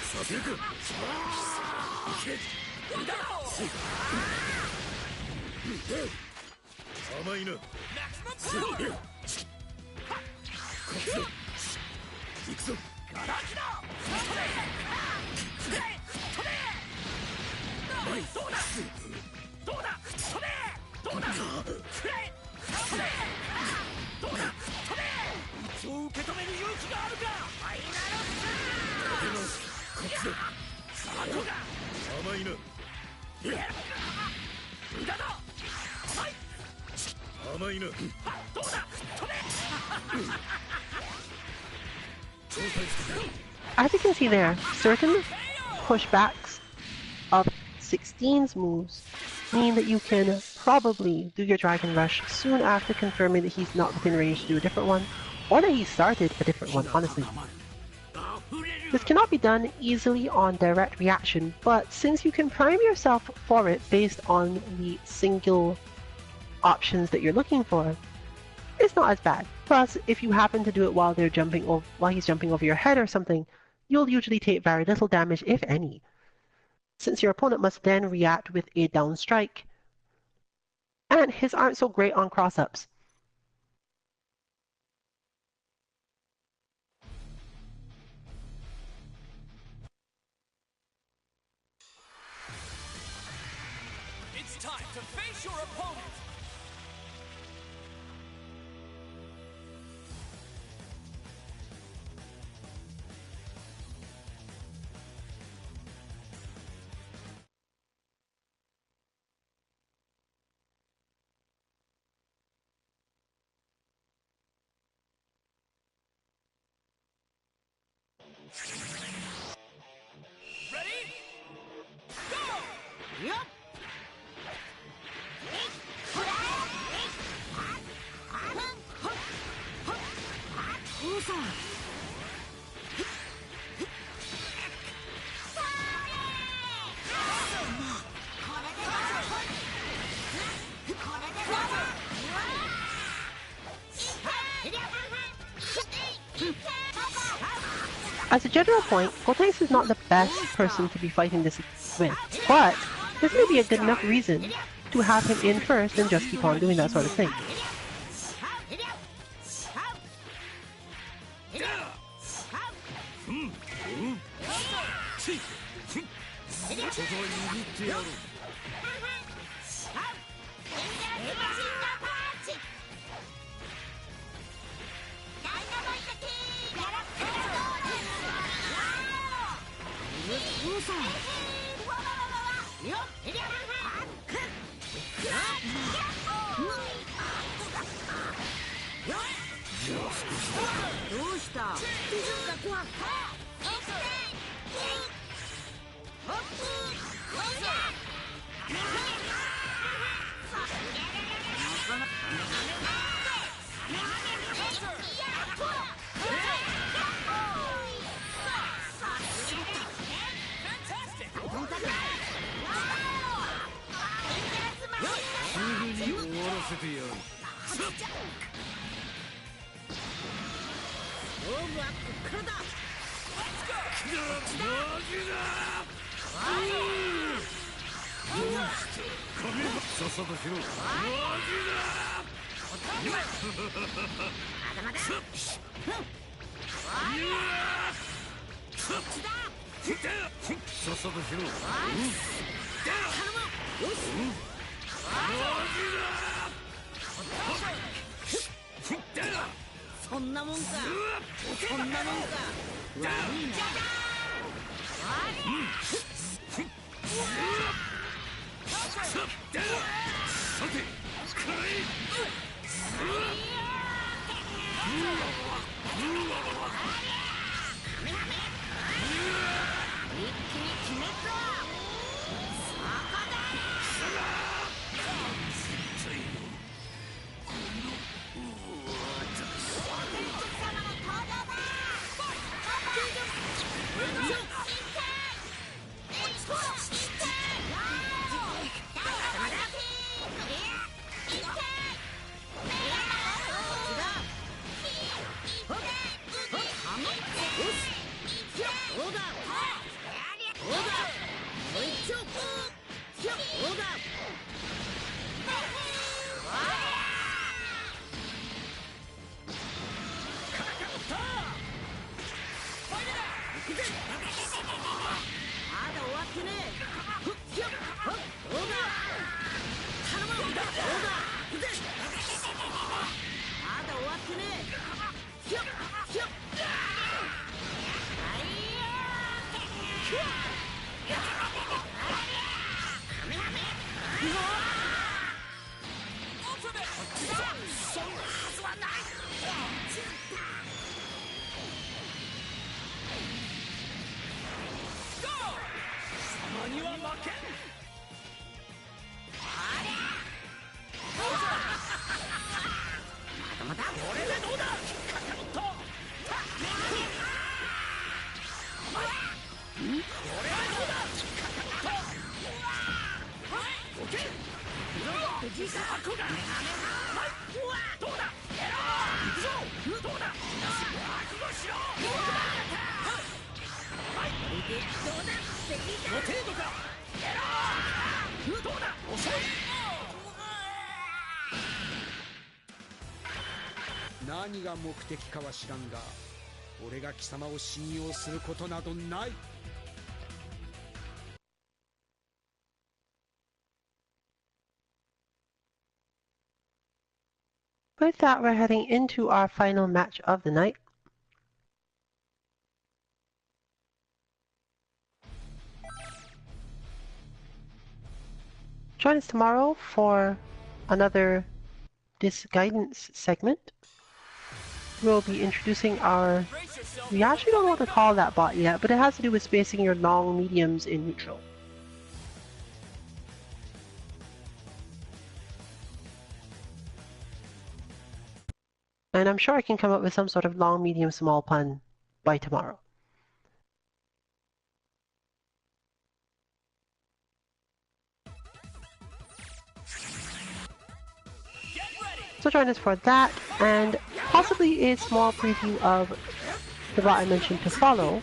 させるか。甘いな。行くぞ。一応受け止める勇気があるか。甘いな。甘いな。As you can see there, certain pushbacks of 16's moves mean that you can probably do your Dragon Rush soon after confirming that he's not within range to do a different one, or that he started a different one, honestly. This cannot be done easily on direct reaction, but since you can prime yourself for it based on the single options that you're looking for, it's not as bad. Plus, if you happen to do it while he's jumping over your head or something, you'll usually take very little damage, if any, since your opponent must then react with a down strike, and his aren't so great on cross-ups. It's time to face your opponent! Ready? Go! Yup! As a general point, Gotenks is not the best person to be fighting this with, but this may be a good enough reason to have him in first and just keep on doing that sort of thing. さっさとしろ。さっさとしろ。そんなもんか。そんなもんか。悪いな。さて、くらえ。一気に決めた。そこだ。何が目的かは知らんが、俺が貴様を信用することなどない。With that, we're heading into our final match of the night. Join us tomorrow for another This Guidance segment. We'll be introducing our... We actually don't know what to call that bot yet, but it has to do with spacing your long mediums in neutral. And I'm sure I can come up with some sort of long, medium, small pun by tomorrow. So join us for that, and possibly a small preview of the bot I mentioned to follow.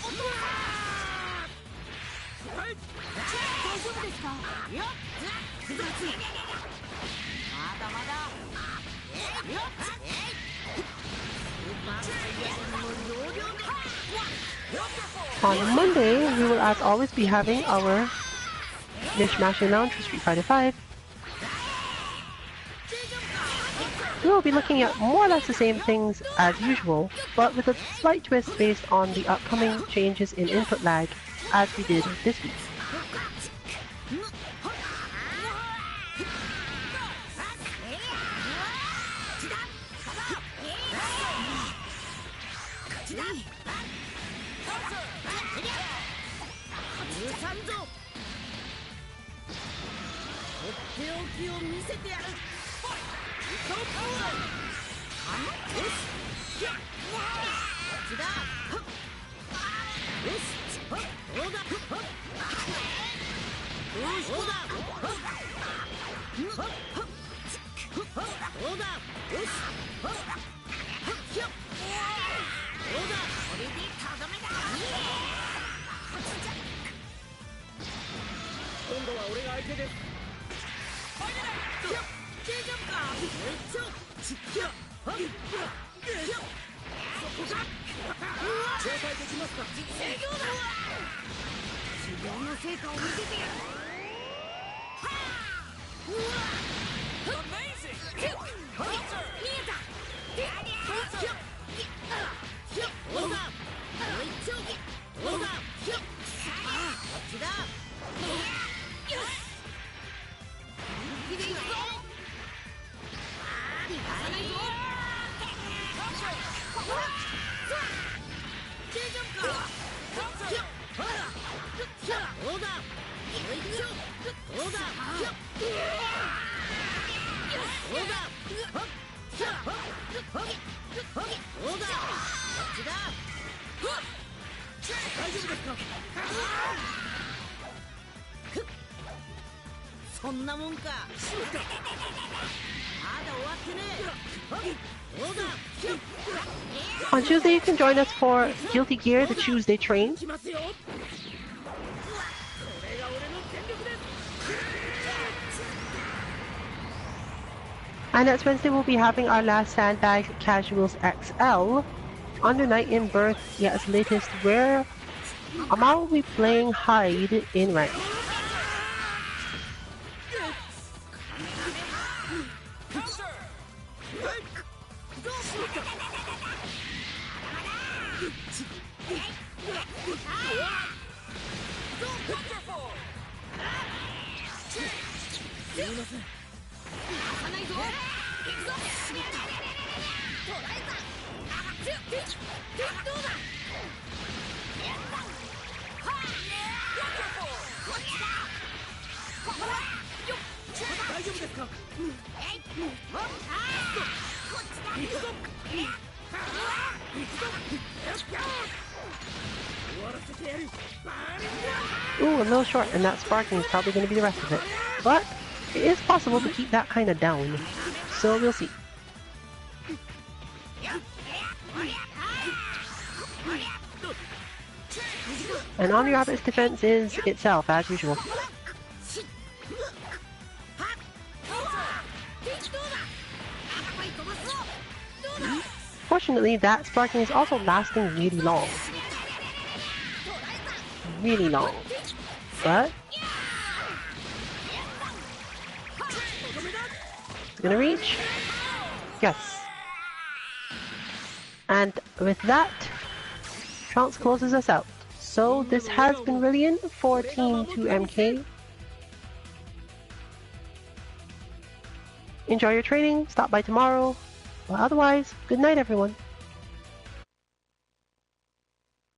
On Monday, we will as always be having our Mishmash and Lounge for Street Fighter V. We will be looking at more or less the same things as usual, but with a slight twist based on the upcoming changes in input lag as we did this week. 今度は俺が相手です。大丈夫か。交代できますか。制御だ。修行の成果を見せてやる。Amazing! 見えた。どうだ。もう一丁。どうだ。こっちだ。よし。本気でいくぞ。逃がさないぞ。大丈夫か。どうだ。もう一丁。どうだ。どうだ。どうだ。こっちだ。大丈夫ですか。そんなもんか。まだ終わってねえ。どうだ。On Tuesday, you can join us for Guilty Gear, the Tuesday train. きますよ。これが俺の全力です。 And next Wednesday, we'll be having our last Sandbag Casuals XL. Under Night in Birth, its latest, where Amal will be playing Hyde in rank. Ooh, a little short, and that sparking is probably going to be the rest of it. But it is possible to keep that kind of down, so we'll see. And Omni Rabbit's defense is itself, as usual. Fortunately, that sparking is also lasting really long. Really long. But it's gonna reach. Yes. And with that, Trunks closes us out. So this has been brilliant for Team 2MK. Enjoy your training, stop by tomorrow. But otherwise, good night everyone.